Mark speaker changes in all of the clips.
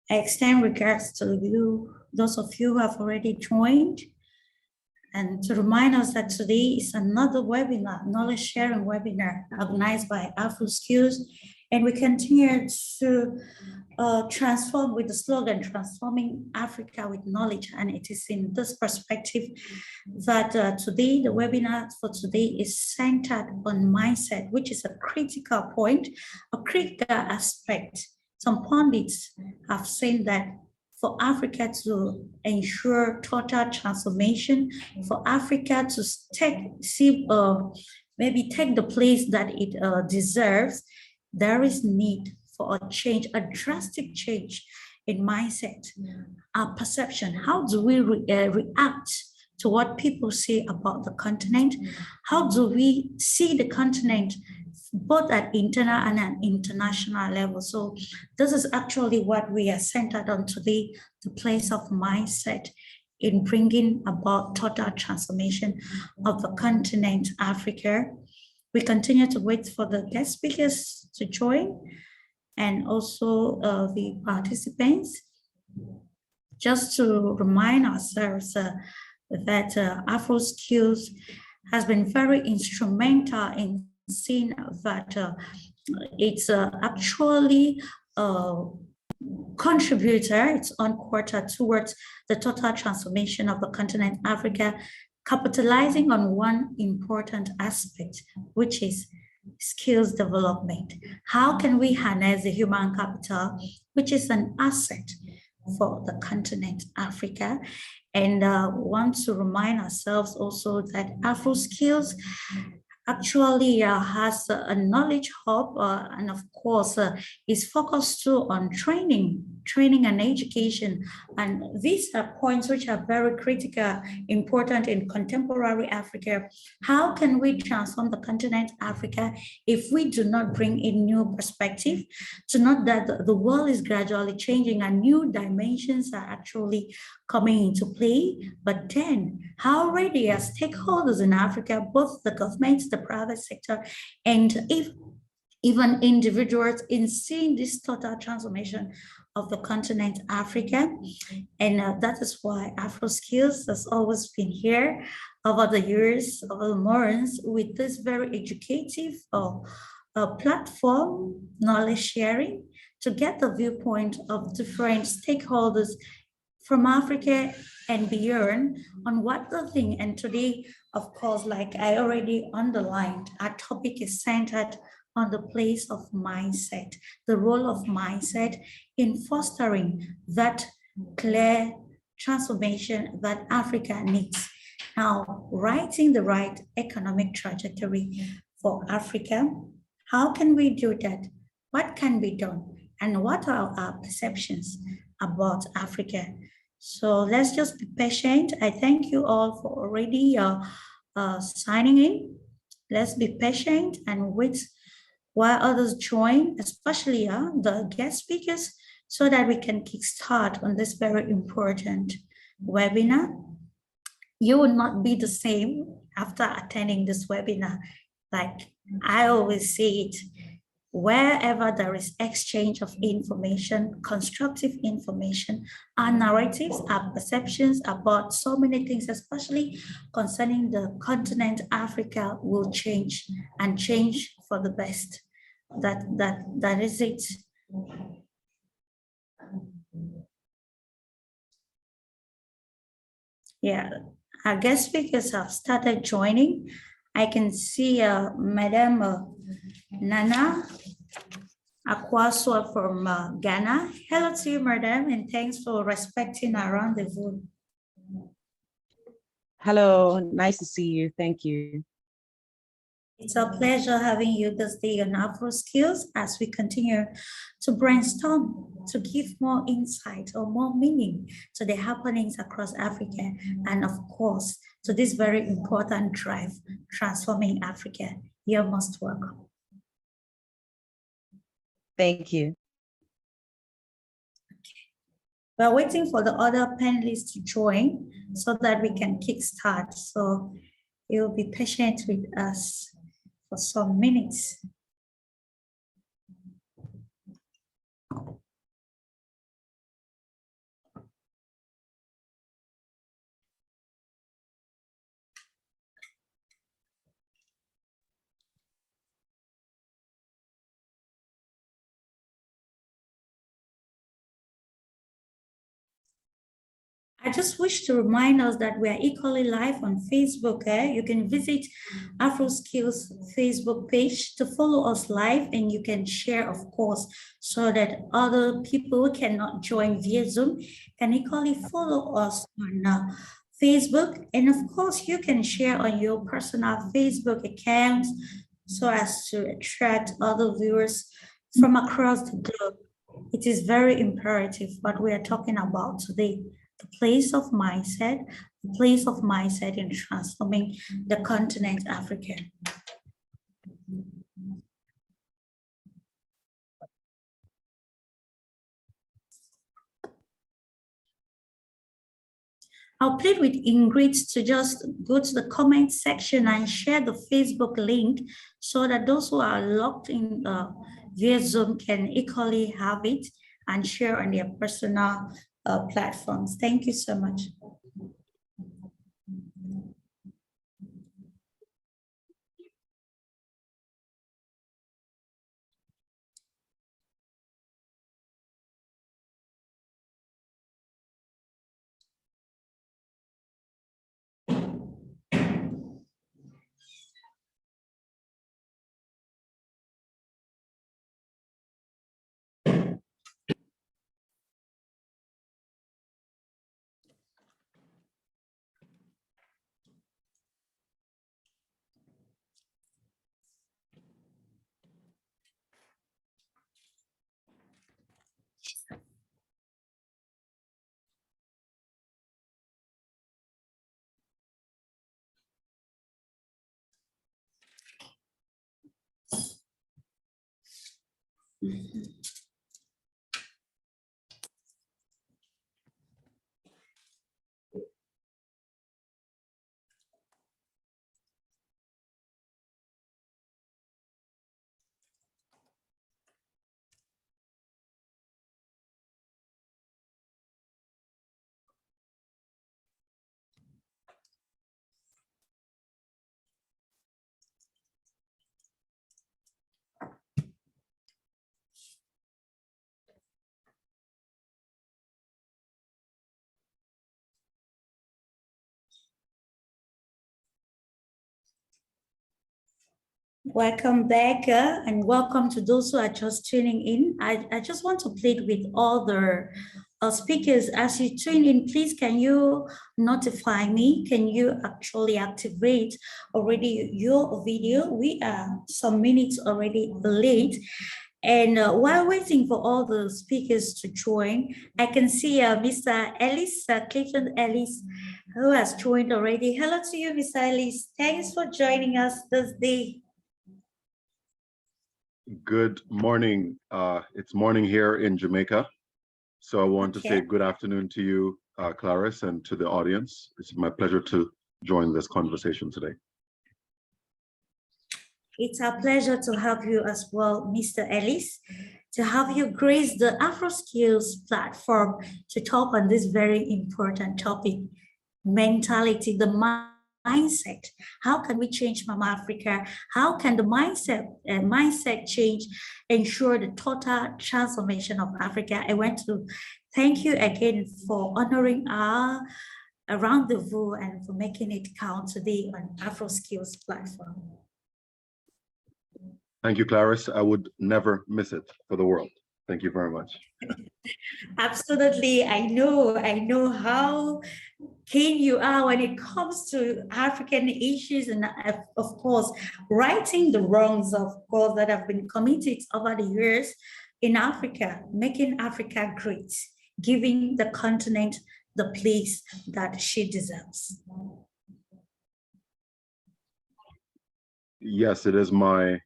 Speaker 1: I extend regards to you, those of you who have already joined, and to remind us that today is another webinar, knowledge sharing webinar organized by AfroSkills, and we continue to transform with the slogan, transforming Africa with knowledge. And it is in this perspective that today, the webinar for today is centered on mindset, which is a critical point, a critical aspect. Some pundits have said that for Africa to ensure total transformation, for Africa to maybe take the place that it deserves, there is need for a change, a drastic change in mindset, our perception. How do we react to what people say about the continent? How do we see the continent both at internal and at international level? So this is actually what we are centered on today, the place of mindset in bringing about total transformation of the continent, Africa. We continue to wait for the guest speakers to join and also the participants. Just to remind ourselves that AfroSkills has been very instrumental in seeing that it's actually contributor, its own quarter towards the total transformation of the continent Africa, capitalizing on one important aspect, which is skills development. How can we harness the human capital, which is an asset for the continent Africa? And want to remind ourselves also that AfroSkills actually has a knowledge hub and of course is focused too on training and education. And these are points which are very critical, important in contemporary Africa. How can we transform the continent Africa if we do not bring in new perspective, to note that the world is gradually changing and new dimensions are actually coming into play? But then how ready are stakeholders in Africa, both the governments, the private sector, and even individuals in seeing this total transformation of the continent Africa? And that is why AfroSkills has always been here over the years, over the months, with this very educative platform, knowledge sharing, to get the viewpoint of different stakeholders from Africa and beyond on what the thing. And today, of course, like I already underlined, our topic is centered on the place of mindset, the role of mindset in fostering that clear transformation that Africa needs. Now, writing the right economic trajectory for Africa, how can we do that? What can be done? And what are our perceptions about Africa? So let's just be patient. I thank you all for already signing in. Let's be patient and wait while others join, especially the guest speakers, so that we can kickstart on this very important webinar. You will not be the same after attending this webinar. Like I always say it, wherever there is exchange of information, constructive information, our narratives, our perceptions about so many things, especially concerning the continent Africa, will change and change for the best. That is it. Yeah, our guest speakers have started joining. I can see Madam Nana Akwaswa from Ghana. Hello to you, Madam, and thanks for respecting our rendezvous.
Speaker 2: Hello, nice to see you. Thank you.
Speaker 1: It's a pleasure having you this day on AfroSkills as we continue to brainstorm, to give more insight or more meaning to the happenings across Africa, and of course, to this very important drive, transforming Africa. You're most welcome.
Speaker 2: Thank you.
Speaker 1: We're waiting for the other panelists to join so that we can kickstart. So you'll be patient with us for some minutes. I just wish to remind us that we are equally live on Facebook. You can visit AfroSkills Facebook page to follow us live, and you can share, of course, so that other people who cannot join via Zoom can equally follow us on Facebook. And of course, you can share on your personal Facebook accounts so as to attract other viewers from across the globe. It is very imperative what we are talking about today, the place of mindset in transforming the continent Africa. I'll plead with Ingrid to just go to the comment section and share the Facebook link so that those who are logged in via Zoom can equally have it and share on their personal platforms. Thank you so much. Welcome back and welcome to those who are just tuning in. I just want to plead with all the speakers. As you tune in, please can you notify me? Can you actually activate already your video? We are some minutes already late. And while waiting for all the speakers to join, I can see Mr. Ellis, Clifton Ellis, who has joined already. Hello to you, Mr. Ellis. Thanks for joining us this day.
Speaker 3: Good morning. It's morning here in Jamaica. So I want to say good afternoon to you, Clarice, and to the audience. It's my pleasure to join this conversation today.
Speaker 1: It's our pleasure to have you as well, Mr. Ellis, to have you grace the AfroSkills platform to talk on this very important topic, mentality, the mindset. How can we change Mama Africa? How can the mindset change ensure the total transformation of Africa? I want to thank you again for honoring our rendezvous and for making it count today on AfroSkills platform.
Speaker 3: Thank you, Clarice. I would never miss it for the world. Thank you very much.
Speaker 1: Absolutely. I know how keen you are when it comes to African issues and of course, righting the wrongs, of course, that have been committed over the years in Africa, making Africa great, giving the continent the place that she deserves.
Speaker 3: Yes, it is my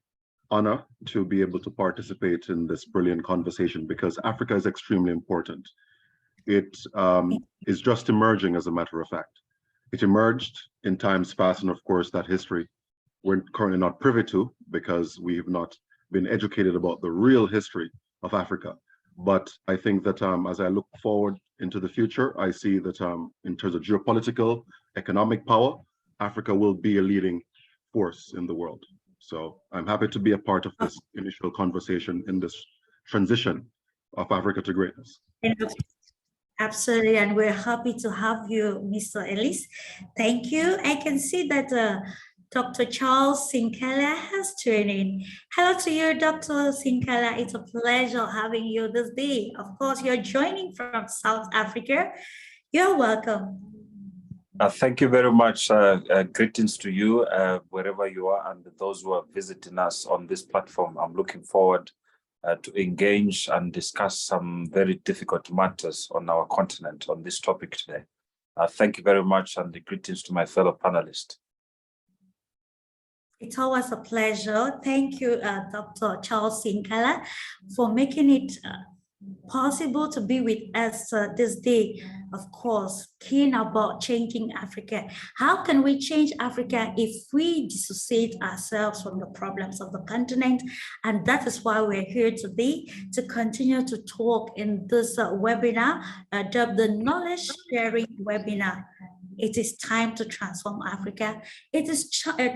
Speaker 3: honor to be able to participate in this brilliant conversation because Africa is extremely important. It is just emerging, as a matter of fact. It emerged in times past, and of course that history we're currently not privy to because we have not been educated about the real history of Africa. But I think that as I look forward into the future, I see that in terms of geopolitical, economic power, Africa will be a leading force in the world. So I'm happy to be a part of this initial conversation in this transition of Africa to greatness.
Speaker 1: Absolutely, and we're happy to have you, Mr. Ellis. Thank you. I can see that Dr. Charles Sinkela has tuned in. Hello to you, Dr. Sinkela. It's a pleasure having you this day. Of course, you're joining from South Africa. You're welcome.
Speaker 4: Thank you very much. Greetings to you, wherever you are, and those who are visiting us on this platform. I'm looking forward to engage and discuss some very difficult matters on our continent on this topic today. Thank you very much, and the greetings to my fellow panelists.
Speaker 1: It's always a pleasure. Thank you, Dr. Charles Sinkala, for making it possible to be with us this day. Of course, keen about changing Africa. How can we change Africa if we dissociate ourselves from the problems of the continent? And that is why we're here today to continue to talk in this webinar, the knowledge sharing webinar. It is time to transform Africa. It is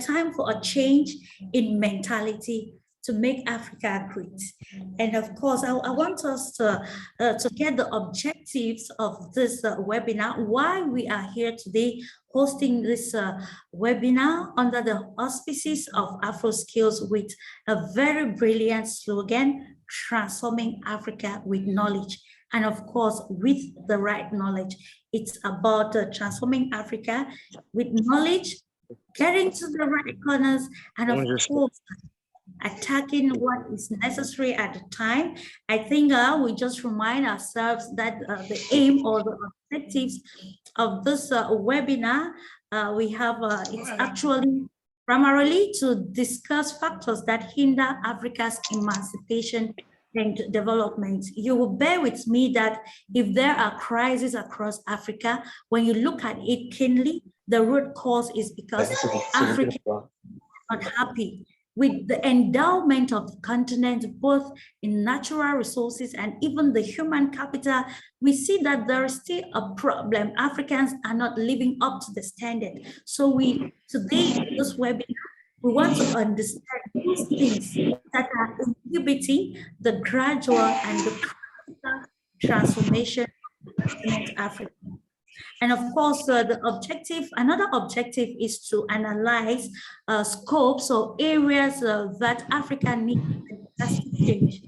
Speaker 1: time for a change in mentality to make Africa great. And of course, I want us to get the objectives of this webinar, why we are here today hosting this webinar under the auspices of AfroSkills with a very brilliant slogan, transforming Africa with knowledge. And of course, with the right knowledge. It's about transforming Africa with knowledge, getting to the right corners, and of course, attacking what is necessary at the time. I think we just remind ourselves that the aim or the objectives of this webinar, we have, it's actually primarily to discuss factors that hinder Africa's emancipation and development. You will bear with me that if there are crises across Africa, when you look at it keenly, the root cause is because Africa is not happy with the endowment of the continent, both in natural resources and even the human capital. We see that there is still a problem. Africans are not living up to the standard. So today, in this webinar, we want to understand those things that are inhibiting the gradual and the transformation of Africa. And of course, another objective is to analyze scopes or areas that Africa needs to change.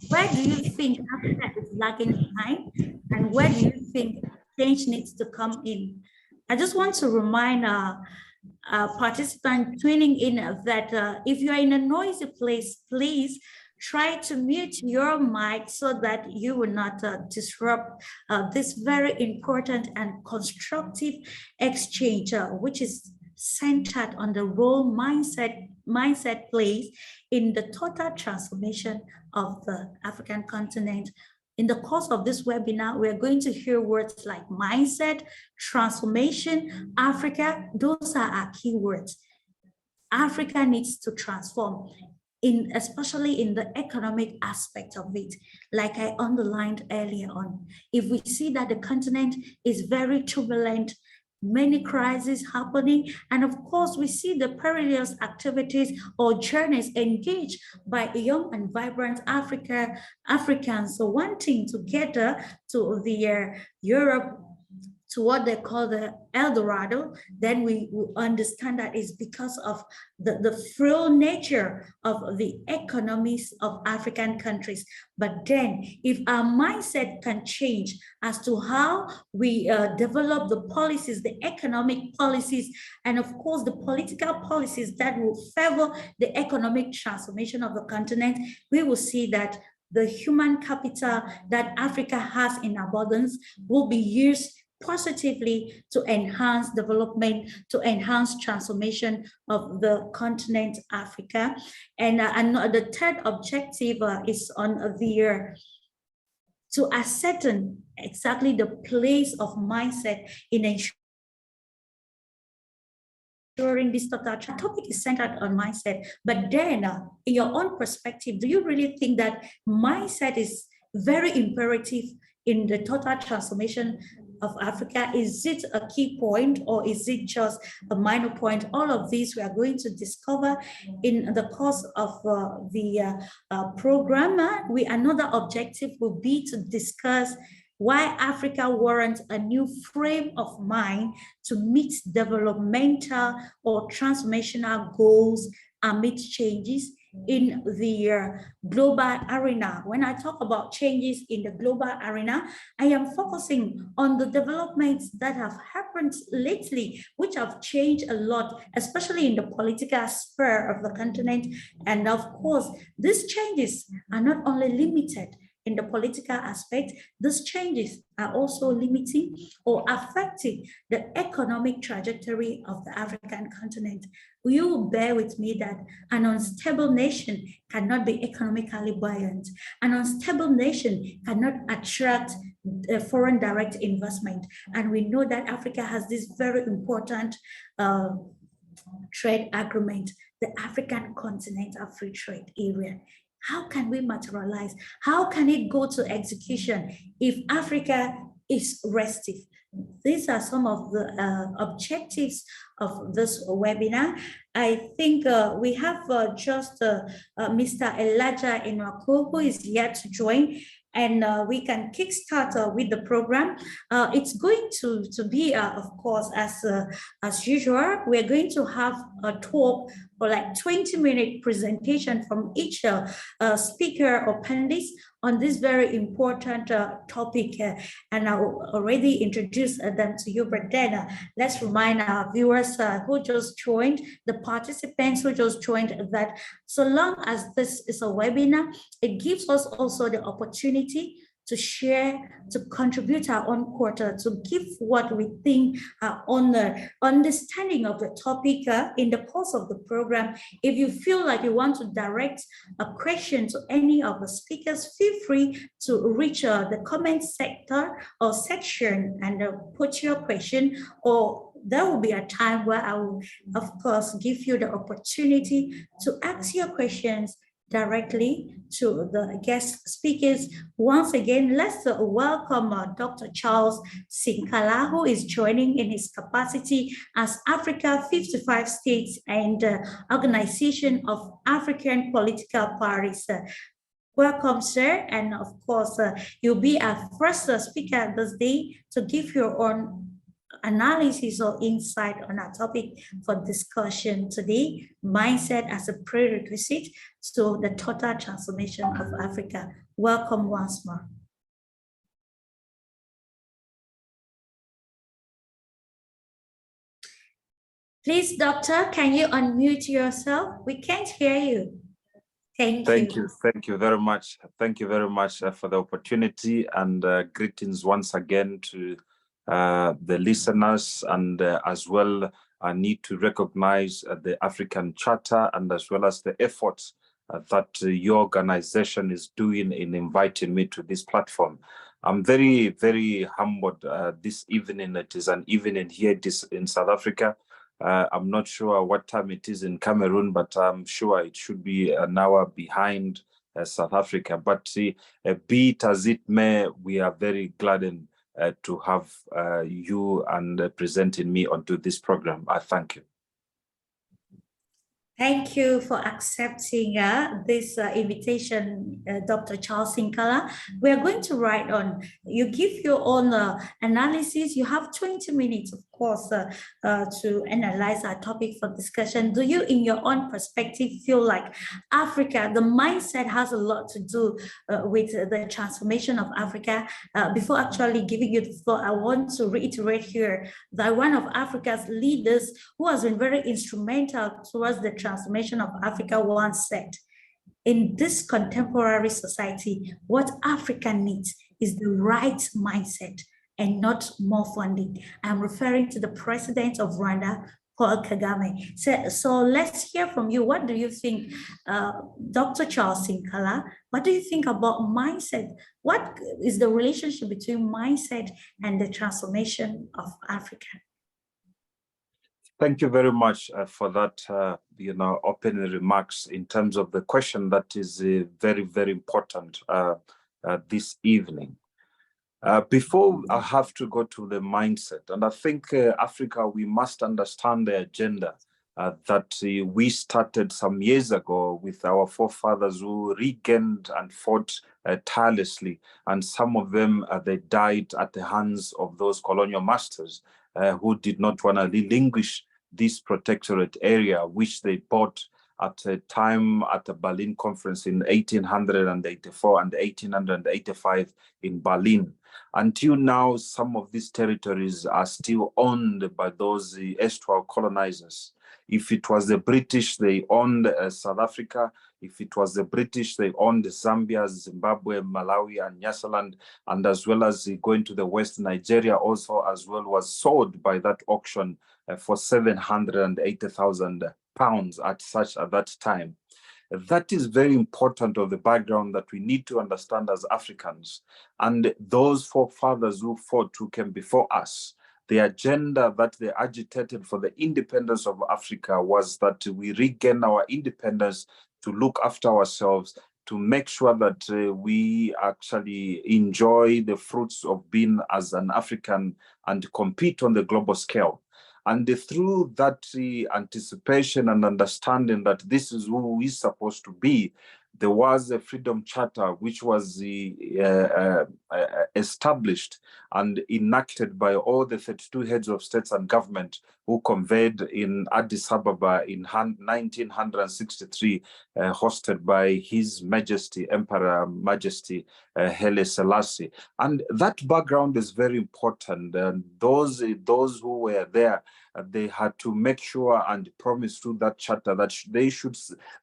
Speaker 1: Where do you think Africa is lagging behind? And where do you think change needs to come in? I just want to remind participants tuning in that if you're in a noisy place, please try to mute your mic so that you will not disrupt this very important and constructive exchange, which is centered on the role mindset plays in the total transformation of the African continent. In the course of this webinar, we're going to hear words like mindset, transformation, Africa. Those are our keywords. Africa needs to transform, especially in the economic aspect of it, like I underlined earlier on. If we see that the continent is very turbulent, many crises happening, and of course we see the perilous activities or journeys engaged by young and vibrant Africans wanting to get to the Europe, to what they call the El Dorado, then we will understand that it's because of the frail nature of the economies of African countries. But then if our mindset can change as to how we develop the policies, the economic policies, and of course the political policies that will favor the economic transformation of the continent, we will see that the human capital that Africa has in abundance will be used positively to enhance development, to enhance transformation of the continent Africa. And the third objective is on to ascertain exactly the place of mindset in ensuring this topic is centered on mindset. But then in your own perspective, do you really think that mindset is very imperative in the total transformation of Africa? Is it a key point or is it just a minor point? All of these we are going to discover in the course of the program. Another objective will be to discuss why Africa warrants a new frame of mind to meet developmental or transformational goals amid changes in the global arena. When I talk about changes in the global arena, I am focusing on the developments that have happened lately, which have changed a lot, especially in the political sphere of the continent. And of course, these changes are not only limited in the political aspect, these changes are also limiting or affecting the economic trajectory of the African continent. Will you bear with me that an unstable nation cannot be economically buoyant? An unstable nation cannot attract foreign direct investment. And we know that Africa has this very important trade agreement, the African Continental Free Trade Area. How can we materialize? How can it go to execution if Africa is restive? These are some of the objectives of this webinar. I think we have just Mr. Elijah Inwako, who is yet to join, and we can kickstart with the program. It's going to be, of course, as usual, we're going to have a talk or like 20-minute presentation from each speaker or panelist on this very important topic. And I already introduced them to you, but then let's remind our viewers who just joined, the participants who just joined, that so long as this is a webinar, it gives us also the opportunity to share, to contribute our own quarter, to give what we think on the understanding of the topic in the course of the program. If you feel like you want to direct a question to any of the speakers, feel free to reach the comment sector or section and put your question, or there will be a time where I will, of course, give you the opportunity to ask your questions directly to the guest speakers. Once again, let's welcome Dr. Charles Sinkala, who is joining in his capacity as Africa 55 States and Organization of African Political Parties. Welcome, sir. And of course, you'll be our first speaker this day to give your own analysis or insight on our topic for discussion today, mindset as a prerequisite to the total transformation of Africa. Welcome once more. Please, doctor, can you unmute yourself? We can't hear you. Thank you.
Speaker 4: Thank you very much. Thank you very much for the opportunity, and greetings once again to the listeners, and as well I need to recognize the African Charter and as well as the efforts that your organization is doing in inviting me to this platform. I'm very, very humbled this evening. It is an evening here in South Africa. I'm not sure what time it is in Cameroon, but I'm sure it should be an hour behind South Africa. But be it as it may, we are very glad to have you and presenting me onto this program. I thank you.
Speaker 1: Thank you for accepting this invitation, Dr. Charles Sinkala. We are going to write on. You give your own analysis. You have 20 minutes, of course, to analyze our topic for discussion. Do you, in your own perspective, feel like Africa, the mindset has a lot to do with the transformation of Africa? Before actually giving you the floor, I want to reiterate here that one of Africa's leaders who has been very instrumental towards the transformation of Africa once said, in this contemporary society, what Africa needs is the right mindset and not more funding. I'm referring to the president of Rwanda, Paul Kagame. So let's hear from you. What do you think, Dr. Charles Sinkala? What do you think about mindset? What is the relationship between mindset and the transformation of Africa?
Speaker 4: Thank you very much for that, opening remarks in terms of the question that is very, very important this evening. Before I have to go to the mindset, and I think Africa, we must understand the agenda that we started some years ago with our forefathers who regained and fought tirelessly. And some of them, they died at the hands of those colonial masters who did not want to relinquish this protectorate area, which they bought at a time at the Berlin Conference in 1884 and 1885 in Berlin. Until now, some of these territories are still owned by those erstwhile colonizers. If it was the British, they owned South Africa. If it was the British, they owned Zambia, Zimbabwe, Malawi, and Nyasaland, and as well as going to the West, Nigeria also as well was sold by that auction for 780,000 pounds at that time. That is very important of the background that we need to understand as Africans. And those forefathers who fought, who came before us, the agenda that they agitated for the independence of Africa was that we regain our independence, to look after ourselves, to make sure that we actually enjoy the fruits of being as an African and compete on the global scale. And through that anticipation and understanding that this is who we're supposed to be, there was a Freedom Charter which was established and enacted by all the 32 heads of states and government who convened in Addis Ababa in 1963, hosted by His Majesty, Emperor Majesty Haile Selassie. And that background is very important. And those who were there, they had to make sure and promise through that charter that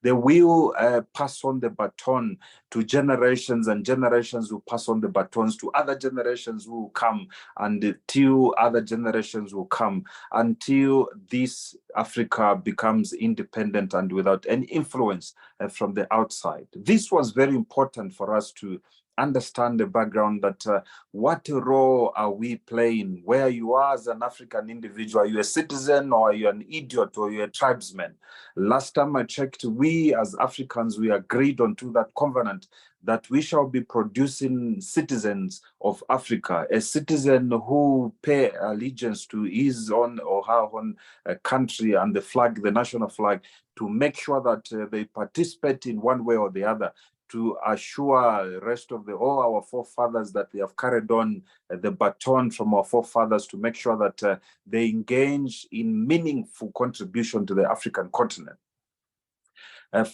Speaker 4: they will pass on the baton to generations, and generations will pass on the batons to other generations who will come, and till other generations will come, until this Africa becomes independent and without any influence from the outside. This was very important for us to understand the background, that what role are we playing, where you are as an African individual. Are you a citizen, or are you an idiot, or are you a tribesman? Last time I checked, we as Africans, we agreed onto that covenant that we shall be producing citizens of Africa, a citizen who pay allegiance to his own or her own country and the flag, the national flag, to make sure that they participate in one way or the other, to assure the rest of all our forefathers that they have carried on the baton from our forefathers, to make sure that they engage in meaningful contribution to the African continent.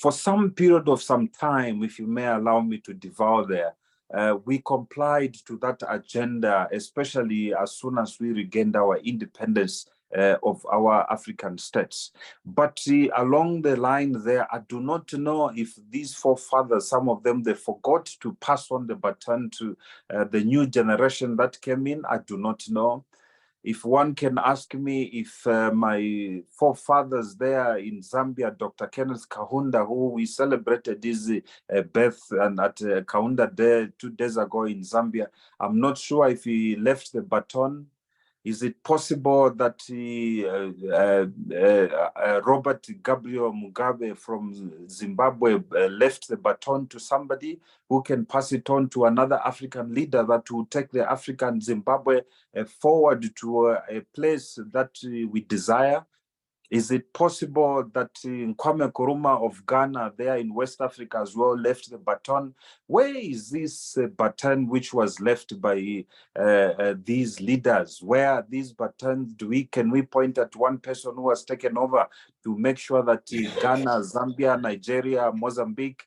Speaker 4: For some period of some time, if you may allow me to devour there, we complied to that agenda, especially as soon as we regained our independence of our African states. But along the line there, I do not know if these forefathers, some of them, they forgot to pass on the baton to the new generation that came in. I do not know. If one can ask me if my forefathers there in Zambia, Dr. Kenneth Kaunda, who we celebrated his birth and at Kaunda Day 2 days ago in Zambia, I'm not sure if he left the baton. Is it possible that Robert Gabriel Mugabe from Zimbabwe left the baton to somebody who can pass it on to another African leader that will take the African Zimbabwe forward to a place that we desire? Is it possible that Kwame Nkrumah of Ghana there in West Africa as well left the baton? Where is this baton which was left by these leaders? Where are these batons? Can we point at one person who has taken over to make sure that Ghana, Zambia, Nigeria, Mozambique,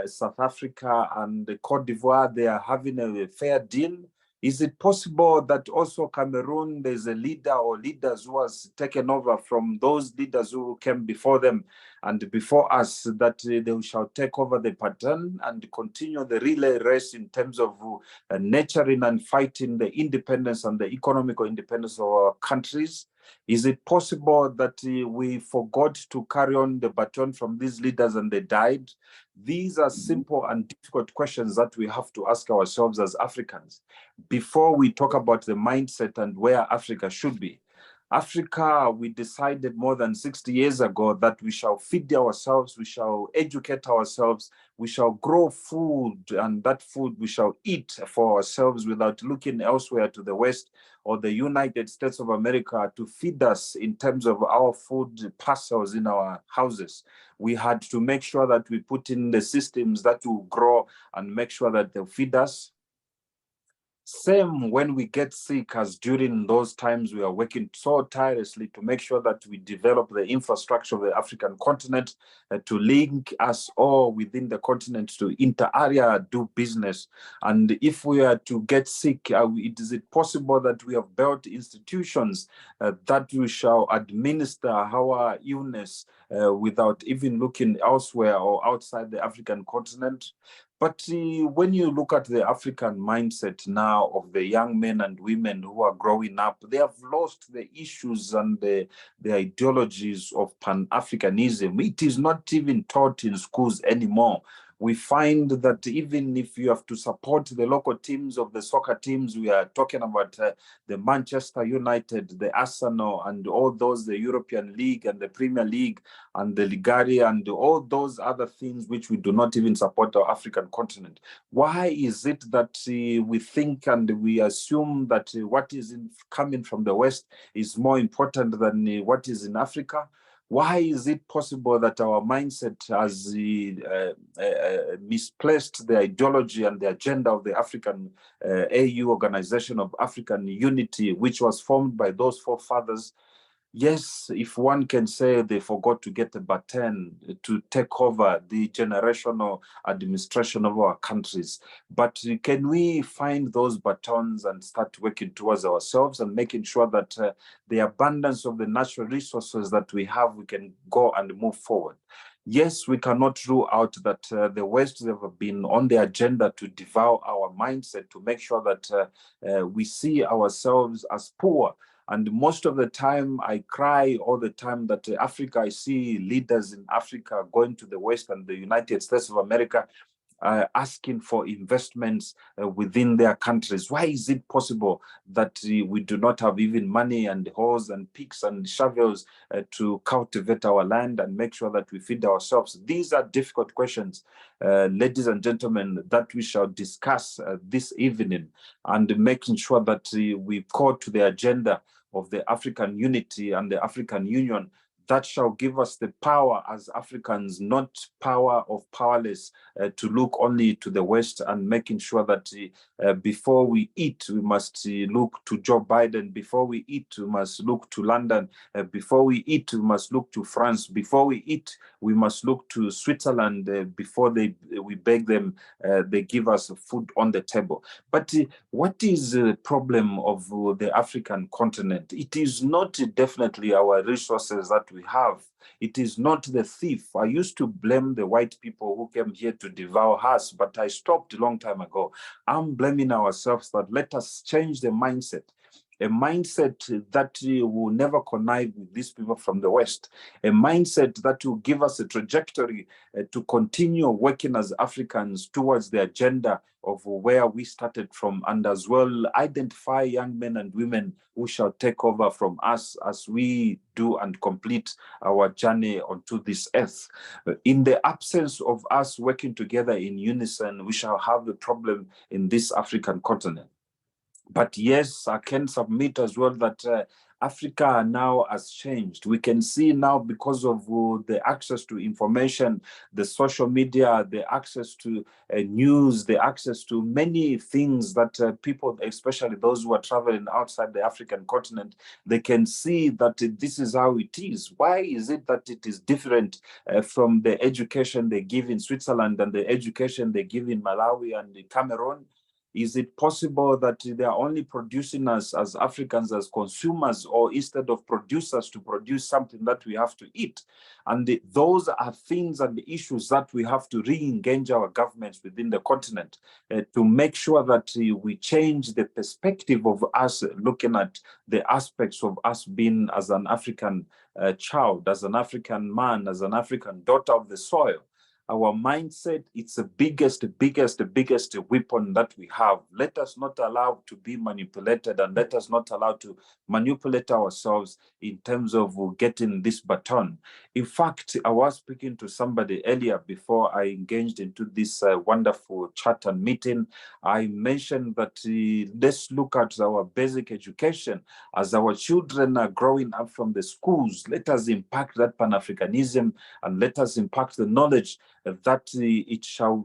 Speaker 4: South Africa, and Cote d'Ivoire, they are having a fair deal? Is it possible that also Cameroon, there's a leader or leaders who has taken over from those leaders who came before them and before us, that they shall take over the pattern and continue the relay race in terms of nurturing and fighting the independence and the economical independence of our countries? Is it possible that we forgot to carry on the baton from these leaders and they died? These are simple and difficult questions that we have to ask ourselves as Africans before we talk about the mindset and where Africa should be. Africa, we decided more than 60 years ago that we shall feed ourselves, we shall educate ourselves, we shall grow food, and that food we shall eat for ourselves without looking elsewhere to the West or the United States of America to feed us in terms of our food parcels in our houses. We had to make sure that we put in the systems that will grow and make sure that they'll feed us. Same when we get sick, as during those times we are working so tirelessly to make sure that we develop the infrastructure of the African continent to link us all within the continent to inter-area do business. And if we are to get sick, is it possible that we have built institutions that we shall administer our illness without even looking elsewhere or outside the African continent? But when you look at the African mindset now of the young men and women who are growing up, they have lost the issues and the ideologies of Pan-Africanism. It is not even taught in schools anymore. We find that even if you have to support the local teams of the soccer teams, we are talking about the Manchester United, the Arsenal, and all those, the European League and the Premier League and the Ligaria and all those other things which we do not even support our African continent. Why is it that we think and we assume that what is coming from the West is more important than what is in Africa? Why is it possible that our mindset has misplaced the ideology and the agenda of the African AU, Organization of African Unity, which was formed by those forefathers? Yes, if one can say they forgot to get a baton to take over the generational administration of our countries. But can we find those batons and start working towards ourselves and making sure that the abundance of the natural resources that we have, we can go and move forward? Yes, we cannot rule out that the West have been on the agenda to devour our mindset, to make sure that we see ourselves as poor. And most of the time, I cry all the time that Africa, I see leaders in Africa going to the West and the United States of America asking for investments within their countries. Why is it possible that we do not have even money and hoes and picks and shovels to cultivate our land and make sure that we feed ourselves? These are difficult questions, ladies and gentlemen, that we shall discuss this evening, and making sure that we call to the agenda of the African unity and the African Union that shall give us the power as Africans, not power of powerless, to look only to the West and making sure that before we eat, we must look to Joe Biden. Before we eat, we must look to London. Before we eat, we must look to France. Before we eat, we must look to Switzerland. Before we beg them, they give us food on the table. But what is the problem of the African continent? It is not definitely our resources that we have. It is not the thief. I used to blame the white people who came here to devour us, but I stopped a long time ago. I'm blaming ourselves that let us change the mindset. A mindset that will never connive with these people from the West, a mindset that will give us a trajectory to continue working as Africans towards the agenda of where we started from, and as well identify young men and women who shall take over from us as we do and complete our journey onto this earth. In the absence of us working together in unison, we shall have a problem in this African continent. But yes, I can submit as well that Africa now has changed. We can see now, because of the access to information, the social media, the access to news, the access to many things that people, especially those who are traveling outside the African continent, they can see that this is how it is. Why is it that it is different from the education they give in Switzerland and the education they give in Malawi and Cameroon? Is it possible that they are only producing us as Africans as consumers, or instead of producers to produce something that we have to eat? And those are things and issues that we have to re-engage our governments within the continent to make sure that we change the perspective of us looking at the aspects of us being as an African child, as an African man, as an African daughter of the soil. Our mindset, it's the biggest weapon that we have. Let us not allow to be manipulated, and let us not allow to manipulate ourselves in terms of getting this baton. In fact, I was speaking to somebody earlier before I engaged into this wonderful chat and meeting. I mentioned that let's look at our basic education. As our children are growing up from the schools, let us impact that Pan-Africanism, and let us impact the knowledge that it shall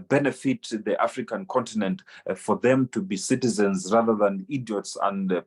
Speaker 4: benefit the African continent for them to be citizens rather than idiots and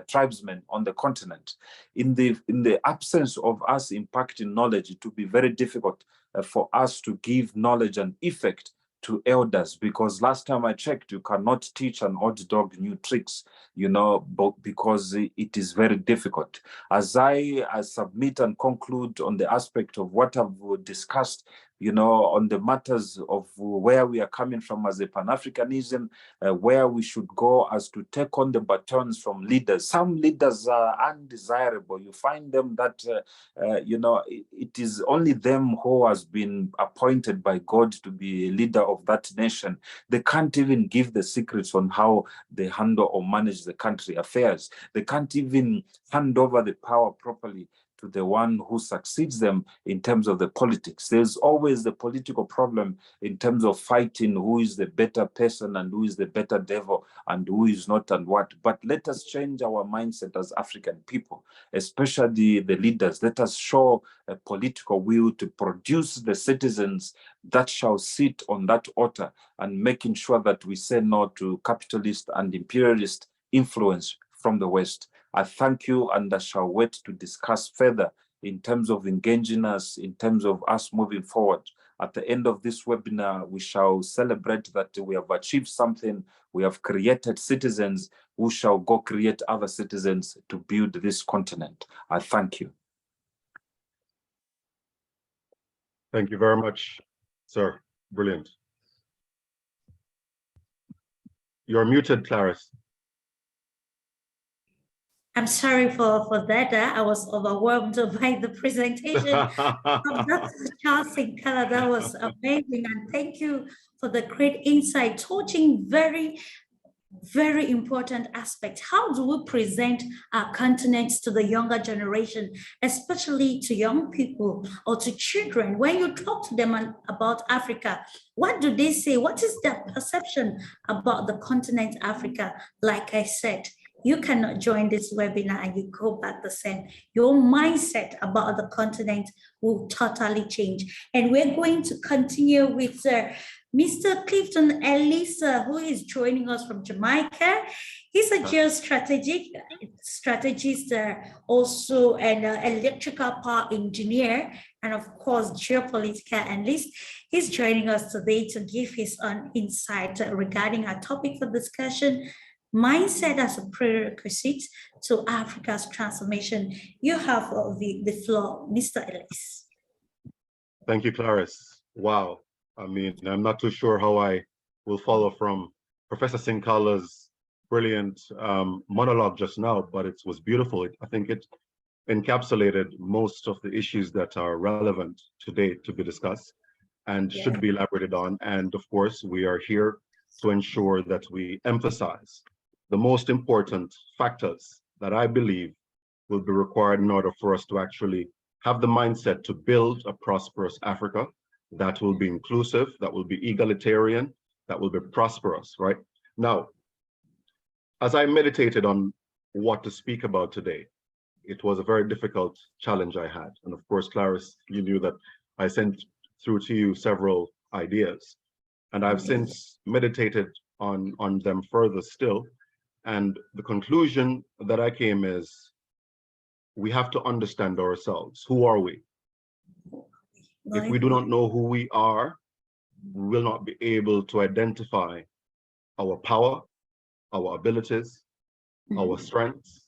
Speaker 4: tribesmen on the continent. In the absence of us impacting knowledge, it will be very difficult for us to give knowledge and effect to elders, because last time I checked, you cannot teach an old dog new tricks, but because it is very difficult. As I submit and conclude on the aspect of what I've discussed, on the matters of where we are coming from as a Pan-Africanism, where we should go as to take on the batons from leaders. Some leaders are undesirable. You find them that, it is only them who has been appointed by God to be a leader of that nation. They can't even give the secrets on how they handle or manage the country affairs. They can't even hand over the power properly to the one who succeeds them in terms of the politics. There's always the political problem in terms of fighting who is the better person and who is the better devil and who is not and what. But let us change our mindset as African people, especially the leaders. Let us show a political will to produce the citizens that shall sit on that altar, and making sure that we say no to capitalist and imperialist influence from the West. I thank you, and I shall wait to discuss further in terms of engaging us, in terms of us moving forward. At the end of this webinar, we shall celebrate that we have achieved something. We have created citizens who shall go create other citizens to build this continent. I thank you.
Speaker 3: Thank you very much, sir. Brilliant. You're muted, Clarice.
Speaker 1: I'm sorry for that. I was overwhelmed by the presentation of Dr. Charles Sinclair. That was amazing. And thank you for the great insight, touching very, very important aspect. How do we present our continents to the younger generation, especially to young people or to children? When you talk to them about Africa, what do they say? What is their perception about the continent Africa? Like I said, you cannot join this webinar and you go back the same. Your mindset about the continent will totally change. And we're going to continue with Mr. Clifton Elisa, who is joining us from Jamaica. He's a geostrategist, also an electrical power engineer, and of course, geopolitical analyst. He's joining us today to give his own insight regarding our topic for discussion, mindset as a prerequisite to Africa's transformation. You have the floor, Mr. Ellis.
Speaker 3: Thank you, Clarice. Wow. I mean, I'm not too sure how I will follow from Professor Sinkala's brilliant monologue just now, but it was beautiful. I think it encapsulated most of the issues that are relevant today to be discussed and should be elaborated on. And of course, we are here to ensure that we emphasize the most important factors that I believe will be required in order for us to actually have the mindset to build a prosperous Africa that will be inclusive, that will be egalitarian, that will be prosperous, right? Now, as I meditated on what to speak about today, it was a very difficult challenge I had. And of course, Clarice, you knew that I sent through to you several ideas, and I've since meditated on them further still. And the conclusion that I came is, we have to understand ourselves. Who are we? If we do not know who we are, we will not be able to identify our power, our abilities, our strengths,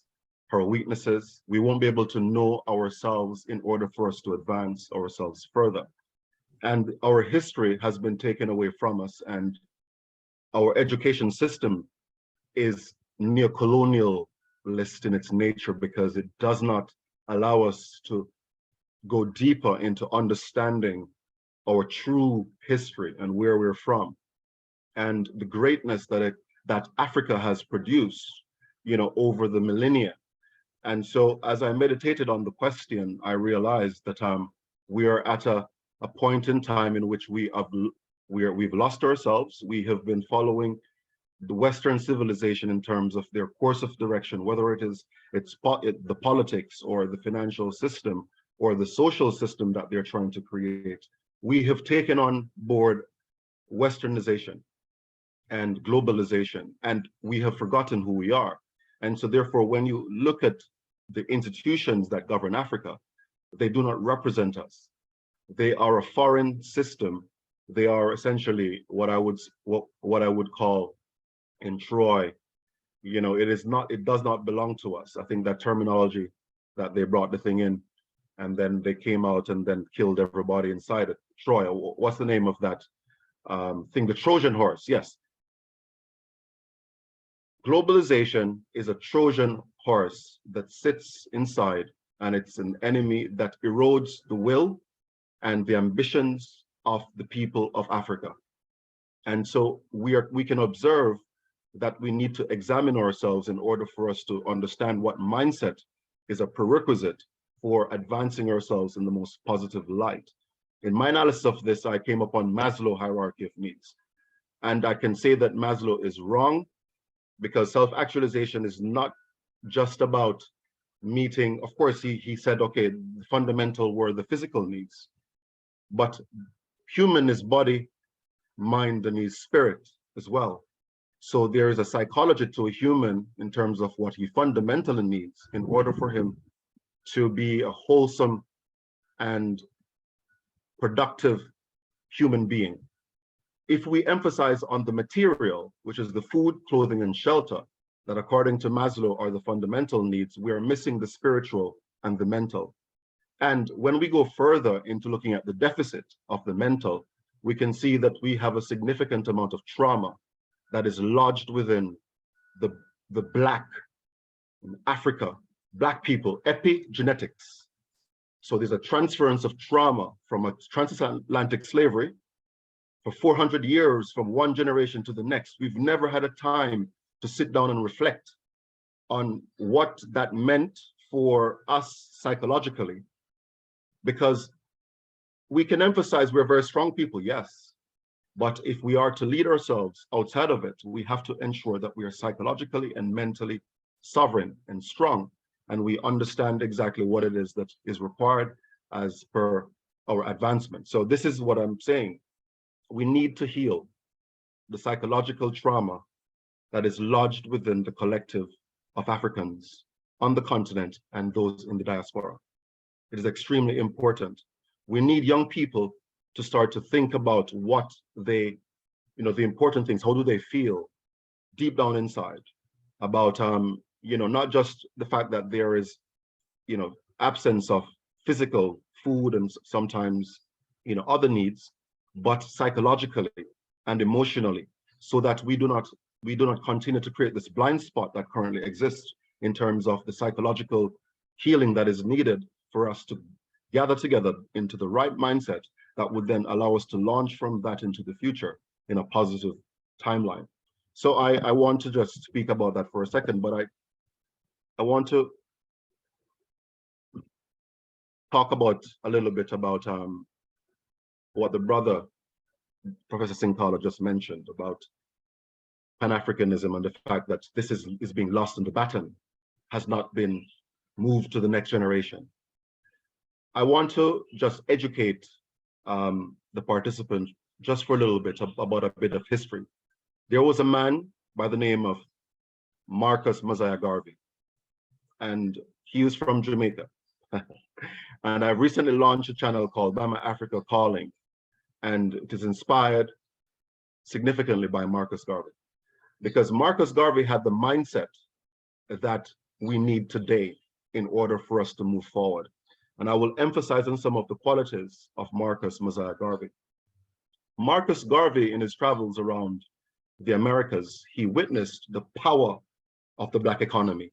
Speaker 3: our weaknesses. We won't be able to know ourselves in order for us to advance ourselves further. And our history has been taken away from us, and our education system is neo-colonialist in its nature, because it does not allow us to go deeper into understanding our true history and where we're from, and the greatness that Africa has produced, over the millennia. And so as I meditated on the question, I realized that we are at a point in time in which we've lost ourselves. We have been following the Western civilization in terms of their course of direction, whether it's the politics or the financial system or the social system that they're trying to create. We have taken on board Westernization and globalization, and we have forgotten who we are. And so therefore, when you look at the institutions that govern Africa, they do not represent us. They are a foreign system. They are essentially what I would call in Troy, it does not belong to us. I think that terminology that they brought the thing in, and then they came out and then killed everybody inside it. Troy, what's the name of that thing? The Trojan horse, yes. Globalization is a Trojan horse that sits inside, and it's an enemy that erodes the will and the ambitions of the people of Africa. And so we can observe that we need to examine ourselves in order for us to understand what mindset is a prerequisite for advancing ourselves in the most positive light. In my analysis of this, I came upon Maslow hierarchy of needs. And I can say that Maslow is wrong, because self-actualization is not just about meeting. Of course, he said, okay, the fundamental were the physical needs, but human is body, mind, and his spirit as well. So there is a psychology to a human in terms of what he fundamentally needs in order for him to be a wholesome and productive human being. If we emphasize on the material, which is the food, clothing, and shelter, that according to Maslow are the fundamental needs, we are missing the spiritual and the mental. And when we go further into looking at the deficit of the mental, we can see that we have a significant amount of trauma that is lodged within the Black Africa, Black people, epigenetics. So there's a transference of trauma from a transatlantic slavery for 400 years, from one generation to the next. We've never had a time to sit down and reflect on what that meant for us psychologically, because we can emphasize we're very strong people, yes. But if we are to lead ourselves outside of it, we have to ensure that we are psychologically and mentally sovereign and strong, and we understand exactly what it is that is required as per our advancement. So this is what I'm saying. We need to heal the psychological trauma that is lodged within the collective of Africans on the continent and those in the diaspora. It is extremely important. We need young people to start to think about what they, the important things. How do they feel deep down inside about, not just the fact that there is, absence of physical food and sometimes, other needs, but psychologically and emotionally, so that we do not continue to create this blind spot that currently exists in terms of the psychological healing that is needed for us to gather together into the right mindset that would then allow us to launch from that into the future in a positive timeline. So I want to just speak about that for a second, but I want to talk about a little bit about what the brother, Professor Sinkala, just mentioned about Pan-Africanism and the fact that this is being lost and the baton has not been moved to the next generation. I want to just educate the participant just for a little bit about a bit of history. There was a man by the name of Marcus Mosiah Garvey, and he was from Jamaica. And I recently launched a channel called Bama Africa Calling, and it is inspired significantly by Marcus Garvey, because Marcus Garvey had the mindset that we need today in order for us to move forward. And I will emphasize on some of the qualities of Marcus Mosiah Garvey. Marcus Garvey, in his travels around the Americas, he witnessed the power of the Black economy.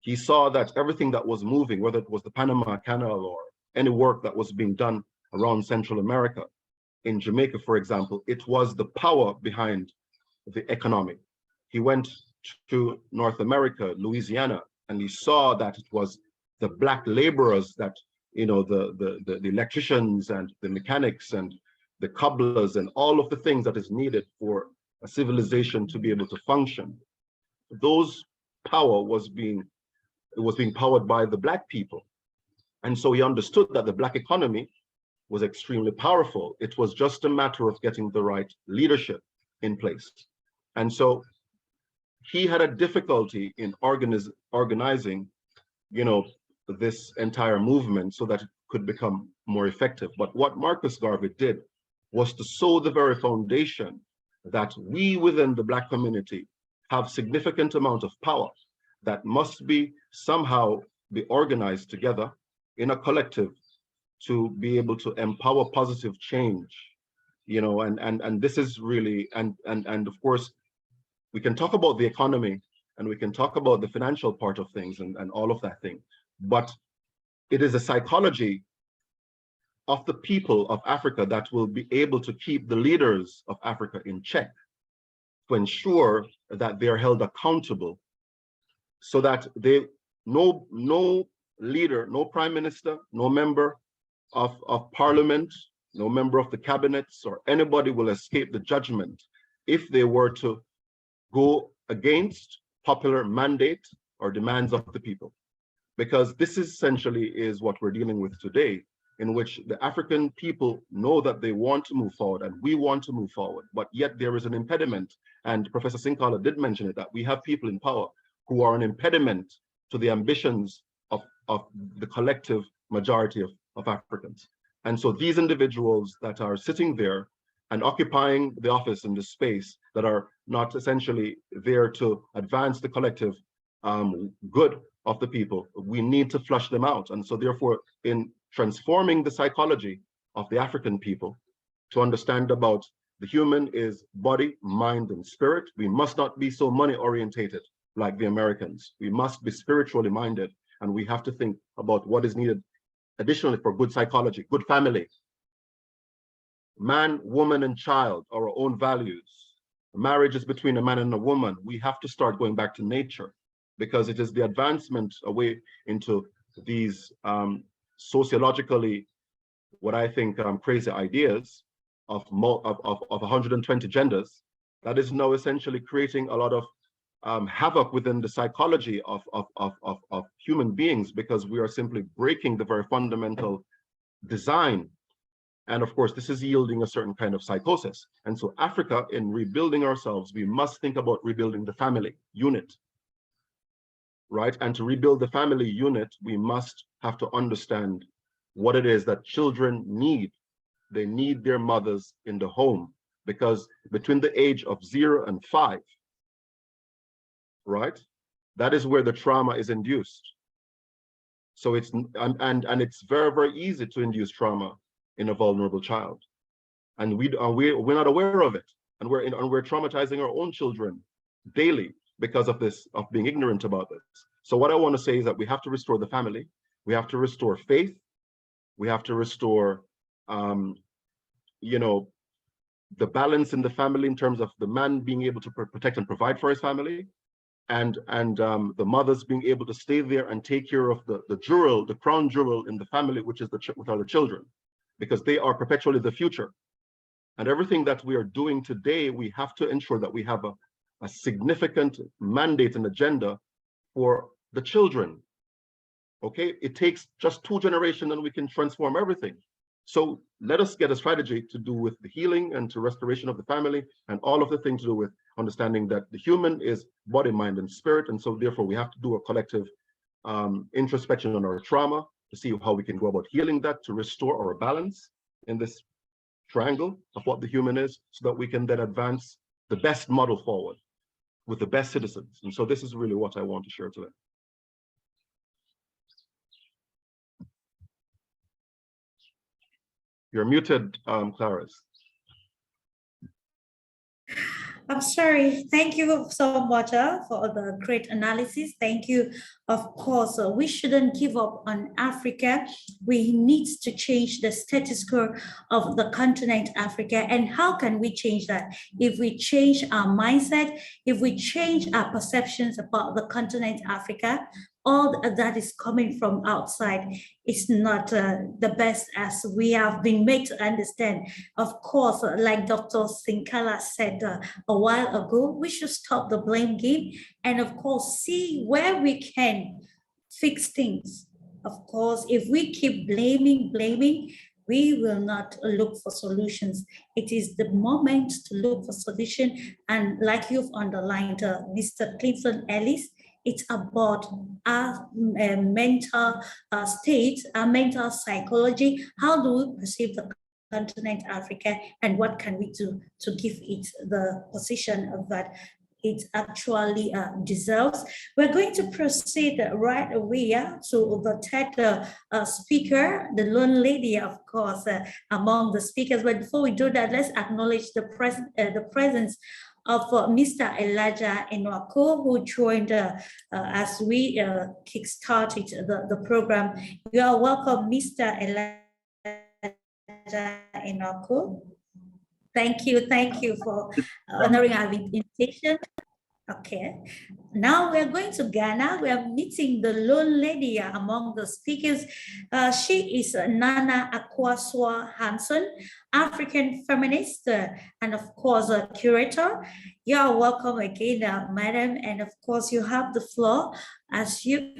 Speaker 3: He saw that everything that was moving, whether it was the Panama Canal or any work that was being done around Central America, in Jamaica, for example, it was the power behind the economy. He went to North America, Louisiana, and he saw that it was the Black laborers that, you know, the electricians and the mechanics and the cobblers and all of the things that is needed for a civilization to be able to function. Those power was being powered by the Black people. And so he understood that the Black economy was extremely powerful. It was just a matter of getting the right leadership in place. And so he had a difficulty in organizing, you know, this entire movement so that it could become more effective. But what Marcus Garvey did was to sow the very foundation that we within the Black community have significant amount of power that must be somehow be organized together in a collective to be able to empower positive change, you know, and this is really, and of course, we can talk about the economy and we can talk about the financial part of things and all of that thing, but it is a psychology of the people of Africa that will be able to keep the leaders of Africa in check, to ensure that they are held accountable, so that no leader, no prime minister, no member of parliament, no member of the cabinets or anybody will escape the judgment if they were to go against popular mandate or demands of the people. Because this essentially is what we're dealing with today, in which the African people know that they want to move forward and we want to move forward, but yet there is an impediment. And Professor Sinkala did mention it, that we have people in power who are an impediment to the ambitions of the collective majority of Africans. And so these individuals that are sitting there and occupying the office in this space that are not essentially there to advance the collective good of the people, we need to flush them out. And so therefore, in transforming the psychology of the African people to understand about the human is body, mind, and spirit, we must not be so money orientated like the Americans. We must be spiritually minded, and we have to think about what is needed additionally for good psychology, good family, man, woman, and child, our own values. Marriage is between a man and a woman. We have to start going back to nature, because it is the advancement away into these sociologically, what I think crazy ideas of 120 genders that is now essentially creating a lot of havoc within the psychology of human beings, because we are simply breaking the very fundamental design. And of course, this is yielding a certain kind of psychosis. And so Africa, in rebuilding ourselves, we must think about rebuilding the family unit, right? And to rebuild the family unit, we must have to understand what it is that children need. They need their mothers in the home, because between the age of 0 and 5, right, that is where the trauma is induced. So it's and it's very, very easy to induce trauma in a vulnerable child, and we're not aware of it, and we're traumatizing our own children daily because of this, of being ignorant about this. So what I want to say is that we have to restore the family, we have to restore faith, we have to restore you know, the balance in the family in terms of the man being able to protect and provide for his family, and the mothers being able to stay there and take care of the jewel, the crown jewel in the family, which is which are the children, because they are perpetually the future. And everything that we are doing today, we have to ensure that we have a significant mandate and agenda for the children. Okay, it takes just 2 generations and we can transform everything. So let us get a strategy to do with the healing and to restoration of the family and all of the things to do with understanding that the human is body, mind, and spirit. And so therefore we have to do a collective introspection on our trauma to see how we can go about healing that, to restore our balance in this triangle of what the human is, so that we can then advance the best model forward with the best citizens. And so this is really what I want to share today. You're muted, Clarice.
Speaker 1: I'm sorry. Thank you so much for the great analysis. Thank you. Of course, we shouldn't give up on Africa. We need to change the status quo of the continent Africa. And how can we change that? If we change our mindset, if we change our perceptions about the continent Africa, all that is coming from outside is not the best as we have been made to understand. Of course, like Dr. Sinkala said a while ago, we should stop the blame game and, of course, see where we can fix things. Of course, if we keep blaming, we will not look for solutions. It is the moment to look for solution. And like you've underlined, Mr. Clinton Ellis, it's about our mental state, our mental psychology. How do we perceive the continent Africa, and what can we do to give it the position that it actually deserves? We're going to proceed right away to the third speaker, the lone lady, of course, among the speakers. But before we do that, let's acknowledge the presence of Mr. Elijah Enwako, who joined as we kickstarted the program. You are welcome, Mr. Elijah Enwako. Thank you for honoring our invitation. Okay, now we're going to Ghana. We are meeting the lone lady among the speakers. She is Nana Akwaswa Hanson, African feminist, and of course a curator. You are welcome again, madam, and of course you have the floor as you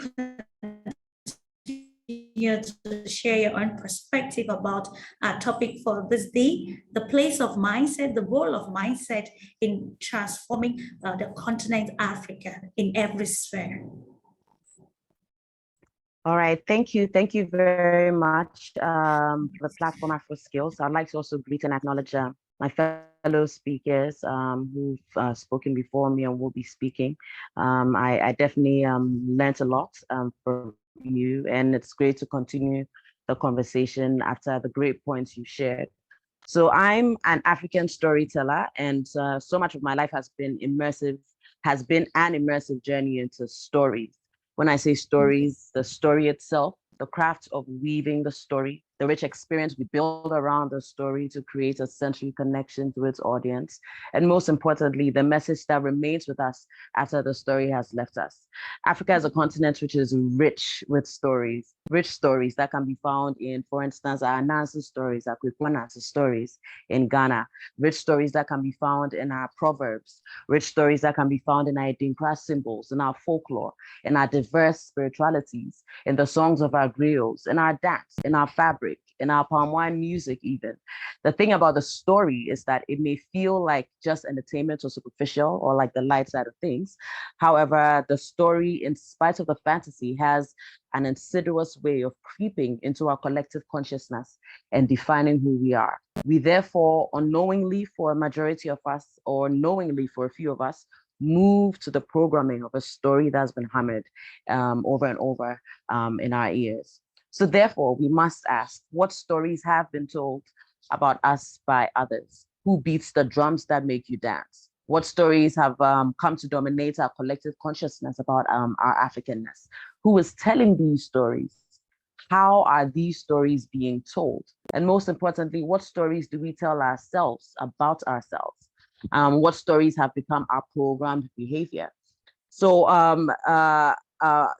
Speaker 1: continue to share your own perspective about our topic for this day, the place of mindset, the role of mindset in transforming the continent Africa in every sphere.
Speaker 2: All right, thank you. Thank you very much for the platform AfroSkills. I'd like to also greet and acknowledge my fellow speakers who've spoken before me and will be speaking. I definitely learned a lot from you, and it's great to continue the conversation after the great points you shared. So I'm an African storyteller, and so much of my life has been an immersive journey into stories. When I say stories, the story itself, the craft of weaving the story, the rich experience we build around the story to create a sensory connection to its audience, and most importantly, the message that remains with us after the story has left us. Africa is a continent which is rich with stories, rich stories that can be found in, for instance, our Nancy stories, our Kwekwanansi stories in Ghana, rich stories that can be found in our proverbs, rich stories that can be found in our Adinkra symbols, in our folklore, in our diverse spiritualities, in the songs of our griots, in our dance, in our fabric, in our palm wine music even. The thing about the story is that it may feel like just entertainment or superficial or like the light side of things. However, the story, in spite of the fantasy, has an insidious way of creeping into our collective consciousness and defining who we are. We therefore, unknowingly for a majority of us, or knowingly for a few of us, move to the programming of a story that's been hammered over and over in our ears. So therefore, we must ask, what stories have been told about us by others? Who beats the drums that make you dance? What stories have come to dominate our collective consciousness about our Africanness? Who is telling these stories? How are these stories being told? And most importantly, what stories do we tell ourselves about ourselves? What stories have become our programmed behavior? So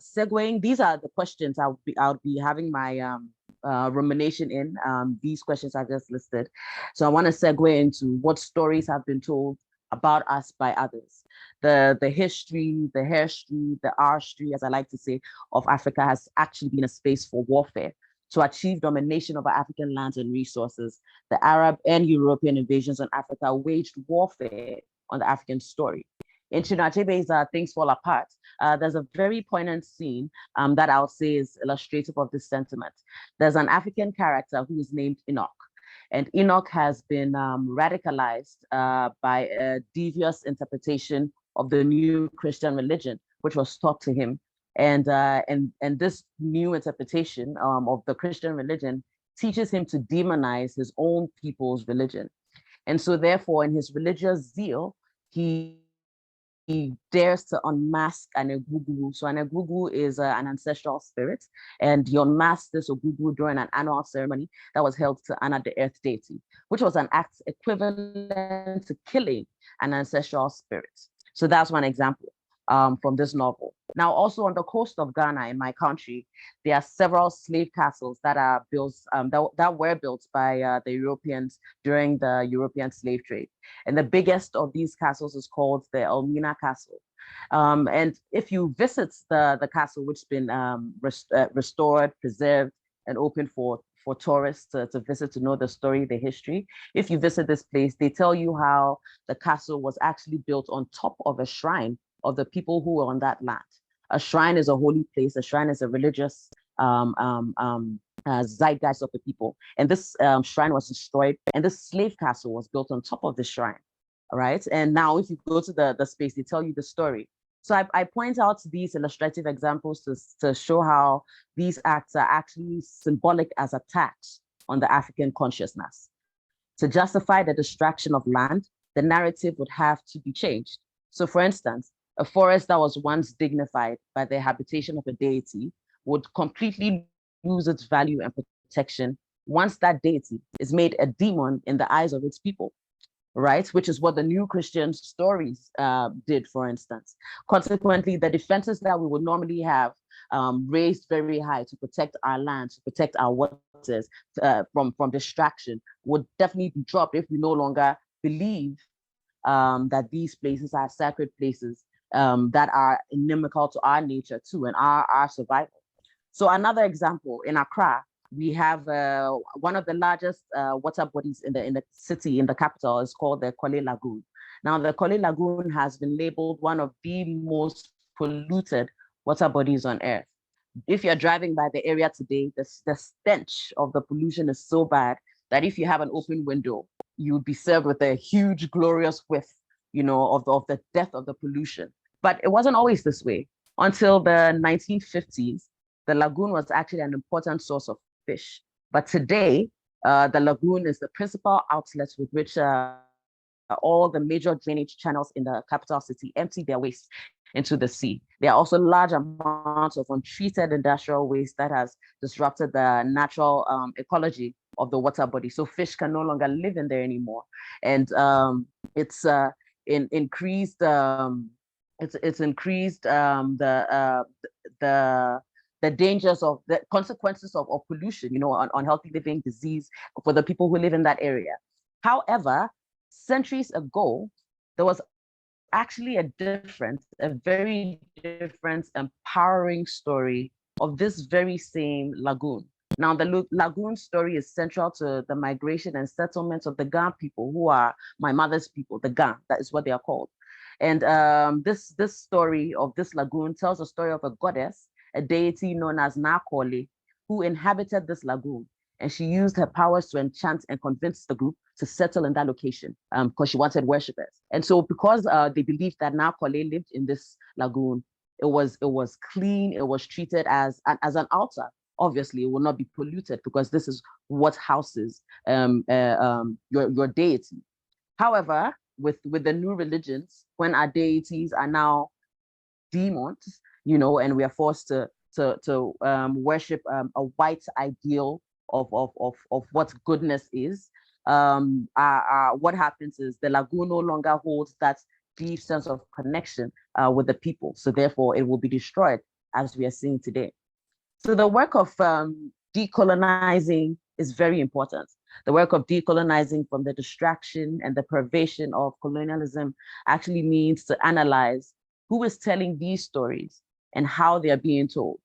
Speaker 2: segueing, these are the questions I'll be having my rumination in, these questions I just listed. So I want to segue into what stories have been told about us by others. The history, the herstory, the artistry, as I like to say, of Africa has actually been a space for warfare. To achieve domination over African lands and resources, the Arab and European invasions on Africa waged warfare on the African story. In Chinachebe's Things Fall Apart, there's a very poignant scene that I would say is illustrative of this sentiment. There's an African character who is named Enoch. And Enoch has been radicalized by a devious interpretation of the new Christian religion, which was taught to him. And this new interpretation of the Christian religion teaches him to demonize his own people's religion. And so therefore, in his religious zeal, he dares to unmask an Egungun. So an Egungun is an ancestral spirit, and he unmasked this Egungun during an annual ceremony that was held to honor the earth deity, which was an act equivalent to killing an ancestral spirit. So that's one example from this novel. Now, also on the coast of Ghana, in my country, there are several slave castles that are built, that were built by the Europeans during the European slave trade. And the biggest of these castles is called the Elmina Castle. And if you visit the castle, which has been restored, preserved, and open for tourists to visit, to know the story, the history, if you visit this place, they tell you how the castle was actually built on top of a shrine of the people who were on that land. A shrine is a holy place. A shrine is a religious zeitgeist of the people. And this shrine was destroyed, and this slave castle was built on top of the shrine. All right. And now, if you go to the space, they tell you the story. So I point out these illustrative examples to show how these acts are actually symbolic as attacks on the African consciousness. To justify the distraction of land, the narrative would have to be changed. So, for instance, a forest that was once dignified by the habitation of a deity would completely lose its value and protection once that deity is made a demon in the eyes of its people, right? Which is what the New Christian stories did, for instance. Consequently, the defenses that we would normally have raised very high to protect our land, to protect our waters from distraction would definitely be dropped if we no longer believe that these places are sacred places that are inimical to our nature too, and our survival. So another example, in Accra, we have one of the largest water bodies in the city, in the capital, is called the Korle Lagoon. Now, the Korle Lagoon has been labeled one of the most polluted water bodies on earth. If you're driving by the area today, the stench of the pollution is so bad that if you have an open window, you would be served with a huge, glorious whiff, of the death of the pollution. But it wasn't always this way. Until the 1950s, the lagoon was actually an important source of fish. But today, the lagoon is the principal outlet with which all the major drainage channels in the capital city empty their waste into the sea. There are also large amounts of untreated industrial waste that has disrupted the natural ecology of the water body. So fish can no longer live in there anymore. And it's increased the dangers of the consequences of pollution, on unhealthy living, disease for the people who live in that area. However, centuries ago, there was actually a very different, empowering story of this very same lagoon. Now, the lagoon story is central to the migration and settlement of the Ga people, who are my mother's people, the Ga, that is what they are called. And this story of this lagoon tells the story of a goddess, a deity known as Nakole, who inhabited this lagoon. And she used her powers to enchant and convince the group to settle in that location because she wanted worshippers. And so because they believed that Nakole lived in this lagoon, it was clean, it was treated as an altar. Obviously, it will not be polluted because this is what houses your deity. However, with the new religions, when our deities are now demons, and we are forced to worship a white ideal of what goodness is, what happens is the lagoon no longer holds that deep sense of connection with the people. So therefore, it will be destroyed, as we are seeing today. So the work of decolonizing is very important. The work of decolonizing from the distraction and the pervasion of colonialism actually means to analyze who is telling these stories and how they are being told.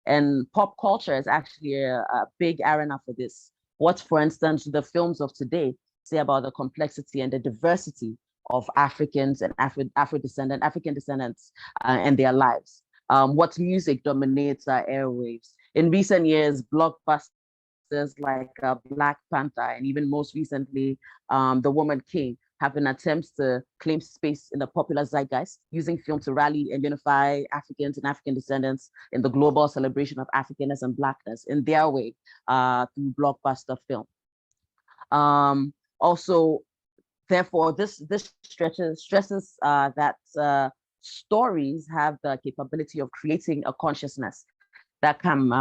Speaker 2: And pop culture is actually a big arena for this. What, for instance, the films of today say about the complexity and the diversity of Africans and African descendants and their lives. What music dominates our airwaves. In recent years, blockbusters like Black Panther and even most recently, The Woman King have been attempts to claim space in the popular zeitgeist, using film to rally and unify Africans and African descendants in the global celebration of Africanness and Blackness in their way through blockbuster film. Also, Therefore, this stresses that stories have the capability of creating a consciousness that can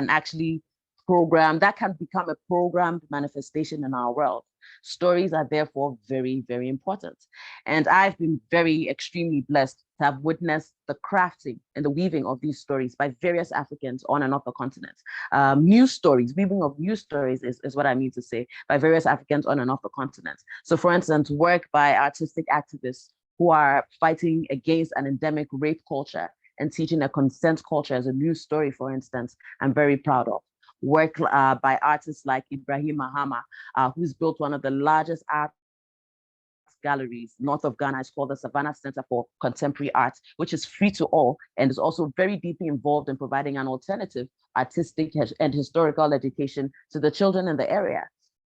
Speaker 2: actually that can become a programmed manifestation in our world. Stories are therefore very, very important. And I've been extremely blessed to have witnessed the crafting and the weaving of these stories by various Africans on and off the continent. New stories, weaving of new stories is what I mean to say, by various Africans on and off the continent. So for instance, work by artistic activists who are fighting against an endemic rape culture and teaching a consent culture as a new story, for instance, I'm very proud of. Work by artists like Ibrahim Mahama, who's built one of the largest art galleries north of Ghana. It's called the Savannah Center for Contemporary Art, which is free to all and is also very deeply involved in providing an alternative artistic and historical education to the children in the area.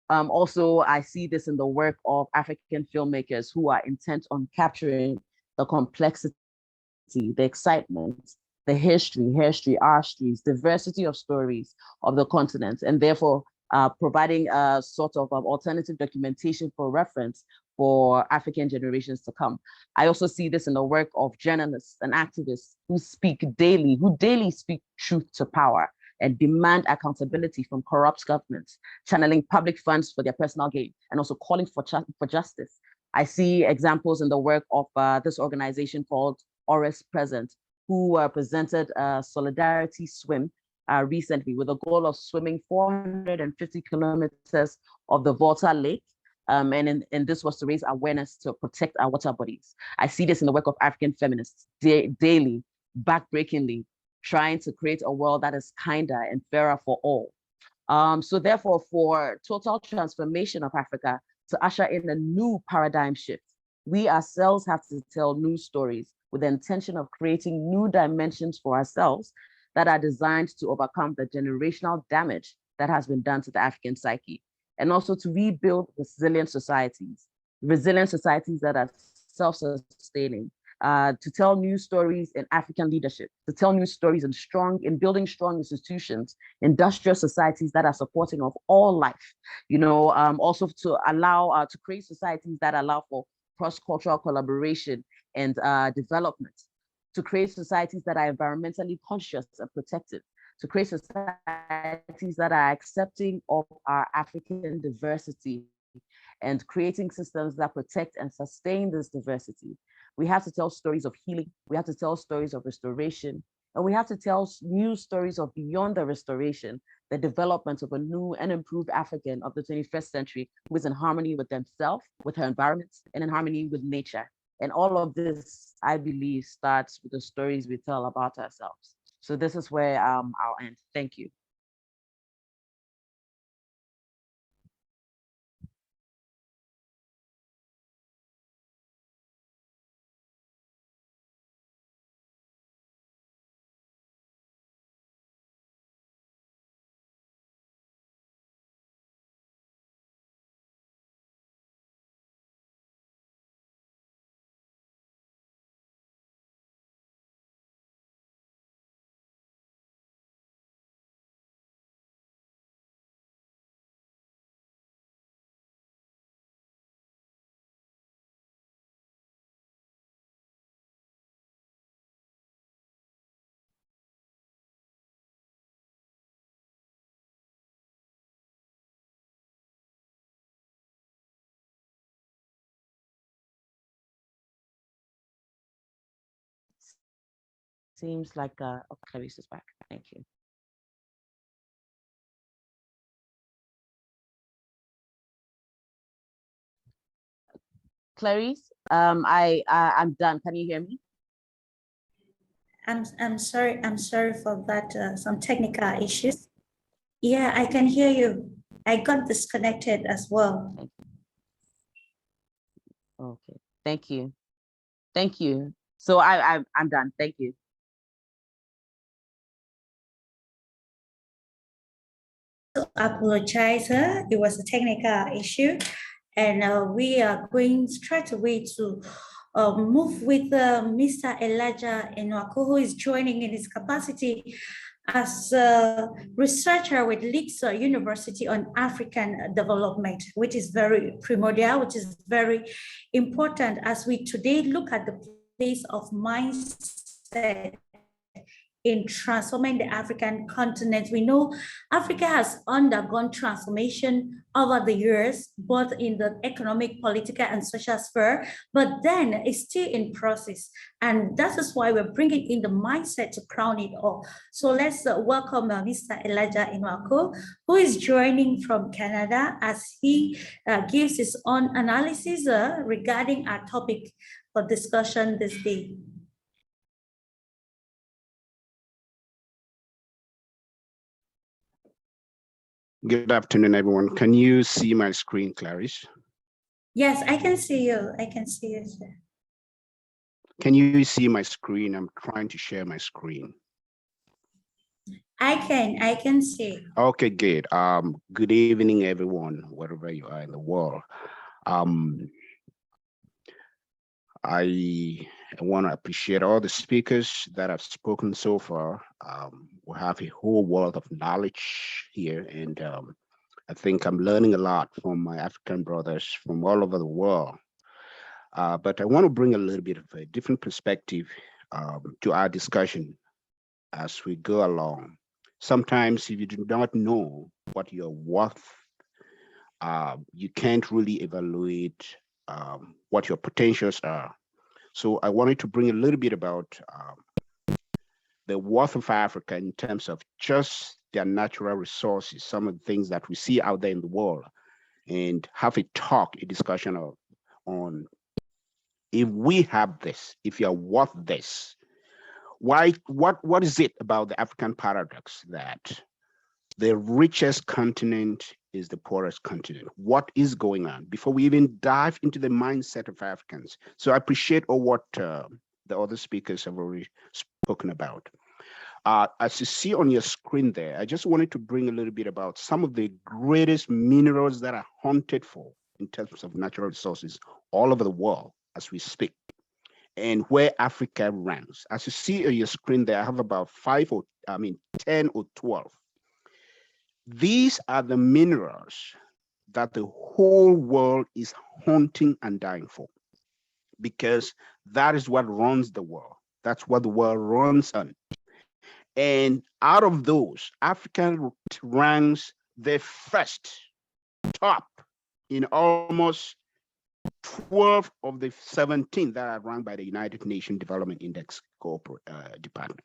Speaker 2: Also, I see this in the work of African filmmakers who are intent on capturing the complexity, the excitement, the history, arteries, diversity of stories of the continent, and therefore providing a sort of alternative documentation for reference for African generations to come. I also see this in the work of journalists and activists who daily speak truth to power and demand accountability from corrupt governments, channeling public funds for their personal gain, and also calling for justice. I see examples in the work of this organization called Oris Present, who presented a solidarity swim recently with the goal of swimming 450 kilometers of the Volta Lake. And this was to raise awareness to protect our water bodies. I see this in the work of African feminists daily, backbreakingly, trying to create a world that is kinder and fairer for all. So therefore, for total transformation of Africa, to usher in a new paradigm shift, we ourselves have to tell new stories with the intention of creating new dimensions for ourselves that are designed to overcome the generational damage that has been done to the African psyche, and also to rebuild resilient societies that are self-sustaining, to tell new stories in African leadership, to tell new stories in building strong institutions, industrial societies that are supporting of all life, also to allow, to create societies that allow for cross-cultural collaboration and development, to create societies that are environmentally conscious and protective, to create societies that are accepting of our African diversity and creating systems that protect and sustain this diversity. We have to tell stories of healing, we have to tell stories of restoration, and we have to tell new stories of beyond the restoration, the development of a new and improved African of the 21st century who is in harmony with themselves, with her environment, and in harmony with nature. And all of this, I believe, starts with the stories we tell about ourselves. So this is where I'll end. Thank you. Seems like Clarice is back. Thank you. Clarice, I'm done. Can you hear me?
Speaker 1: I'm sorry for that. Some technical issues. Yeah, I can hear you. I got disconnected as well.
Speaker 2: Okay. Thank you. Thank you. So I'm done. Thank you.
Speaker 1: To apologize, it was a technical issue, and we are going straight away to move with Mr. Elijah Enwaku, who is joining in his capacity as a researcher with Leeds University on African development, which is very primordial, which is very important as we today look at the place of mindset in transforming the African continent. We know Africa has undergone transformation over the years, both in the economic, political, and social sphere, but then it's still in process. And that is why we're bringing in the mindset to crown it all. So let's welcome Mr. Elijah Inwako, who is joining from Canada as he gives his own analysis regarding our topic for discussion this day.
Speaker 5: Good afternoon, everyone. Can you see my screen, Clarice?
Speaker 1: Yes, I can see you. I can see you, sir.
Speaker 5: Can you see my screen? I'm trying to share my screen.
Speaker 1: I can see.
Speaker 5: Okay, good. Good evening, everyone, wherever you are in the world. I want to appreciate all the speakers that have spoken so far. We have a whole world of knowledge here, and I think I'm learning a lot from my African brothers from all over the world. But I want to bring a little bit of a different perspective to our discussion as we go along. Sometimes if you do not know what you're worth, you can't really evaluate what your potentials are. So I wanted to bring a little bit about the worth of Africa in terms of just their natural resources, some of the things that we see out there in the world, and have a discussion on if we have this, if you're worth this, what is it about the African paradox that the richest continent is the poorest continent? What is going on before we even dive into the mindset of Africans? So I appreciate all what the other speakers have already spoken about. As you see on your screen there, I just wanted to bring a little bit about some of the greatest minerals that are hunted for in terms of natural resources all over the world as we speak, and where Africa ranks. As you see on your screen there, I have about 10 or 12. These are the minerals that the whole world is hunting and dying for, because that is what runs the world. That's what the world runs on. And out of those, Africa ranks the first top in almost 12 of the 17 that are ranked by the United Nations Development Index Department.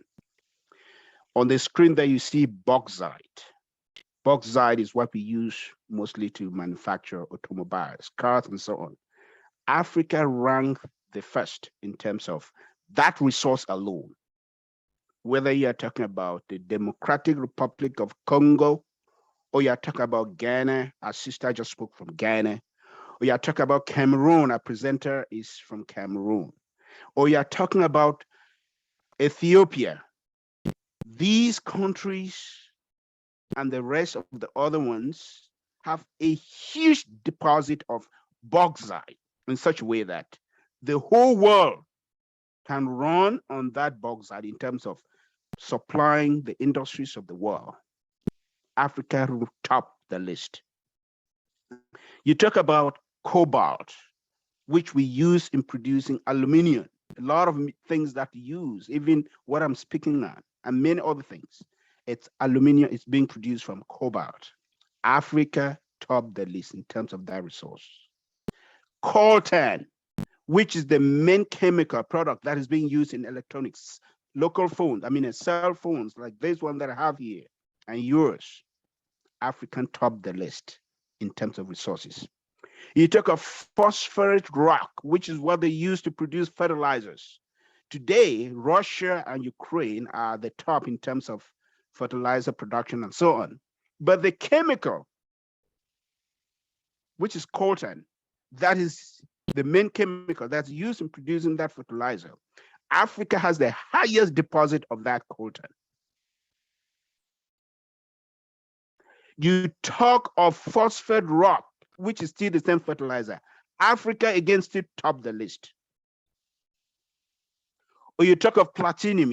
Speaker 5: On the screen there, you see bauxite. Bauxite is what we use mostly to manufacture automobiles, cars, and so on. Africa ranked the first in terms of that resource alone. Whether you're talking about the Democratic Republic of Congo, or you're talking about Ghana, our sister just spoke from Ghana, or you're talking about Cameroon, our presenter is from Cameroon, or you're talking about Ethiopia. These countries and the rest of the other ones have a huge deposit of bauxite in such a way that the whole world can run on that bauxite in terms of supplying the industries of the world. Africa will top the list. You talk about cobalt, which we use in producing aluminum, a lot of things that we use, even what I'm speaking on, and many other things. It's aluminum, it's being produced from cobalt. Africa topped the list in terms of that resource. Coltan, which is the main chemical product that is being used in electronics, local phones, cell phones like this one that I have here, and yours. African top the list in terms of resources. You take a phosphorus rock, which is what they use to produce fertilizers. Today, Russia and Ukraine are the top in terms of fertilizer production and so on. But the chemical, which is coltan, that is the main chemical that's used in producing that fertilizer. Africa has the highest deposit of that coltan. You talk of phosphate rock, which is still the same fertilizer. Africa again still top the list. Or you talk of platinum,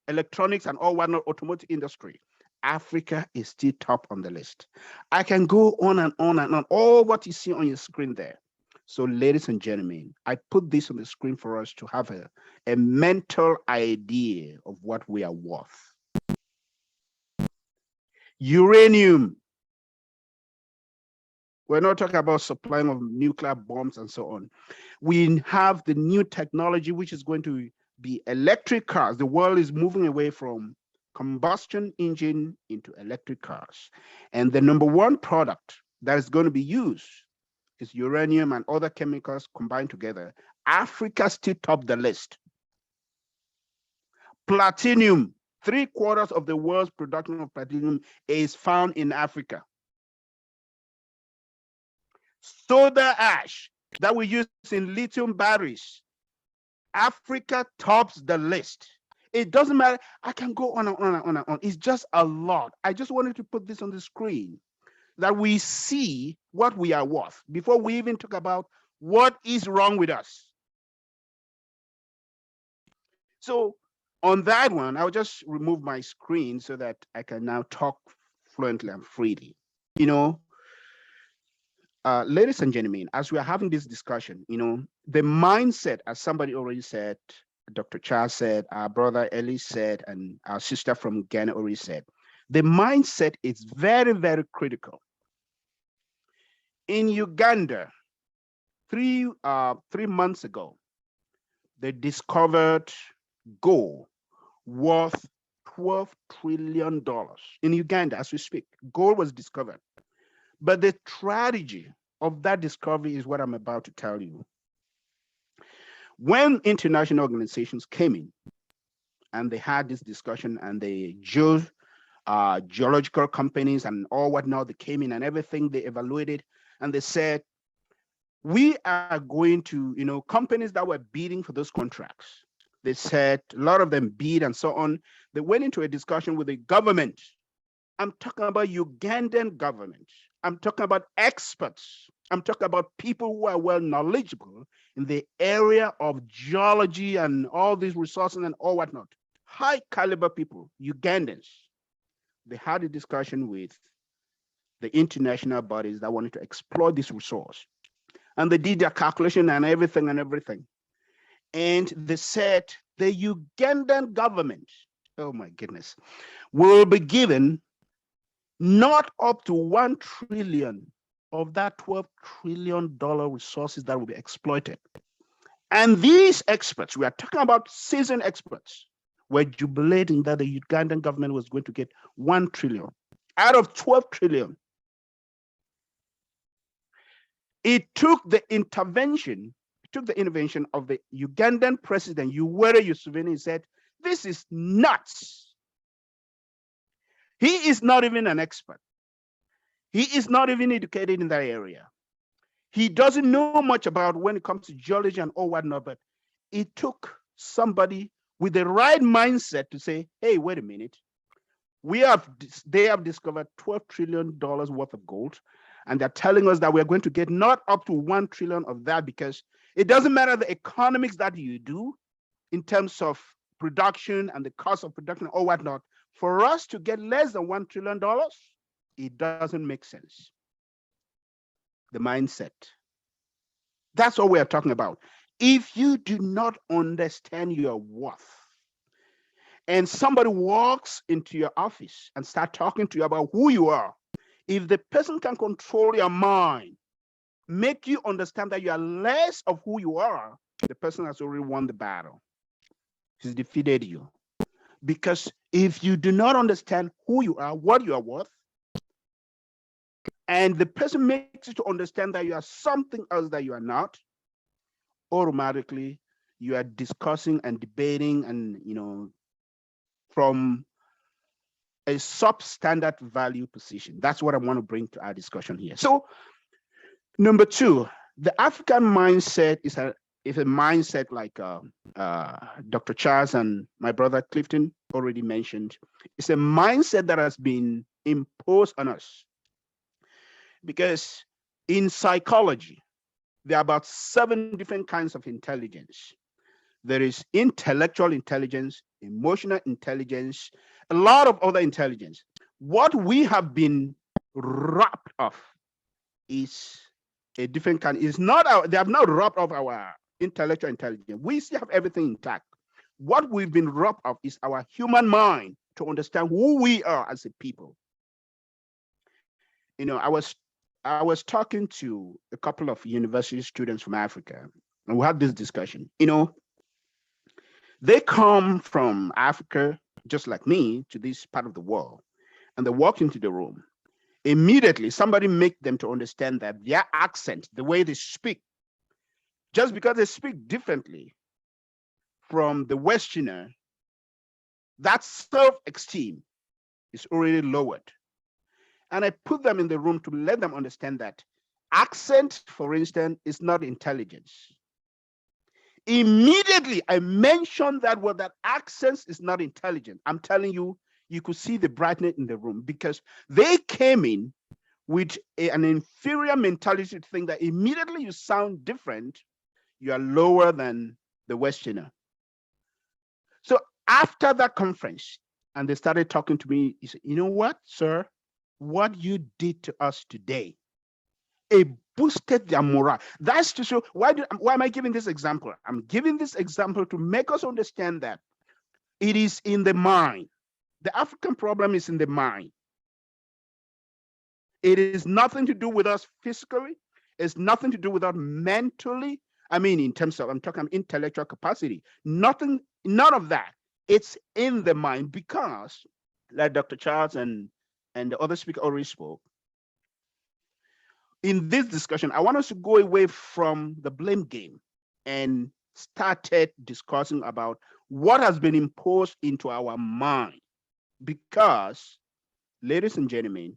Speaker 5: electronics and all whatnot, automotive industry, Africa is still top on the list. I can go on and on and on, all what you see on your screen there. So ladies and gentlemen, I put this on the screen for us to have a mental idea of what we are worth. Uranium. We're not talking about supplying of nuclear bombs and so on. We have the new technology, which is going to be electric cars. The world is moving away from combustion engine into electric cars. And the number one product that is going to be used is uranium and other chemicals combined together. Africa still top the list. Platinum, 3/4 of the world's production of platinum is found in Africa. Soda ash that we use in lithium batteries, Africa tops the list. It doesn't matter. I can go on and on and on and on. It's just a lot. I just wanted to put this on the screen that we see what we are worth before we even talk about what is wrong with us. So on that one, I'll just remove my screen so that I can now talk fluently and freely. You know, ladies and gentlemen, as we are having this discussion, you know, the mindset, as somebody already said, Dr. Charles said, our brother Ellie said, and our sister from Ghana already said, the mindset is very, very critical. In Uganda, three months ago, they discovered gold worth $12 trillion in Uganda as we speak. Gold was discovered. But the tragedy of that discovery is what I'm about to tell you. When international organizations came in and they had this discussion, and the geological companies and all whatnot, they came in and everything, they evaluated, and they said, we are going to, you know, companies that were bidding for those contracts, they said, a lot of them bid and so on. They went into a discussion with the government. I'm talking about Ugandan government. I'm talking about experts. I'm talking about people who are well knowledgeable in the area of geology and all these resources and all whatnot. High caliber people, Ugandans. They had a discussion with the international bodies that wanted to exploit this resource. And they did their calculation and everything. And they said the Ugandan government, oh my goodness, will be given not up to 1 trillion of that $12 trillion resources that will be exploited. And these experts, we are talking about seasoned experts, were jubilating that the Ugandan government was going to get 1 trillion out of 12 trillion. It took the intervention of the Ugandan president, Yoweri Museveni. He said, this is nuts. He is not even an expert. He is not even educated in that area. He doesn't know much about when it comes to geology and all whatnot, but it took somebody with the right mindset to say, hey, wait a minute. They have discovered $12 trillion worth of gold, and they're telling us that we're going to get not up to 1 trillion of that, because it doesn't matter the economics that you do in terms of production and the cost of production or whatnot. For us to get less than $1 trillion, it doesn't make sense. The mindset. That's what we are talking about. If you do not understand your worth, and somebody walks into your office and start talking to you about who you are, if the person can control your mind, make you understand that you are less of who you are, the person has already won the battle. He's defeated you. Because if you do not understand who you are, what you are worth, and the person makes you to understand that you are something else that you are not, automatically you are discussing and debating and, you know, from a substandard value position. That's what I want to bring to our discussion here. So number two, the African mindset is a mindset like Dr. Charles and my brother Clifton already mentioned. It's a mindset that has been imposed on us. Because in psychology, there are about 7 different kinds of intelligence. there is intellectual intelligence, emotional intelligence, a lot of other intelligence. What we have been robbed of is a different kind. It's not our, they have not robbed of our intellectual intelligence. We still have everything intact. What we've been robbed of is our human mind to understand who we are as a people. You know, I was talking to a couple of university students from Africa, and we had this discussion. You know, they come from Africa, just like me, to this part of the world, and they walk into the room. Immediately, somebody make them to understand that their accent, the way they speak, just because they speak differently from the Westerner, that self-esteem is already lowered. And I put them in the room to let them understand that accent, for instance, is not intelligence. Immediately, I mentioned that word, that accent is not intelligent. I'm telling you, you could see the brightness in the room because they came in with an inferior mentality to think that immediately you sound different, you are lower than the Westerner. So after that conference, and they started talking to me, he said, you know what, sir? What you did to us today, it boosted their morale. That's to show, why am I giving this example? I'm giving this example to make us understand that it is in the mind. The African problem is in the mind. It is nothing to do with us physically. It's nothing to do with us mentally. I mean, in terms of, I'm talking intellectual capacity. Nothing, none of that. It's in the mind because, like Dr. Charles and the other speaker already spoke, in this discussion, I want us to go away from the blame game and started discussing about what has been imposed into our mind. Because, ladies and gentlemen,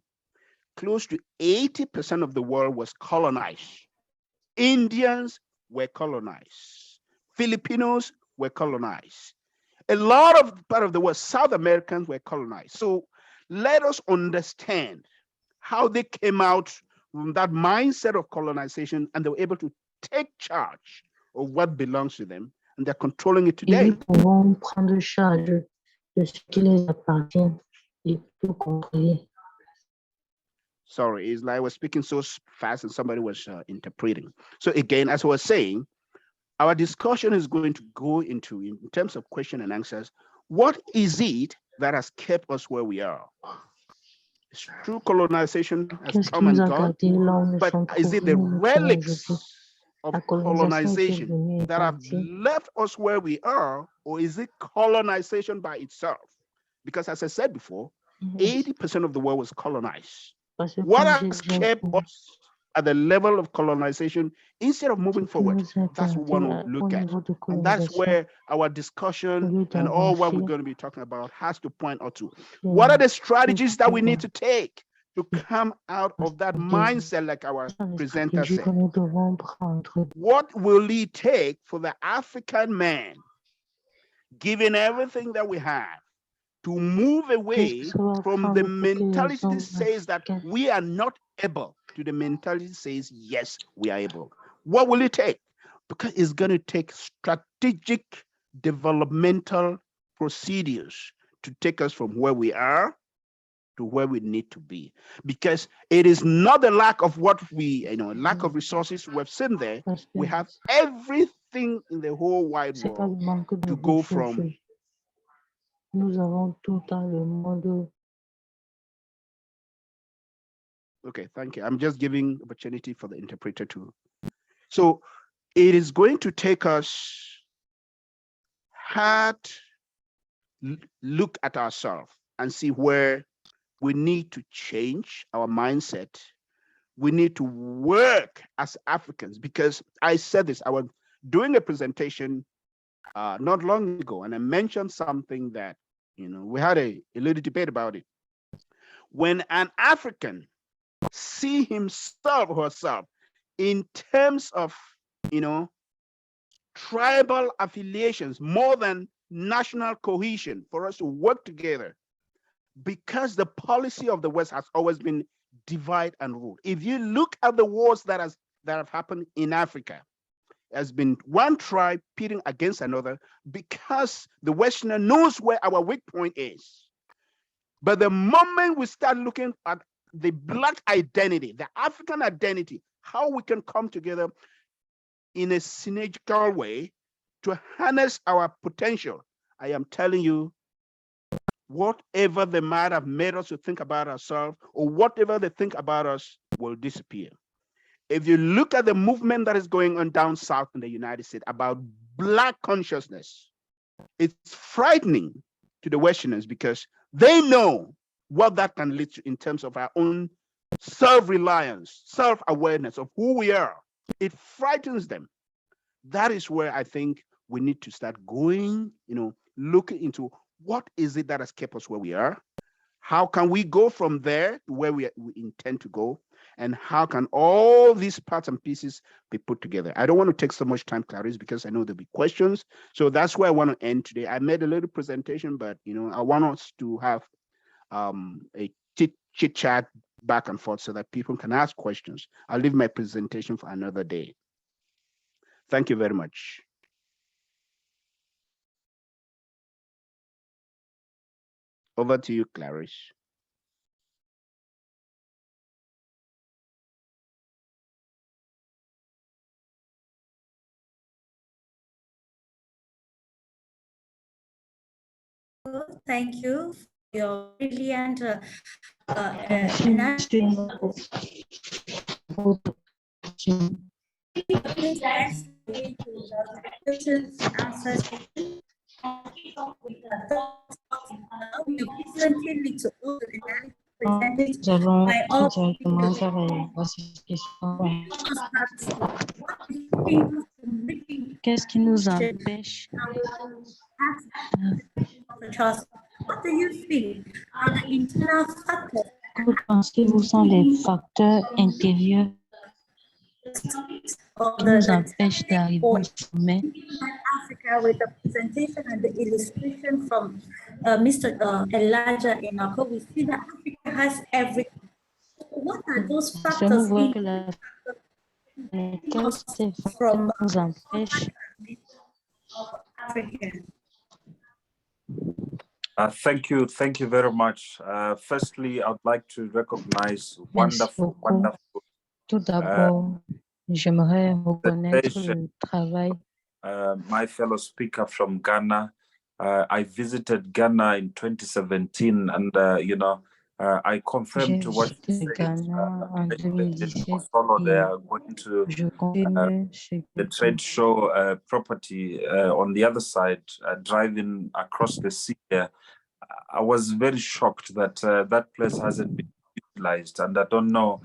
Speaker 5: close to 80% of the world was colonized. Indians were colonized. Filipinos were colonized. A lot of part of the world, South Americans were colonized. So let us understand how they came out from that mindset of colonization and they were able to take charge of what belongs to them, and they're controlling it today.
Speaker 6: Ils pourront prendre charge de ce qui les appartient et tout contrôler.
Speaker 5: Sorry, it's like I was speaking so fast and somebody was interpreting. So again, as I was saying, our discussion is going to go into, in terms of question and answers, what is it that has kept us where we are? It's true, colonization has come and gone, but is it the relics of colonization that have left us where we are, or is it colonization by itself? Because as I said before, 80% of the world was colonized. What has kept us at the level of colonization instead of moving forward? That's what one will look at. And that's where our discussion and all what we're going to be talking about has to point out to. What are the strategies that we need to take to come out of that mindset, like our presenter said? What will it take for the African man, given everything that we have, to move away from the mentality that says that we are not able to the mentality that says, yes, we are able? What will it take? Because it's going to take strategic developmental procedures to take us from where we are to where we need to be. Because it is not the lack of what we, lack of resources we've seen there. We have everything in the whole wide world to go from.
Speaker 6: Nous avons tout dans le monde.
Speaker 5: Okay, thank you. I'm just giving opportunity for the interpreter to. So it is going to take us hard look at ourselves and see where we need to change our mindset. We need to work as Africans, because I said this, I was doing a presentation not long ago, and I mentioned something that, we had a little debate about it. When an African see himself or herself in terms of, tribal affiliations more than national cohesion, for us to work together, because the policy of the West has always been divide and rule. If you look at the wars that have happened in Africa, has been one tribe pitting against another because the Westerner knows where our weak point is. But the moment we start looking at the Black identity, the African identity, how we can come together in a synergical way to harness our potential, I am telling you, whatever they might have made us to think about ourselves or whatever they think about us will disappear. If you look at the movement that is going on down south in the United States about Black consciousness, it's frightening to the Westerners because they know what that can lead to in terms of our own self-reliance, self-awareness of who we are. It frightens them. That is where I think we need to start going, looking into what is it that has kept us where we are? How can we go from there to where we intend to go? And how can all these parts and pieces be put together? I don't want to take so much time, Clarice, because I know there'll be questions. So that's where I want to end today. I made a little presentation, but I want us to have a chit chat back and forth so that people can ask questions. I'll leave my presentation for another day. Thank you very much. Over to you, Clarice.
Speaker 1: Thank you for your brilliant questions and answers.
Speaker 6: Nous allons directement faire la question. Qu'est-ce qui nous empêche?
Speaker 1: What do you think are the internal factors?
Speaker 6: Que pensez-vous sont les facteurs intérieurs qui nous empêchent d'arriver au sommet?
Speaker 1: Africa, with the presentation and the illustration from Mr. Elijah Inako, we see that Africa has everything. What are those factors
Speaker 6: from nous empêchent?
Speaker 4: Thank you very much. Firstly, I'd like to recognize wonderful.
Speaker 6: Tout d'abord, j'aimerais reconnaître le travail.
Speaker 4: My fellow speaker from Ghana. I visited Ghana in 2017, and I confirmed to what you said. They are going to the trade show property on the other side, driving across the sea. I was very shocked that that place hasn't been utilized, and I don't know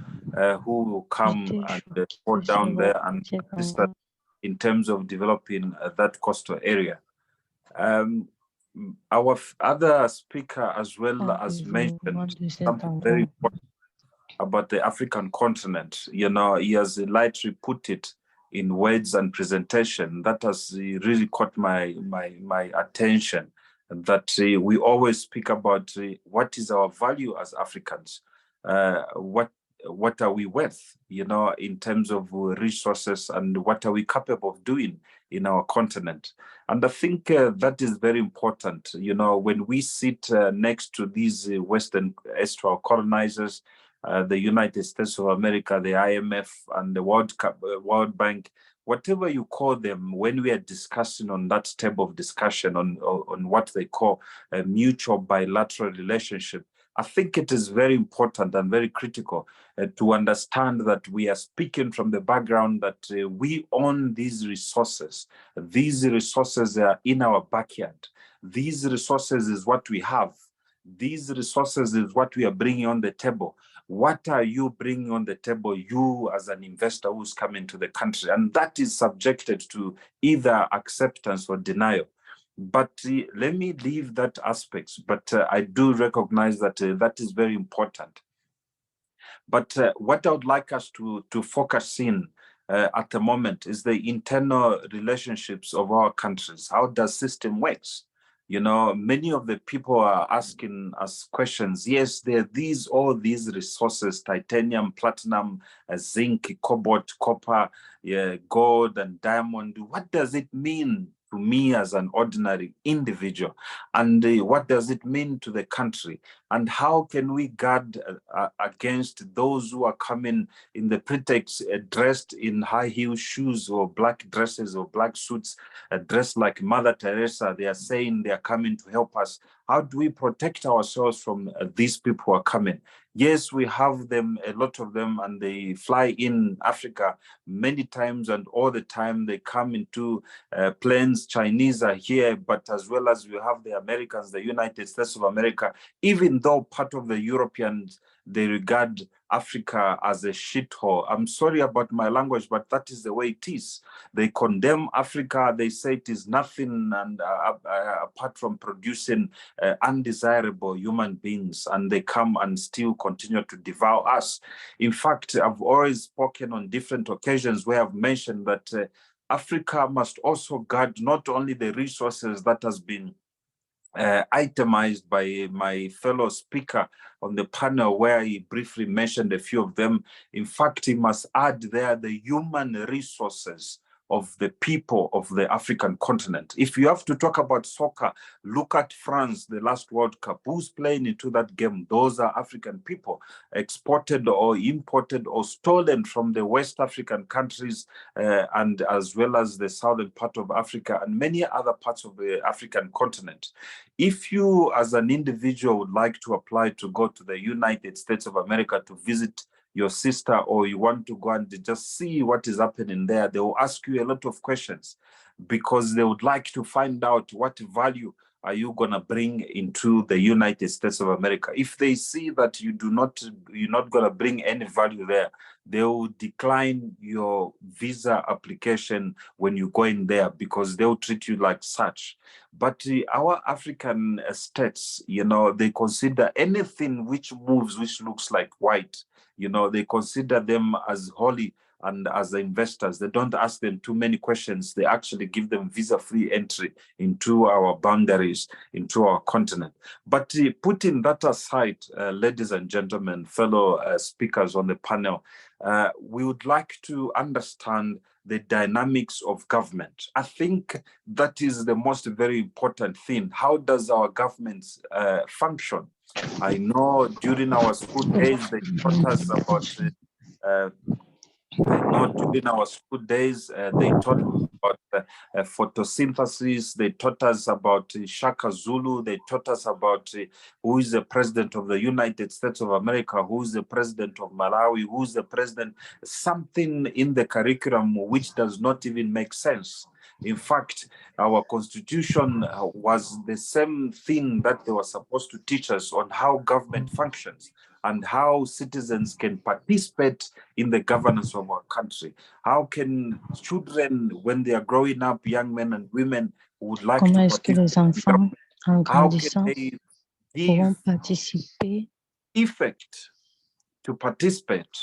Speaker 4: who will come and go down there and visit in terms of developing that coastal area. Our other speaker as well as mentioned something very important about the African continent. He has lightly put it in words and presentation. That has really caught my attention, that we always speak about what is our value as Africans, what are we worth, in terms of resources, and what are we capable of doing in our continent. And I think that is very important. When we sit next to these Western estuary colonizers, the United States of America, the IMF, and the World Bank, whatever you call them, when we are discussing on that table of discussion on what they call a mutual bilateral relationship, I think it is very important and very critical to understand that we are speaking from the background that we own these resources. These resources are in our backyard. These resources is what we have. These resources is what we are bringing on the table. What are you bringing on the table, you as an investor who's coming to the country? And that is subjected to either acceptance or denial. But let me leave that aspect. But I do recognize that that is very important. But what I would like us to focus in at the moment is the internal relationships of our countries. How does system works? You know, many of the people are asking us questions. Yes, there are all these resources, titanium, platinum, zinc, cobalt, copper, yeah, gold and diamond. What does it mean to me as an ordinary individual? And what does it mean to the country? And how can we guard against those who are coming in the pretext dressed in high heel shoes or black dresses or black suits, dressed like Mother Teresa? They are saying they are coming to help us. How do we protect ourselves from these people who are coming? Yes, we have them, a lot of them, and they fly in Africa many times, and all the time they come into planes. Chinese are here, but as well as we have the Americans, the United States of America, even though part of the Europeans, they regard Africa as a shithole. I'm sorry about my language, but that is the way it is. They condemn Africa. They say it is nothing and apart from producing undesirable human beings, and they come and still continue to devour us. In fact, I've always spoken on different occasions where I've mentioned that Africa must also guard not only the resources that has been itemized by my fellow speaker on the panel, where he briefly mentioned a few of them. In fact, he must add there the human resources of the people of the African continent. If you have to talk about soccer, look at France, the last World Cup. Who's playing into that game? Those are African people, exported or imported or stolen from the West African countries, and as well as the southern part of Africa and many other parts of the African continent. If you, as an individual, would like to apply to go to the United States of America to visit your sister, or you want to go and just see what is happening there, they will ask you a lot of questions because they would like to find out what value are you going to bring into the United States of America. If they see that you're not going to bring any value there, they will decline your visa application when you go in there because they'll treat you like such. But our African states, they consider anything which moves, which looks like white, they consider them as holy. And as the investors, they don't ask them too many questions. They actually give them visa-free entry into our boundaries, into our continent. But putting that aside, ladies and gentlemen, fellow speakers on the panel, we would like to understand the dynamics of government. I think that is the most very important thing. How does our governments function? I know during our school days, they taught us about during our school days, they taught about photosynthesis. They taught us about Shaka Zulu. They taught us about who is the president of the United States of America, who is the president of Malawi, who is the president, something in the curriculum which does not even make sense. In fact, our constitution was the same thing that they were supposed to teach us on how government functions and how citizens can participate in the governance of our country. How can children, when they are growing up, young men and women who would like
Speaker 6: Comment
Speaker 4: to
Speaker 6: est-ce que les enfants, en
Speaker 4: how can
Speaker 6: grandissant,
Speaker 4: they
Speaker 6: pourront
Speaker 4: give
Speaker 6: participer?
Speaker 4: effect to participate?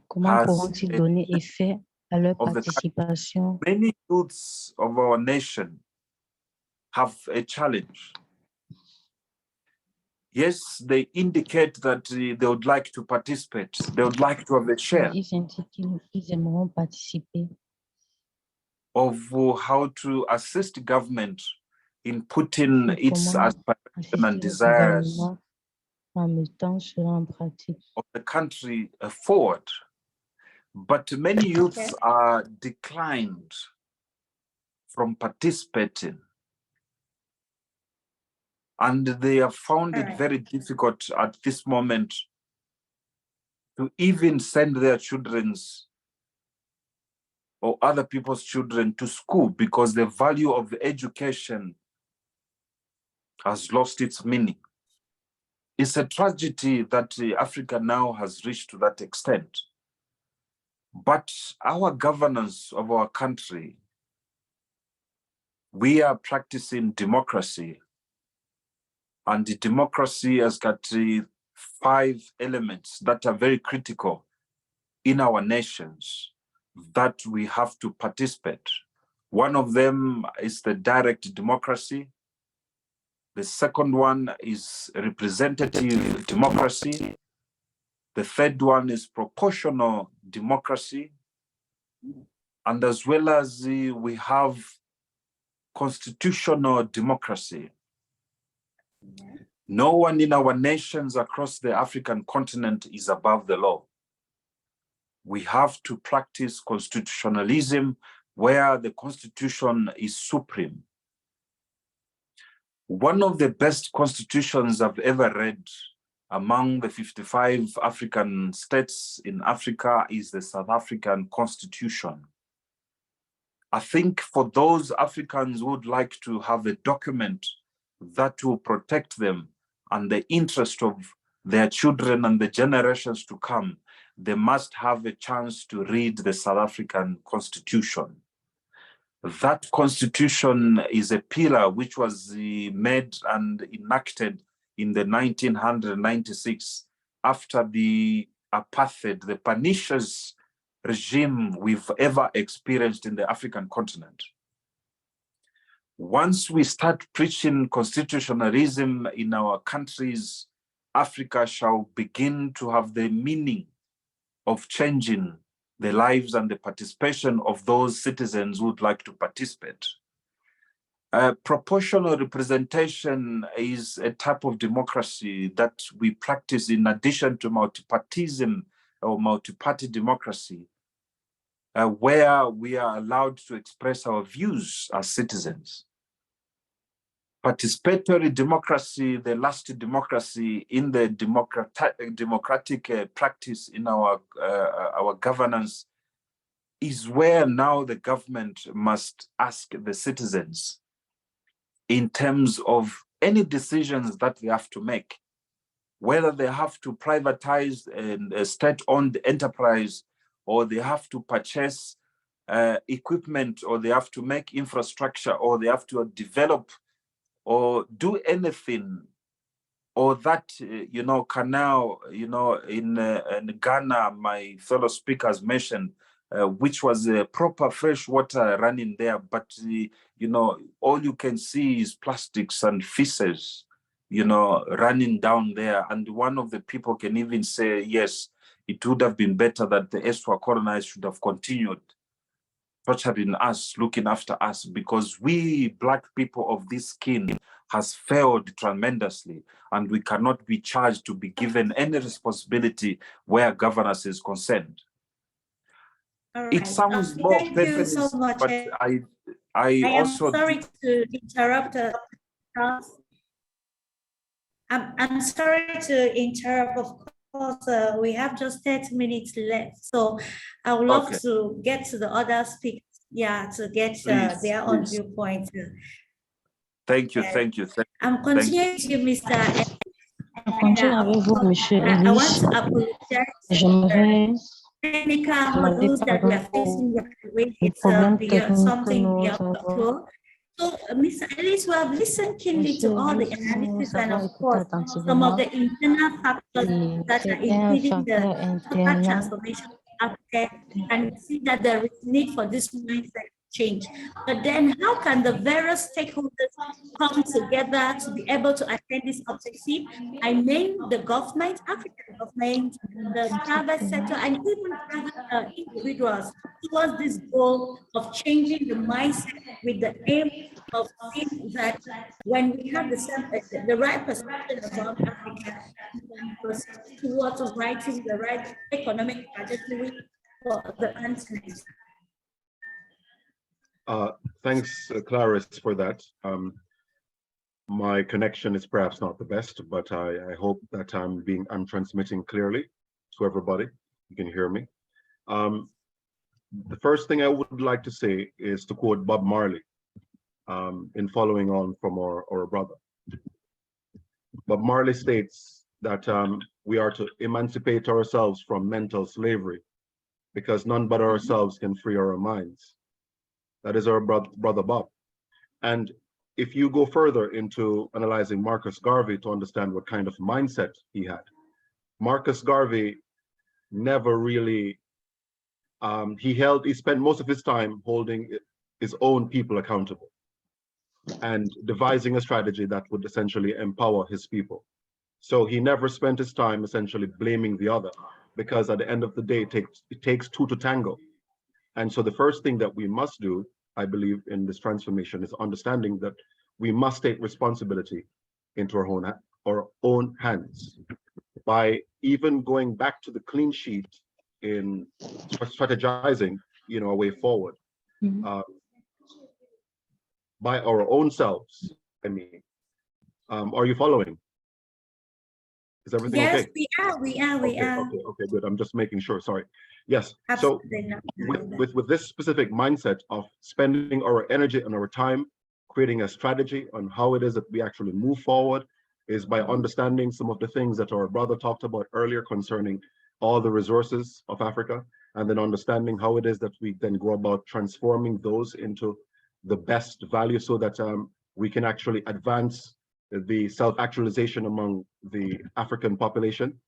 Speaker 6: Comment pourront-ils donner effet à leur participation?
Speaker 4: Many youths of our nation have a challenge. Yes, they indicate that they would like to participate. They would like to have a share
Speaker 6: Ils indiquent qu'ils aimeront participer
Speaker 4: of how to assist government in putting its aspirations and desires
Speaker 6: en mettant cela en pratique.
Speaker 4: of the country forward. But many youths are declined from participating. And they have found it very difficult at this moment to even send their children's or other people's children to school because the value of education has lost its meaning. It's a tragedy that Africa now has reached to that extent. But our governance of our country, we are practicing democracy. And the democracy has got 5 elements that are very critical in our nations that we have to participate. One of them is the direct democracy. The second one is representative democracy. The third one is proportional democracy. And as well as we have constitutional democracy. No one in our nations across the African continent is above the law. We have to practice constitutionalism where the constitution is supreme. One of the best constitutions I've ever read among the 55 African states in Africa is the South African Constitution. I think for those Africans who would like to have a document that will protect them and the interest of their children and the generations to come, they must have a chance to read the South African Constitution. That constitution is a pillar which was made and enacted in the 1996 after the apartheid, the pernicious regime we've ever experienced in the African continent. Once we start preaching constitutionalism in our countries, Africa shall begin to have the meaning of changing the lives and the participation of those citizens who would like to participate. Proportional representation is a type of democracy that we practice in addition to multipartism or multi-party democracy, where we are allowed to express our views as citizens. Participatory democracy, the last democracy in the democratic practice in our governance, is where now the government must ask the citizens in terms of any decisions that they have to make, whether they have to privatize a state-owned enterprise, or they have to purchase equipment, or they have to make infrastructure, or they have to develop or do anything, or that, can now, in Ghana, my fellow speakers mentioned, which was proper fresh water running there, but, all you can see is plastics and feces, running down there. And one of the people can even say, yes, it would have been better that the Eswa colonized should have continued torturing us, looking after us, because we Black people of this skin has failed tremendously, and we cannot be charged to be given any responsibility where governance is concerned.
Speaker 1: All
Speaker 4: It
Speaker 1: right.
Speaker 4: sounds more
Speaker 1: Thank you so much.
Speaker 4: but I
Speaker 1: am
Speaker 4: also
Speaker 1: sorry to interrupt. I'm sorry to interrupt. Of course, we have just 30 minutes left, so I would love to get to the other speakers. Yeah, to get their own viewpoint.
Speaker 4: Thank you.
Speaker 1: I'm continuing with you, Mr.
Speaker 6: Je continue avec vous, Monsieur
Speaker 1: I
Speaker 6: Ellis.
Speaker 1: want to apologize.
Speaker 6: J'aimerais
Speaker 1: Technical
Speaker 6: demander
Speaker 1: hurdles that we are
Speaker 6: pardon
Speaker 1: facing with
Speaker 6: les problèmes
Speaker 1: beyond
Speaker 6: techniques que
Speaker 1: something
Speaker 6: nous
Speaker 1: beyond
Speaker 6: avons.
Speaker 1: control. So, Mr. Ellis, we have listened keenly to all the analysis and, of course, some of the internal factors that are impeding the total transformation of Africa, and see that there is need for this mindset change. But then how can the various stakeholders come together to be able to attain this objective? I mean the government, African government, the private sector, and even private individuals towards this goal of changing the mindset with the aim of seeing that when we have the right perception about Africa, towards writing the right economic trajectory for the country.
Speaker 3: Thanks, Clarice, for that. My connection is perhaps not the best, but I hope that I'm transmitting clearly to everybody. You can hear me. The first thing I would like to say is to quote Bob Marley in following on from our brother. Bob Marley states that we are to emancipate ourselves from mental slavery because none but ourselves can free our minds. That is our brother Bob. And if you go further into analyzing Marcus Garvey to understand what kind of mindset he had, Marcus Garvey never really, he spent most of his time holding his own people accountable. and devising a strategy that would essentially empower his people. So he never spent his time essentially blaming the other, because at the end of the day, it takes two to tango. And so the first thing that we must do, I believe, in this transformation is understanding that we must take responsibility into our own hands by even going back to the clean sheet in strategizing, a way forward. By our own selves, I mean. Are you following? Is everything
Speaker 1: Yes,
Speaker 3: okay?
Speaker 1: we are.
Speaker 3: Okay, good. I'm just making sure, sorry. Yes,
Speaker 1: Absolutely
Speaker 3: so with this specific mindset of spending our energy and our time, creating a strategy on how it is that we actually move forward, is by understanding some of the things that our brother talked about earlier concerning all the resources of Africa, and then understanding how it is that we then go about transforming those into the best value, so that we can actually advance the self-actualization among the African population.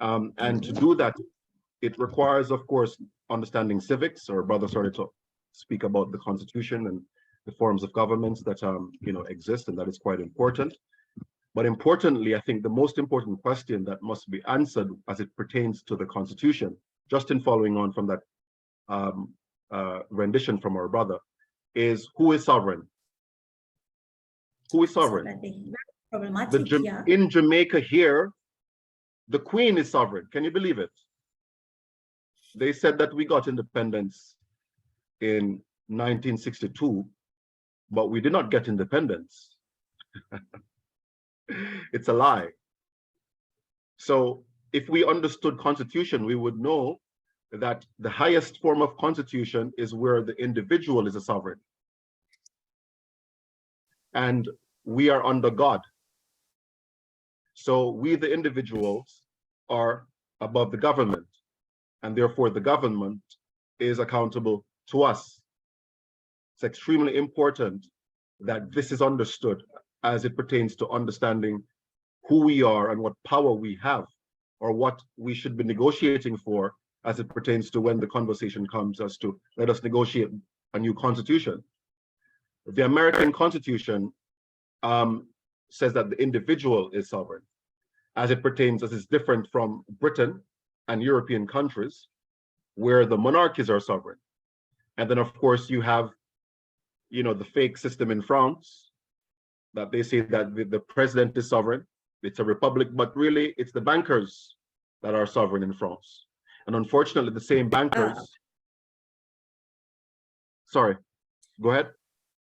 Speaker 3: And to do that, it requires, of course, understanding civics. Our brother started to speak about the Constitution and the forms of governments that exist, and that is quite important. But importantly, I think the most important question that must be answered as it pertains to the Constitution, just in following on from that rendition from our brother, is who is sovereign? Who is sovereign?
Speaker 1: Problematic, yeah.
Speaker 3: In Jamaica here, the Queen is sovereign. Can you believe it? They said that we got independence in 1962, but we did not get independence. It's a lie. So if we understood Constitution, we would know that the highest form of Constitution is where the individual is a sovereign. And we are under God. So we, the individuals, are above the government, and therefore the government is accountable to us. It's extremely important that this is understood as it pertains to understanding who we are and what power we have, or what we should be negotiating for as it pertains to when the conversation comes as to let us negotiate a new constitution. The American Constitution says that the individual is sovereign, as it's different from Britain and European countries, where the monarchies are sovereign. And then, of course, you have, the fake system in France, that they say that the president is sovereign. It's a republic, but really it's the bankers that are sovereign in France. And unfortunately, the same bankers. Sorry, go ahead.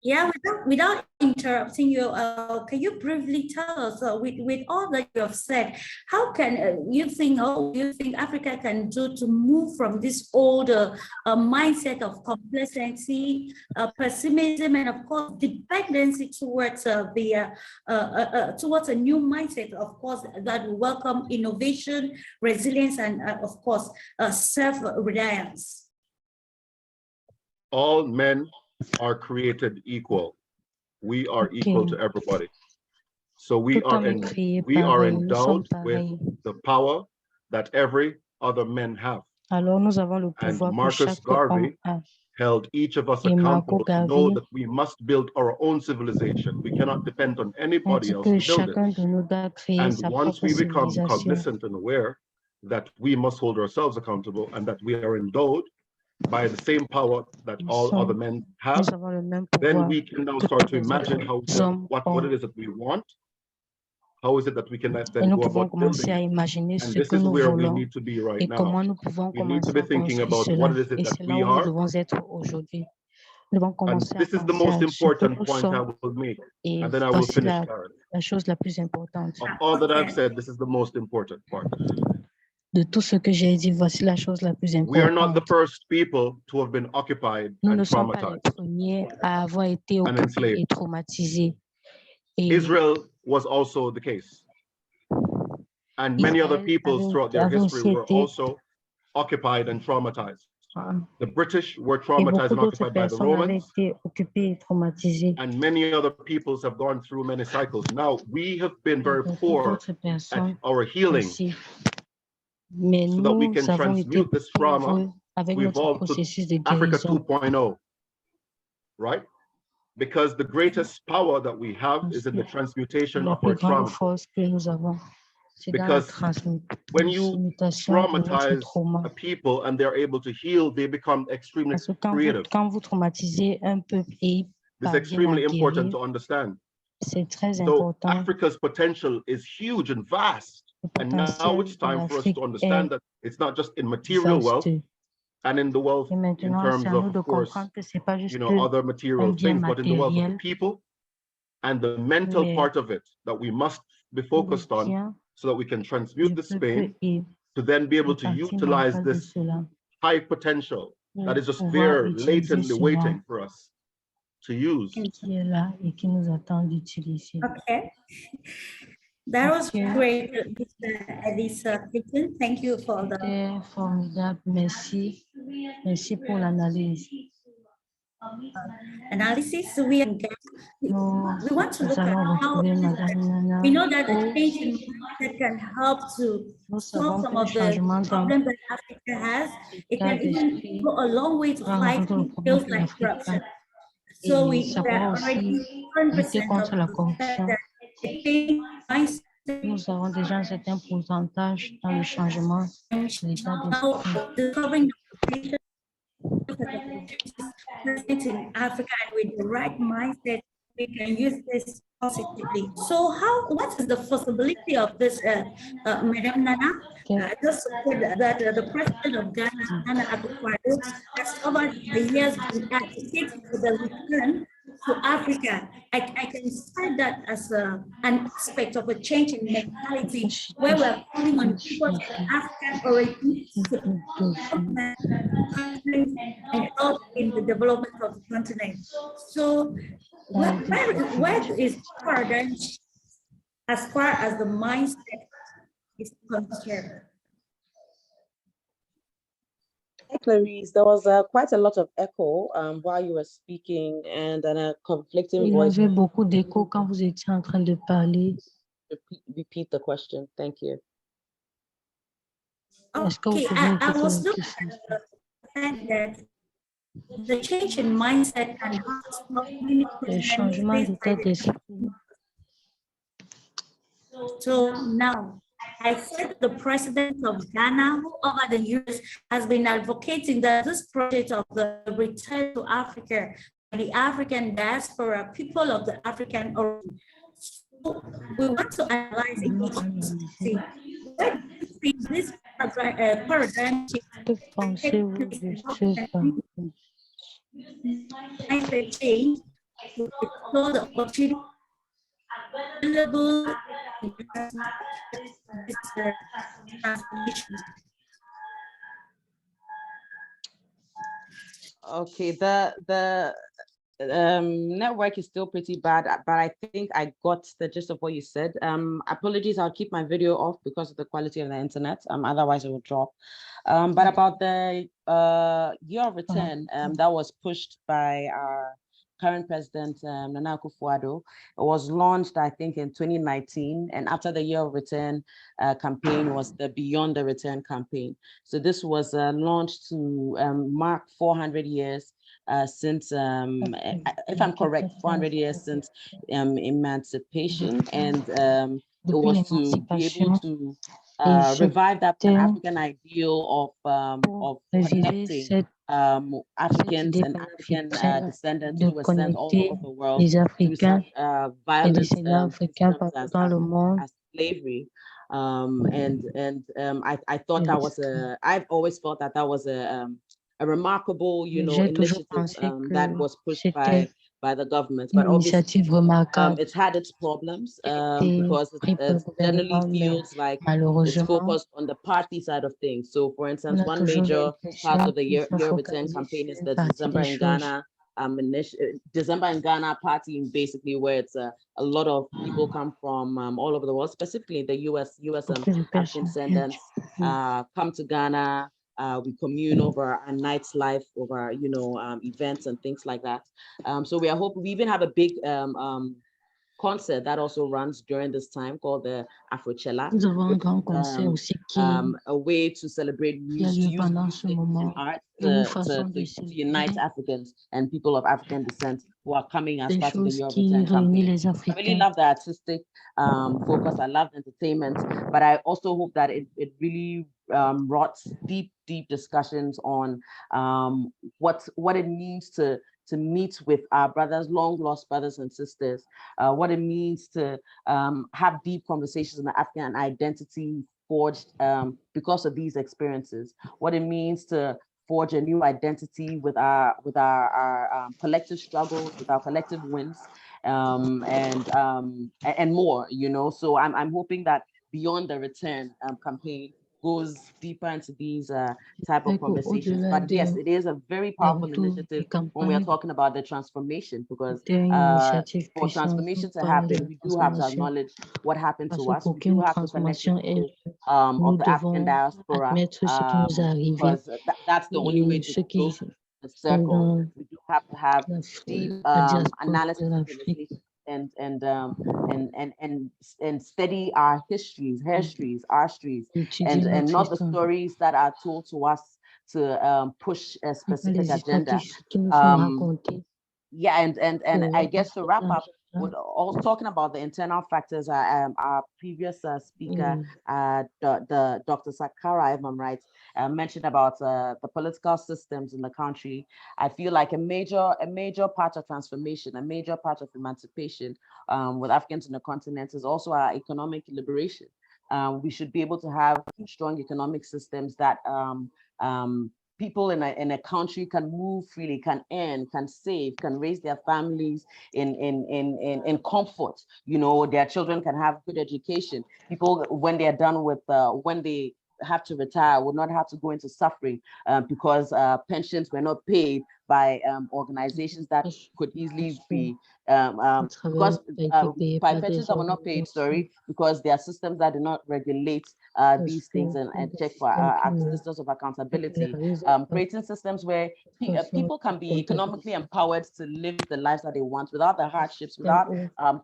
Speaker 1: Yeah, without interrupting you, can you briefly tell us, with all that you have said, how can you think Africa can do to move from this older mindset of complacency, pessimism, and of course dependency towards towards a new mindset, of course, that will welcome innovation, resilience, and of course self-reliance?
Speaker 3: All men are created equal. We are equal to everybody. So we are endowed with the power that every other man have. And Marcus Garvey held each of us accountable to know that we must build our own civilization. We cannot depend on anybody else to build it. And once we become cognizant and aware that we must hold ourselves accountable and that we are endowed by the same power that all other men have, then we can now start to imagine what it is that we want. How is it that we can then go about building it? And this is where we need to be right now. We need to be thinking about what it is that we are. And this is the most important point I will make. And then I will finish, Karen. Of all that I've said, this is the most important part.
Speaker 6: De tout ce que j'ai dit, voici la chose la plus importante.
Speaker 3: We are not the first people to have been occupied and traumatized
Speaker 6: à avoir été
Speaker 3: and enslaved.
Speaker 6: Et traumatisés.
Speaker 3: Israel was also the case. And many other peoples throughout their history were also occupied and traumatized. The British were traumatized and occupied by the Romans. And many other peoples have gone through many cycles. Now, we have been very poor at our healing, so that we can transmute this trauma to evolve to Africa 2.0, right? because the greatest power that we have is in the transmutation
Speaker 6: La
Speaker 3: of
Speaker 6: plus
Speaker 3: our
Speaker 6: grande
Speaker 3: trauma.
Speaker 6: force que nous avons, c'est dans la
Speaker 3: Because when you
Speaker 6: transmutation de notre
Speaker 3: traumatize
Speaker 6: trauma.
Speaker 3: a people and they're able to heal, they become extremely
Speaker 6: Parce que quand
Speaker 3: creative.
Speaker 6: vous traumatisez un peuple et il
Speaker 3: This is
Speaker 6: parvient à
Speaker 3: extremely important
Speaker 6: guérir,
Speaker 3: to understand.
Speaker 6: c'est très
Speaker 3: So
Speaker 6: important.
Speaker 3: Africa's potential is huge and vast.
Speaker 6: Le
Speaker 3: And now
Speaker 6: potentiel
Speaker 3: it's
Speaker 6: de
Speaker 3: time for us
Speaker 6: l'Afrique
Speaker 3: to
Speaker 6: est
Speaker 3: understand that it's not just in material wealth
Speaker 6: vaste.
Speaker 3: and in the wealth
Speaker 6: Et
Speaker 3: in
Speaker 6: maintenant,
Speaker 3: terms
Speaker 6: c'est à nous
Speaker 3: of
Speaker 6: de
Speaker 3: course,
Speaker 6: comprendre que c'est pas juste
Speaker 3: other
Speaker 6: un
Speaker 3: material
Speaker 6: bien
Speaker 3: things, but in the wealth of the
Speaker 6: matériel,
Speaker 3: people and the mental
Speaker 6: mais
Speaker 3: part of it that we must be
Speaker 6: le
Speaker 3: focused on
Speaker 6: bien
Speaker 3: so that we can
Speaker 6: du
Speaker 3: transmute this
Speaker 6: peuple
Speaker 3: pain
Speaker 6: est
Speaker 3: to then be able
Speaker 6: une
Speaker 3: to
Speaker 6: partie
Speaker 3: utilize
Speaker 6: mentale de
Speaker 3: this
Speaker 6: cela
Speaker 3: high potential that
Speaker 6: pour
Speaker 3: is just
Speaker 6: pouvoir
Speaker 3: there
Speaker 6: utiliser
Speaker 3: latently
Speaker 6: cela
Speaker 3: waiting for us to use.
Speaker 6: qui est là et qui nous attend d'utiliser.
Speaker 1: Okay. That was
Speaker 6: Ok.
Speaker 1: great, Mr. Elisa Kitchen. Thank you for the
Speaker 6: C'était formidable. Merci. Merci pour l'analyse.
Speaker 1: analysis. We want to
Speaker 6: Nous
Speaker 1: look at
Speaker 6: allons
Speaker 1: how
Speaker 6: retrouver Madame Nana.
Speaker 1: we know that the
Speaker 6: Oh,
Speaker 1: change in mindset can help to
Speaker 6: nous
Speaker 1: solve
Speaker 6: savons
Speaker 1: some
Speaker 6: que le
Speaker 1: of the
Speaker 6: changement dans
Speaker 1: problems that Africa has. It
Speaker 6: l'état
Speaker 1: can even
Speaker 6: d'esprit
Speaker 1: go a long way to
Speaker 6: va
Speaker 1: fight
Speaker 6: résoudre le problème
Speaker 1: feels
Speaker 6: que
Speaker 1: like
Speaker 6: l'Afrique
Speaker 1: corruption.
Speaker 6: a.
Speaker 1: So
Speaker 6: Et
Speaker 1: we
Speaker 6: ça
Speaker 1: are
Speaker 6: pourra aussi
Speaker 1: already
Speaker 6: lutter
Speaker 1: 100%
Speaker 6: contre
Speaker 1: of
Speaker 6: la
Speaker 1: the fact
Speaker 6: corruption.
Speaker 1: that the change mindset
Speaker 6: Nous avons déjà un certain pourcentage dans le changement de l'état
Speaker 1: now
Speaker 6: d'esprit.
Speaker 1: discovering the present in Africa, and with the right mindset, we can use this positively. So what is the possibility of this, Madam Nana? Just to say that the president of Ghana, Nana Akufo-Addo, has over the years been advocating for the return to Africa. I can cite that as an aspect of a change in mentality, where we're calling on people of African origin to and help in the development of the continent. So where is paradigm shift as far as the mindset is concerned?
Speaker 2: Clarice, there was quite a lot of echo while you were speaking and a conflicting
Speaker 6: Il y
Speaker 2: voice.
Speaker 6: avait beaucoup d'écho quand vous étiez en train de parler.
Speaker 2: Repeat the question. Thank you.
Speaker 6: Est-ce que vous
Speaker 1: Okay,
Speaker 6: pouvez
Speaker 1: I
Speaker 6: répéter
Speaker 1: was
Speaker 6: la
Speaker 1: looking
Speaker 6: question?
Speaker 1: at the fact that the change in mindset and how to stop many
Speaker 6: Le changement
Speaker 1: faced by
Speaker 6: d'état
Speaker 1: the
Speaker 6: d'esprit.
Speaker 1: So now, I said the president of Ghana, who over the years has been advocating that this project of the return to Africa, the African diaspora, people of the African origin. So we want to analyze it to see where do you think this paradigm shift
Speaker 6: Que pensez-vous de ce
Speaker 1: mindset change to explore the opportunity available in this transformation?
Speaker 2: Okay, the network is still pretty bad, but I think I got the gist of what you said. Apologies, I'll keep my video off because of the quality of the internet. Otherwise it will drop. But about the year of return that was pushed by our current president, Nana Akufo-Addo, it was launched, I think, in 2019. And after the year of return campaign was the Beyond the Return campaign. So this was launched to mark 400 years since, if I'm correct, 400 years since emancipation. And it was to be able to revive that African ideal of connecting Africans and African descendants who were sent all over the world through such violent systems as slavery. I thought that was I've always thought that was a remarkable, initiative that was pushed by the government, but obviously it's had its problems because it generally feels like it's focused on the party side of things. So, for instance, one major part of the year return campaign is the December in Ghana December in Ghana party, basically, where it's a lot of people come from all over the world, specifically the US African descendants come to Ghana. We commune over a night's life, over events and things like that. So we even have a big concert that also runs during this time called the Afrochella, a way to celebrate music and art to unite Africans and people of African descent who are coming as
Speaker 6: Des
Speaker 2: part of the
Speaker 6: choses
Speaker 2: Year of
Speaker 6: qui
Speaker 2: Return
Speaker 6: réunit
Speaker 2: campaign.
Speaker 6: les
Speaker 2: I really
Speaker 6: Africains.
Speaker 2: love the artistic focus. I love entertainment, but I also hope that it really wrought deep discussions on what it means to meet with our brothers, long lost brothers and sisters, what it means to have deep conversations in the African identity forged because of these experiences, what it means to forge a new identity with our collective struggles, with our collective wins, and more, you know. So I'm hoping that Beyond the Return campaign goes deeper into these type of conversations.
Speaker 6: Au-delà
Speaker 2: But yes,
Speaker 6: des
Speaker 2: it is a very
Speaker 6: des
Speaker 2: powerful
Speaker 6: retours
Speaker 2: initiative
Speaker 6: des
Speaker 2: when we are
Speaker 6: campagnes,
Speaker 2: talking about the transformation, because
Speaker 6: c'était une initiative
Speaker 2: for
Speaker 6: puissante
Speaker 2: transformation to
Speaker 6: parmi
Speaker 2: happen,
Speaker 6: la
Speaker 2: we do have to
Speaker 6: transformation.
Speaker 2: acknowledge what happened
Speaker 6: Parce
Speaker 2: to us. We do
Speaker 6: qu'aucune
Speaker 2: have to connect with
Speaker 6: transformation est
Speaker 2: people
Speaker 6: nous
Speaker 2: of the African
Speaker 6: devons
Speaker 2: diaspora,
Speaker 6: admettre ce qui nous est arrivé
Speaker 2: because that's the only way
Speaker 6: et
Speaker 2: to
Speaker 6: ceux qui
Speaker 2: close the
Speaker 6: sont
Speaker 2: circle.
Speaker 6: dans
Speaker 2: We do have to have deep
Speaker 6: la diaspora
Speaker 2: analysis,
Speaker 6: de l'Afrique.
Speaker 2: and study our histories, our histories,
Speaker 6: Étudier
Speaker 2: and
Speaker 6: notre
Speaker 2: not the
Speaker 6: histoire.
Speaker 2: stories that are told to us to push a specific
Speaker 6: Les histoires
Speaker 2: agenda.
Speaker 6: qui nous sont racontées.
Speaker 2: Yeah, and I guess to wrap up,
Speaker 6: Agenda.
Speaker 2: with also talking about the internal factors, our previous speaker, the Dr. Sakara, if I'm right, mentioned about the political systems in the country. I feel like a major part of transformation, a major part of emancipation with Africans in the continent is also our economic liberation. We should be able to have strong economic systems that people in a country can move freely, can earn, can save, can raise their families in comfort. You know, their children can have good education. People, when they are done with, when they have to retire, will not have to go into suffering because pensions were not paid by organizations that could easily be because by pensions that were not paid, because there are systems that do not regulate these things and check for systems of accountability, creating systems where people can be economically empowered to live the lives that they want without the hardships, without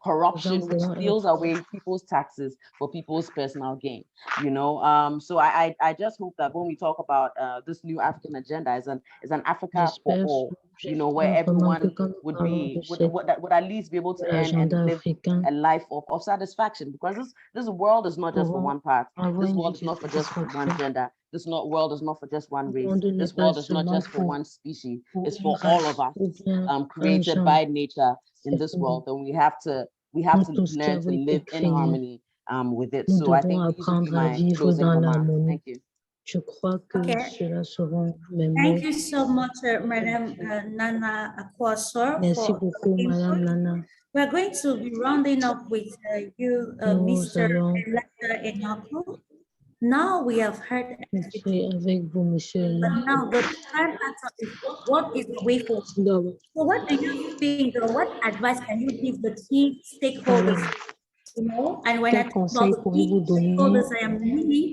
Speaker 2: corruption, which steals away people's taxes for people's personal gain. You know, so I just hope that when we talk about this new African agenda is an Africa for all. You know, where everyone would at least be able to earn and live a life of satisfaction, because this world is not just for one part. This world is not for just one gender. This world is not for just one race. This world is not just for one species. It's for all of us, created by nature in this world, and we have to learn to live in harmony with it. So I think these would be my closing remarks. Thank you.
Speaker 6: Je crois que cela seront mes mots.
Speaker 1: Thank you so much, Madam Nana Akwasor.
Speaker 6: Merci beaucoup, Madame Nana.
Speaker 1: We're going to be rounding up with you, Mr. Enako. Now we have heard everything. But now the time is what is the way forward? So what do you think, or what advice can you give the key stakeholders? You know, and when I talk about the key stakeholders, I am meaning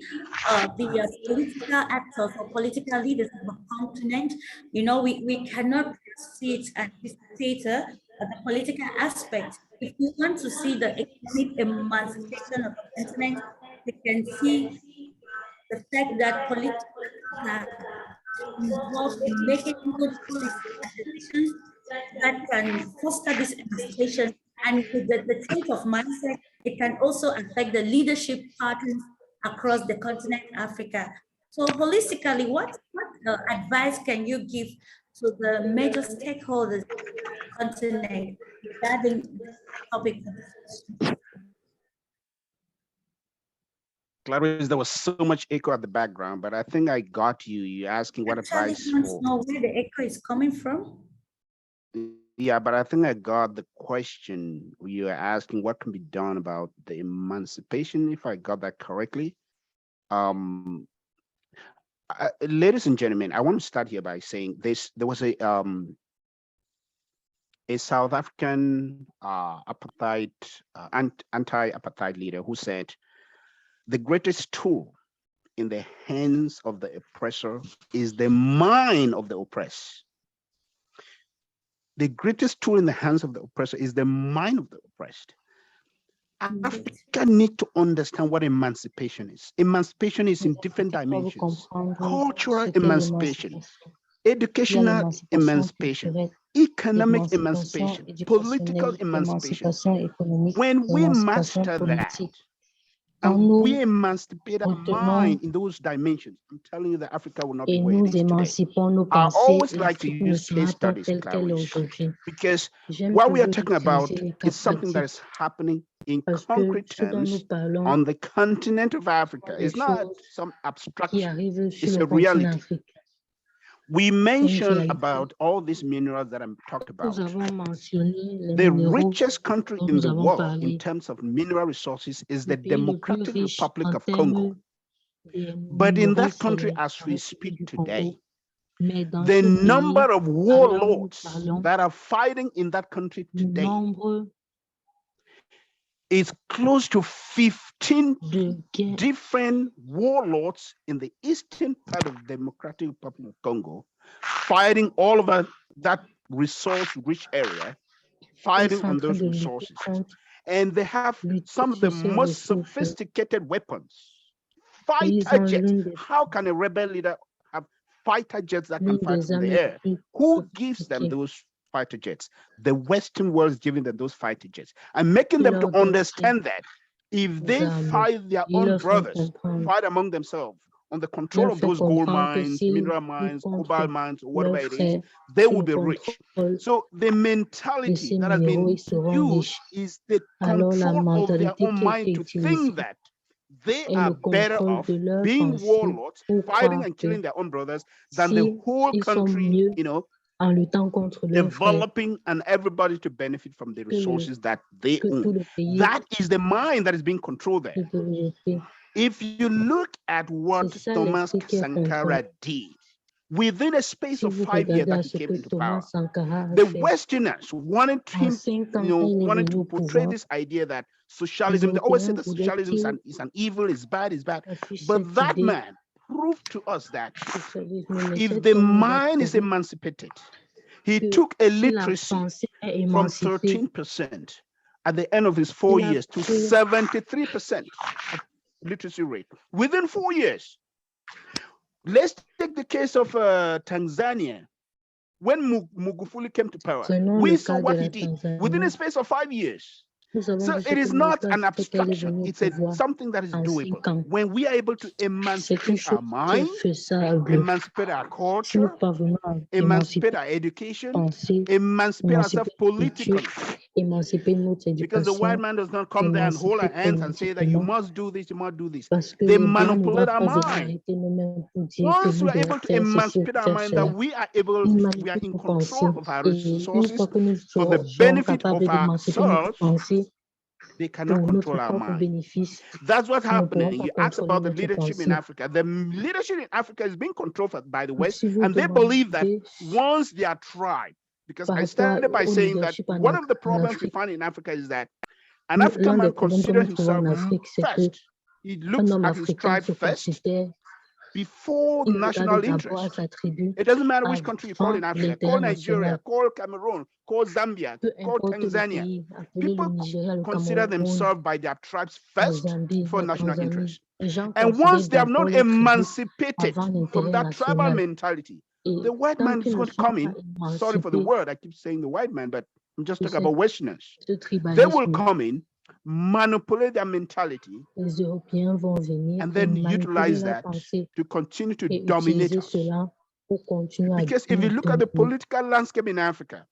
Speaker 1: the political actors or political leaders of the continent. You know, we cannot see it as dictator, the political aspect. If we want to see the economic emancipation of the continent, we can see the fact that politics are involved in making good policy decisions that can foster this emancipation. And with the change of mindset, it can also affect the leadership patterns across the continent Africa. So holistically, what advice can you give to the major stakeholders of the continent regarding this topic of discussion?
Speaker 5: Clarice, there was so much echo at the background, but I think I got you. You're asking what advice for.
Speaker 1: I don't know where the echo is coming from.
Speaker 5: Yeah, but I think I got the question. You are asking what can be done about the emancipation, if I got that correctly. Ladies and gentlemen, I want to start here by saying this. There was a South African anti-apartheid leader who said, the greatest tool in the hands of the oppressor is the mind of the oppressed. The greatest tool in the hands of the oppressor is the mind of the oppressed. Africa need to understand what emancipation is. Emancipation is in different dimensions. Cultural emancipation, educational emancipation, economic
Speaker 6: d'émancipation
Speaker 5: emancipation,
Speaker 6: éducationnelle,
Speaker 5: political emancipation.
Speaker 6: émancipation économique,
Speaker 5: When we
Speaker 6: émancipation
Speaker 5: master that
Speaker 6: politique.
Speaker 5: and
Speaker 6: Quand
Speaker 5: we
Speaker 6: nous
Speaker 5: emancipate our
Speaker 6: contenons
Speaker 5: mind in those dimensions, I'm telling you that Africa will not be
Speaker 6: et
Speaker 5: where it
Speaker 6: nous
Speaker 5: is today.
Speaker 6: émancipons nos
Speaker 5: I
Speaker 6: pensées,
Speaker 5: always like to
Speaker 6: l'Afrique ne
Speaker 5: use case
Speaker 6: sera pas
Speaker 5: studies,
Speaker 6: telle qu'elle est
Speaker 5: Clarice,
Speaker 6: aujourd'hui.
Speaker 5: because
Speaker 6: J'aime
Speaker 5: what we are
Speaker 6: toujours
Speaker 5: talking about
Speaker 6: utiliser les cas
Speaker 5: is something that
Speaker 6: pratiques
Speaker 5: is happening in
Speaker 6: parce que
Speaker 5: concrete
Speaker 6: ce dont nous
Speaker 5: terms
Speaker 6: parlons
Speaker 5: on the continent of Africa.
Speaker 6: sont des
Speaker 5: It's not
Speaker 6: choses
Speaker 5: some
Speaker 6: qui
Speaker 5: abstraction,
Speaker 6: arrivent sur
Speaker 5: it's
Speaker 6: le
Speaker 5: a
Speaker 6: continent
Speaker 5: reality.
Speaker 6: africain.
Speaker 5: We
Speaker 6: C'est une
Speaker 5: mentioned
Speaker 6: réalité.
Speaker 5: about all these minerals that I'm talking
Speaker 6: Nous
Speaker 5: about.
Speaker 6: avons mentionné les
Speaker 5: The
Speaker 6: minéraux
Speaker 5: richest country
Speaker 6: dont
Speaker 5: in
Speaker 6: nous
Speaker 5: the
Speaker 6: avons
Speaker 5: world in
Speaker 6: parlé.
Speaker 5: terms of mineral resources is the
Speaker 6: Le pays le plus
Speaker 5: Democratic
Speaker 6: riche
Speaker 5: Republic
Speaker 6: en
Speaker 5: of Congo.
Speaker 6: termes des
Speaker 5: But in
Speaker 6: minéraux,
Speaker 5: that
Speaker 6: c'est
Speaker 5: country,
Speaker 6: la
Speaker 5: as we
Speaker 6: République
Speaker 5: speak
Speaker 6: du
Speaker 5: today,
Speaker 6: Congo. Mais dans
Speaker 5: the
Speaker 6: ce pays,
Speaker 5: number of
Speaker 6: à l'heure où nous
Speaker 5: warlords
Speaker 6: parlons,
Speaker 5: that are fighting in that country
Speaker 6: le
Speaker 5: today
Speaker 6: nombre
Speaker 5: is close to 15
Speaker 6: de guerres
Speaker 5: different warlords in the eastern part of the Democratic Republic of Congo, fighting all over that resource-rich area, fighting
Speaker 6: sont en
Speaker 5: on
Speaker 6: train
Speaker 5: those
Speaker 6: de lutter
Speaker 5: resources.
Speaker 6: contre
Speaker 5: And they have
Speaker 6: lutter
Speaker 5: some of the
Speaker 6: sur ces
Speaker 5: most
Speaker 6: ressources.
Speaker 5: sophisticated weapons.
Speaker 6: Et ils
Speaker 5: Fighter
Speaker 6: ont
Speaker 5: jets.
Speaker 6: l'une des,
Speaker 5: How can a rebel leader have fighter jets that can
Speaker 6: l'une
Speaker 5: fight
Speaker 6: des
Speaker 5: from the
Speaker 6: armées les
Speaker 5: air?
Speaker 6: plus
Speaker 5: Who gives them
Speaker 6: sophistiquées
Speaker 5: those fighter jets? The Western world is giving them those fighter jets and making
Speaker 6: qui
Speaker 5: them to
Speaker 6: leur donne ces
Speaker 5: understand that if they
Speaker 6: armes.
Speaker 5: fight their
Speaker 6: Ils
Speaker 5: own
Speaker 6: leur font
Speaker 5: brothers,
Speaker 6: comprendre,
Speaker 5: fight among themselves on the
Speaker 6: ils
Speaker 5: control
Speaker 6: leur
Speaker 5: of
Speaker 6: font
Speaker 5: those gold
Speaker 6: comprendre que
Speaker 5: mines,
Speaker 6: s'ils
Speaker 5: mineral
Speaker 6: luttent
Speaker 5: mines,
Speaker 6: contre
Speaker 5: cobalt mines, or whatever
Speaker 6: leurs
Speaker 5: it is,
Speaker 6: frères
Speaker 5: they
Speaker 6: sur
Speaker 5: will
Speaker 6: le
Speaker 5: be rich.
Speaker 6: contrôle
Speaker 5: So the
Speaker 6: de
Speaker 5: mentality
Speaker 6: ces
Speaker 5: that has
Speaker 6: minéraux,
Speaker 5: been
Speaker 6: ils seront
Speaker 5: used
Speaker 6: riches.
Speaker 5: is the
Speaker 6: Alors la
Speaker 5: control of their
Speaker 6: mentalité
Speaker 5: own
Speaker 6: qui a
Speaker 5: mind
Speaker 6: été
Speaker 5: to
Speaker 6: utilisée
Speaker 5: think that they
Speaker 6: est
Speaker 5: are
Speaker 6: le
Speaker 5: better
Speaker 6: contrôle
Speaker 5: off
Speaker 6: de leur
Speaker 5: being
Speaker 6: pensée
Speaker 5: warlords,
Speaker 6: pour
Speaker 5: fighting
Speaker 6: croire
Speaker 5: and
Speaker 6: que
Speaker 5: killing their own brothers than the
Speaker 6: si
Speaker 5: whole
Speaker 6: ils sont
Speaker 5: country,
Speaker 6: mieux
Speaker 5: you know,
Speaker 6: en luttant contre leurs frères
Speaker 5: developing and everybody to benefit from the
Speaker 6: que,
Speaker 5: resources that they
Speaker 6: que tout
Speaker 5: own.
Speaker 6: le pays
Speaker 5: That is the mind that is being controlled there.
Speaker 6: est rejeté.
Speaker 5: If you look at what
Speaker 6: C'est ça
Speaker 5: Thomas
Speaker 6: l'esprit qui est
Speaker 5: Sankara
Speaker 6: contrôlé.
Speaker 5: did within a space
Speaker 6: Si
Speaker 5: of
Speaker 6: vous
Speaker 5: 5 years
Speaker 6: regardez
Speaker 5: that
Speaker 6: à
Speaker 5: he
Speaker 6: ce
Speaker 5: came
Speaker 6: que
Speaker 5: into
Speaker 6: Thomas
Speaker 5: power,
Speaker 6: Sankara a
Speaker 5: the
Speaker 6: fait,
Speaker 5: Westerners wanted
Speaker 6: en
Speaker 5: him,
Speaker 6: 5 ans,
Speaker 5: you know,
Speaker 6: quand il est
Speaker 5: wanted
Speaker 6: venu
Speaker 5: to
Speaker 6: au
Speaker 5: portray
Speaker 6: pouvoir,
Speaker 5: this idea that
Speaker 6: les
Speaker 5: socialism, they always say
Speaker 6: Européens
Speaker 5: that
Speaker 6: voulaient
Speaker 5: socialism
Speaker 6: qu'il
Speaker 5: is an evil, is bad, is bad.
Speaker 6: affiche
Speaker 5: But
Speaker 6: cette
Speaker 5: that
Speaker 6: idée
Speaker 5: man proved to us that
Speaker 6: du socialisme. Mais
Speaker 5: if
Speaker 6: cet
Speaker 5: the
Speaker 6: homme nous a
Speaker 5: mind is
Speaker 6: prouvé
Speaker 5: emancipated, he
Speaker 6: que
Speaker 5: took a
Speaker 6: si la
Speaker 5: literacy
Speaker 6: pensée est
Speaker 5: from
Speaker 6: émancipée,
Speaker 5: 13% at the end of his 4
Speaker 6: il a
Speaker 5: years to
Speaker 6: pris
Speaker 5: 73% of literacy rate within 4 years. Let's take the case of Tanzania. When Magufuli came to power,
Speaker 6: prenons
Speaker 5: we
Speaker 6: le
Speaker 5: saw
Speaker 6: cas de
Speaker 5: what
Speaker 6: la
Speaker 5: he did within a
Speaker 6: Tanzanie.
Speaker 5: space of 5 years.
Speaker 6: Nous avons
Speaker 5: So
Speaker 6: vu ce
Speaker 5: it
Speaker 6: que
Speaker 5: is not
Speaker 6: Mobutu
Speaker 5: an
Speaker 6: a fait quand il est
Speaker 5: abstraction.
Speaker 6: venu au
Speaker 5: It's
Speaker 6: pouvoir
Speaker 5: something that is
Speaker 6: en
Speaker 5: doable.
Speaker 6: 5 ans.
Speaker 5: When we are able to
Speaker 6: C'est une
Speaker 5: emancipate
Speaker 6: chose
Speaker 5: our
Speaker 6: qui est
Speaker 5: mind,
Speaker 6: faisable.
Speaker 5: emancipate our
Speaker 6: Si nous
Speaker 5: culture,
Speaker 6: parvenons à
Speaker 5: emancipate
Speaker 6: émanciper
Speaker 5: our education,
Speaker 6: pensée,
Speaker 5: emancipate ourselves
Speaker 6: émanciper la culture,
Speaker 5: politically.
Speaker 6: émanciper notre
Speaker 5: Because the white
Speaker 6: éducation,
Speaker 5: man does not come there and hold our
Speaker 6: émanciper
Speaker 5: hands and say that you
Speaker 6: politiquement,
Speaker 5: must do this, you must do this.
Speaker 6: parce que
Speaker 5: They
Speaker 6: les Blancs ne
Speaker 5: manipulate
Speaker 6: vont
Speaker 5: our
Speaker 6: pas venir
Speaker 5: mind.
Speaker 6: arrêter nos mains pour dire que
Speaker 5: Once
Speaker 6: vous
Speaker 5: we are
Speaker 6: devez
Speaker 5: able to
Speaker 6: faire ceci ou
Speaker 5: emancipate our
Speaker 6: faire
Speaker 5: mind,
Speaker 6: cela.
Speaker 5: that we are able,
Speaker 6: Ils
Speaker 5: we are
Speaker 6: manipulent
Speaker 5: in
Speaker 6: nos
Speaker 5: control
Speaker 6: pensées.
Speaker 5: of our
Speaker 6: Et une fois
Speaker 5: resources
Speaker 6: que nous
Speaker 5: for the
Speaker 6: serons
Speaker 5: benefit
Speaker 6: capables
Speaker 5: of
Speaker 6: d'émanciper nos
Speaker 5: ourselves,
Speaker 6: pensées
Speaker 5: they cannot
Speaker 6: pour notre
Speaker 5: control our
Speaker 6: propre
Speaker 5: mind.
Speaker 6: bénéfice,
Speaker 5: That's what's
Speaker 6: nous ne pourrons
Speaker 5: happening.
Speaker 6: pas
Speaker 5: You asked
Speaker 6: contrôler
Speaker 5: about the
Speaker 6: notre
Speaker 5: leadership in
Speaker 6: pensée.
Speaker 5: Africa. The leadership in Africa is being controlled by the
Speaker 6: Donc,
Speaker 5: West,
Speaker 6: si vous
Speaker 5: and they believe that
Speaker 6: demandez
Speaker 5: once they are tried, because
Speaker 6: par
Speaker 5: I
Speaker 6: rapport
Speaker 5: started by
Speaker 6: au
Speaker 5: saying that
Speaker 6: leadership
Speaker 5: one of the
Speaker 6: en
Speaker 5: problems we
Speaker 6: Afrique,
Speaker 5: find in Africa is that an African
Speaker 6: l'un des
Speaker 5: man
Speaker 6: problèmes que
Speaker 5: considers
Speaker 6: nous trouvons
Speaker 5: himself
Speaker 6: en Afrique, c'est que
Speaker 5: first. He
Speaker 6: un
Speaker 5: looks
Speaker 6: homme
Speaker 5: at his
Speaker 6: africain
Speaker 5: tribe
Speaker 6: se
Speaker 5: first
Speaker 6: considère,
Speaker 5: before
Speaker 6: il
Speaker 5: national
Speaker 6: regarde d'abord à
Speaker 5: interest.
Speaker 6: sa tribu
Speaker 5: It doesn't matter which country you call in
Speaker 6: avant
Speaker 5: Africa. Call
Speaker 6: l'intérêt
Speaker 5: Nigeria,
Speaker 6: national.
Speaker 5: call Cameroon, call Zambia,
Speaker 6: Peu
Speaker 5: call
Speaker 6: importe le
Speaker 5: Tanzania.
Speaker 6: pays, appelez le
Speaker 5: People
Speaker 6: Nigeria, le
Speaker 5: consider
Speaker 6: Cameroun,
Speaker 5: themselves by their tribes
Speaker 6: la
Speaker 5: first
Speaker 6: Zambie,
Speaker 5: before
Speaker 6: la
Speaker 5: national
Speaker 6: Tanzanie.
Speaker 5: interest.
Speaker 6: Les gens
Speaker 5: And
Speaker 6: considèrent
Speaker 5: once they have
Speaker 6: d'abord
Speaker 5: not
Speaker 6: leur tribu
Speaker 5: emancipated
Speaker 6: avant
Speaker 5: from
Speaker 6: l'intérêt
Speaker 5: that tribal
Speaker 6: national.
Speaker 5: mentality,
Speaker 6: Et
Speaker 5: the white
Speaker 6: tant
Speaker 5: man is
Speaker 6: qu'ils ne
Speaker 5: going to
Speaker 6: sont
Speaker 5: come
Speaker 6: pas
Speaker 5: in. Sorry for the
Speaker 6: émancipés
Speaker 5: word, I keep saying the white man, but I'm just
Speaker 6: de
Speaker 5: talking about Westerners.
Speaker 6: ce
Speaker 5: They will
Speaker 6: tribalisme,
Speaker 5: come in, manipulate their mentality,
Speaker 6: les Européens vont venir
Speaker 5: and
Speaker 6: et
Speaker 5: then
Speaker 6: manipuler
Speaker 5: utilize
Speaker 6: leur
Speaker 5: that
Speaker 6: pensée
Speaker 5: to continue to
Speaker 6: et
Speaker 5: dominate
Speaker 6: utiliser
Speaker 5: us.
Speaker 6: cela pour continuer à
Speaker 5: Because if you
Speaker 6: nous
Speaker 5: look at the
Speaker 6: dominer.
Speaker 5: political landscape in Africa,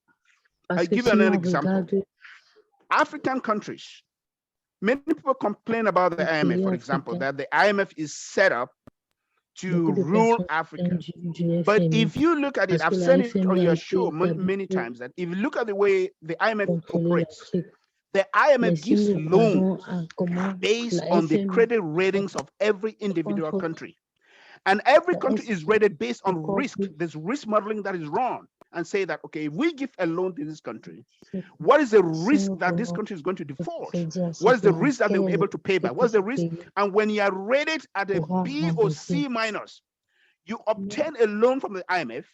Speaker 6: Parce
Speaker 5: I'll
Speaker 6: que
Speaker 5: give you
Speaker 6: si
Speaker 5: another
Speaker 6: on
Speaker 5: example.
Speaker 6: regarde
Speaker 5: African countries, many people complain about the
Speaker 6: les
Speaker 5: IMF,
Speaker 6: pays
Speaker 5: for example,
Speaker 6: africains,
Speaker 5: that the IMF is set up to
Speaker 6: beaucoup de
Speaker 5: rule
Speaker 6: personnes
Speaker 5: Africa.
Speaker 6: du
Speaker 5: But
Speaker 6: FMI,
Speaker 5: if you look at it,
Speaker 6: parce que
Speaker 5: I've
Speaker 6: la
Speaker 5: said it on
Speaker 6: FMI a
Speaker 5: your
Speaker 6: été
Speaker 5: show many
Speaker 6: établie pour
Speaker 5: times, that if you look at the way the IMF
Speaker 6: contrôler
Speaker 5: operates,
Speaker 6: l'Afrique.
Speaker 5: the
Speaker 6: Mais
Speaker 5: IMF
Speaker 6: si
Speaker 5: gives
Speaker 6: nous regardons
Speaker 5: loans
Speaker 6: comment
Speaker 5: based
Speaker 6: la
Speaker 5: on the
Speaker 6: FMI
Speaker 5: credit ratings of every individual
Speaker 6: contrôle,
Speaker 5: country. And every
Speaker 6: la
Speaker 5: country is
Speaker 6: FMI
Speaker 5: rated based on
Speaker 6: encore
Speaker 5: risk.
Speaker 6: plus
Speaker 5: There's risk modeling that is wrong, and say that, okay, if we give a loan to this country,
Speaker 6: si
Speaker 5: what is the
Speaker 6: si
Speaker 5: risk
Speaker 6: nous
Speaker 5: that this
Speaker 6: donnons
Speaker 5: country is going to
Speaker 6: ce
Speaker 5: default?
Speaker 6: crédit à ce
Speaker 5: What is the
Speaker 6: pays,
Speaker 5: risk that
Speaker 6: quel
Speaker 5: they'll
Speaker 6: est
Speaker 5: be
Speaker 6: le
Speaker 5: able to pay
Speaker 6: risque
Speaker 5: back?
Speaker 6: que
Speaker 5: What's the
Speaker 6: ce
Speaker 5: risk?
Speaker 6: pays
Speaker 5: And when you are rated at a
Speaker 6: pourra
Speaker 5: B or
Speaker 6: rembourser?
Speaker 5: C minus, you obtain a loan from the IMF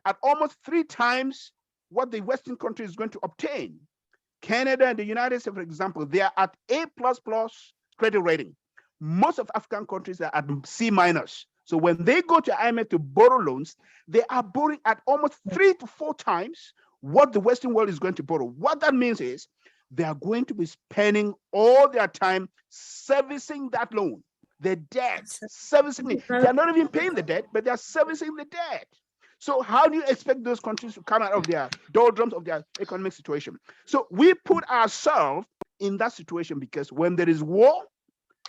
Speaker 5: at almost 3 times what the Western country is going to obtain. Canada and the United States, for example, they are at A++ credit rating. Most of African countries are at C minus. So when they go to IMF to borrow loans, they are borrowing at almost 3 to 4 times what the Western world is going to borrow. What that means is they are going to be spending all their time servicing that loan, the debt, servicing it. They are not even paying the debt, but they are servicing the debt. So how do you expect those countries to come out of their doldrums of their economic situation? So we put ourselves in that situation because when there is war,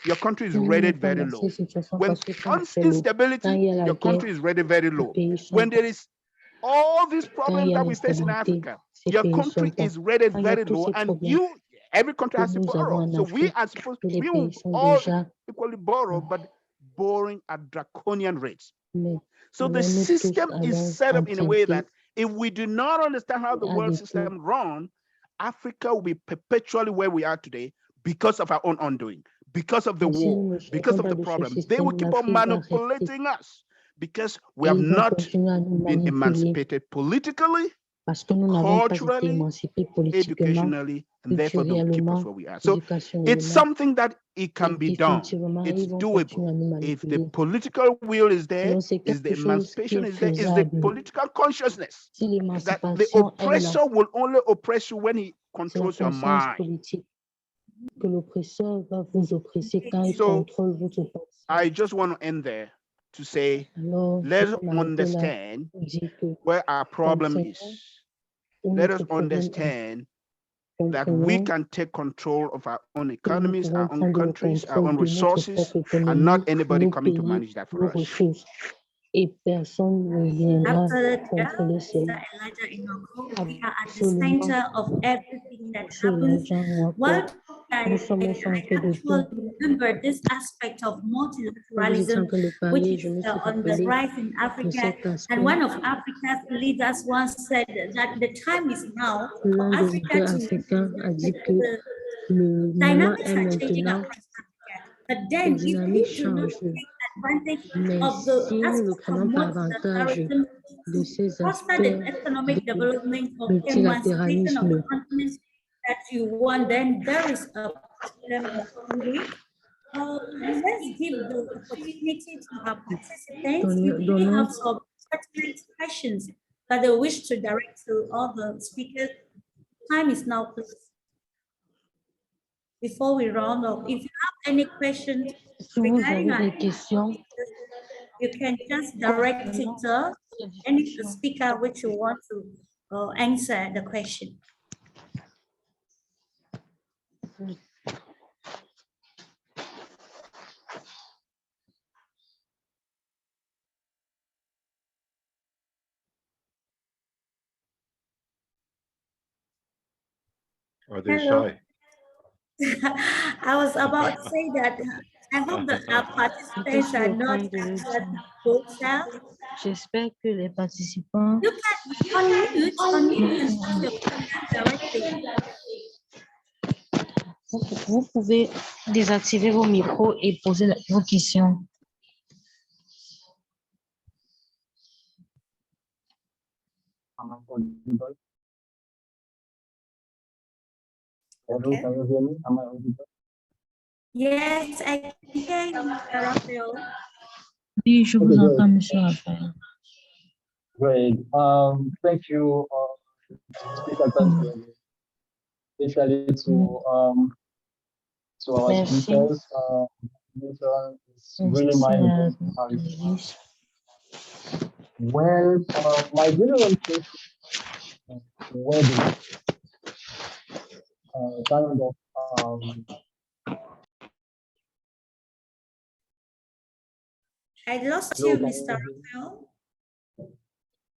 Speaker 5: your country is rated very low. When comes instability, your country is rated very low. When there is all these problems that we face in Africa, your country is rated very low, and every country has to borrow. So we are supposed, we will all equally borrow, but borrowing at draconian rates. So the system is set up in a way that if we do not understand how the world system runs, Africa will be perpetually where we are today because of our own undoing, because of the war, because of the problems. They will keep on manipulating us because we have not been emancipated politically, culturally, educationally, and therefore they will keep us where we are. So it's something that it can be done. It's doable. If the political will is there, is the emancipation is there, is the political consciousness that the oppressor will only oppress you when he controls your mind. So I just want to end there to say, let's understand where our problem is. Let us understand that we can take control of our own economies, our own countries, our own resources, and not anybody coming to manage that for us.
Speaker 6: Et personne ne viendra contrôler
Speaker 1: cela. We are at the center of everything that happens. What I actually remember this aspect of multilateralism, which is on the rise in Africa. And one of Africa's leaders once said that the time is now for Africa to
Speaker 6: le
Speaker 1: dynamics are changing across Africa. But then if we do not take advantage of the aspect of multilateralism to foster the economic development of emancipation of the continents that you want, then there is a problem. Let's give the opportunity to our participants. If they have some pertinent questions that they wish to direct to all the speakers, time is now, please. Before we round up, if you have any questions regarding you can just direct it to any speaker which you want to answer the question.
Speaker 3: Are they shy?
Speaker 1: I was about to say that I hope that our participants are not themselves.
Speaker 6: J'espère que les participants.
Speaker 1: You can unmute and ask your question directly.
Speaker 6: Vous pouvez désactiver vos micros et poser vos questions.
Speaker 7: Hello, can you hear me? Am I audible?
Speaker 1: Yes, I can hear you, Mr. Raphael.
Speaker 6: Oui, je vous entends, Monsieur Raphaël.
Speaker 7: Great. Thank you, especially to our speakers. It's really mind-blowing. Well, my general question, whether kind of
Speaker 1: I lost you, Mr. Raphael.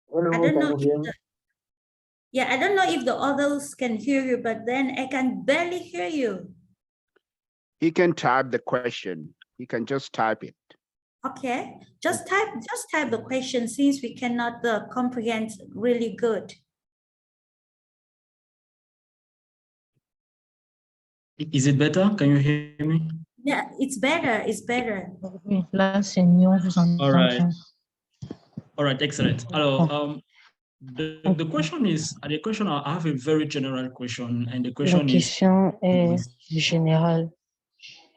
Speaker 7: Hello,
Speaker 1: I don't know. I don't know if the others can hear you, but then I can barely hear you.
Speaker 5: He can type the question. He can just type it.
Speaker 1: Okay, just type the question since we cannot comprehend really good.
Speaker 8: Is it better? Can you hear me?
Speaker 1: Yeah, it's better. It's better.
Speaker 8: All right, excellent. Hello. The question is, I have a very general question, and the question is
Speaker 6: générale.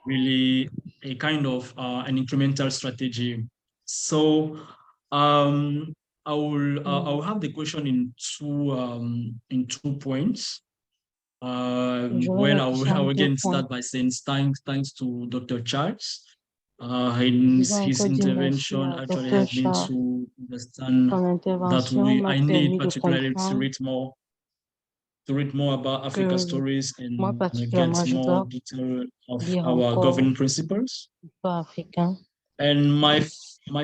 Speaker 8: Really a kind of an incremental strategy. So I will have the question in two points. Well, I will again start by saying thanks to Dr. Charles. His intervention actually helped me to understand that I need particularly to read more about Africa's stories and get more detail of our governing principles. And my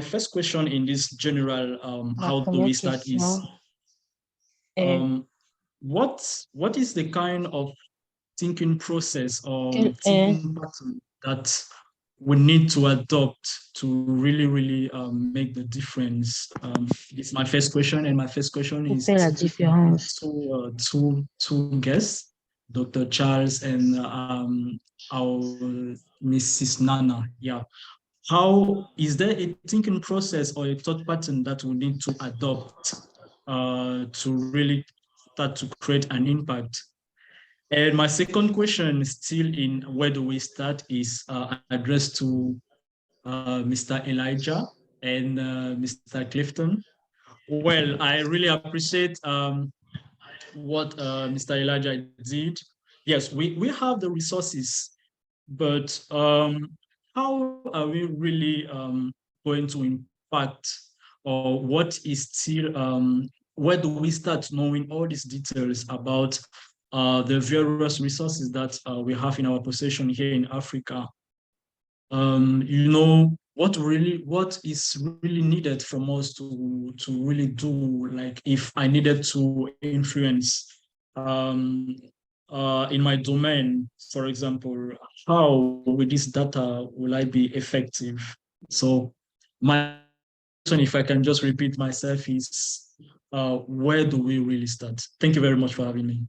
Speaker 8: first question in this general how do we start is what is the kind of thinking process or thinking pattern that we need to adopt to really make the difference? It's my first question, and my first question is two guests, Dr. Charles and our Mrs. Nana. Yeah. How is there a thinking process or a thought pattern that we need to adopt to really start to create an impact? And my second question, still in where do we start, is addressed to Mr. Elijah and Mr. Clifton. Well, I really appreciate what Mr. Elijah did. Yes, we have the resources, but how are we really going to impact, or what is still, where do we start knowing all these details about the various resources that we have in our possession here in Africa? You know, what is really needed from us to really do, like if I needed to influence in my domain, for example, how with this data will I be effective? So my question, if I can just repeat myself, is where do we really start? Thank you very much for having me.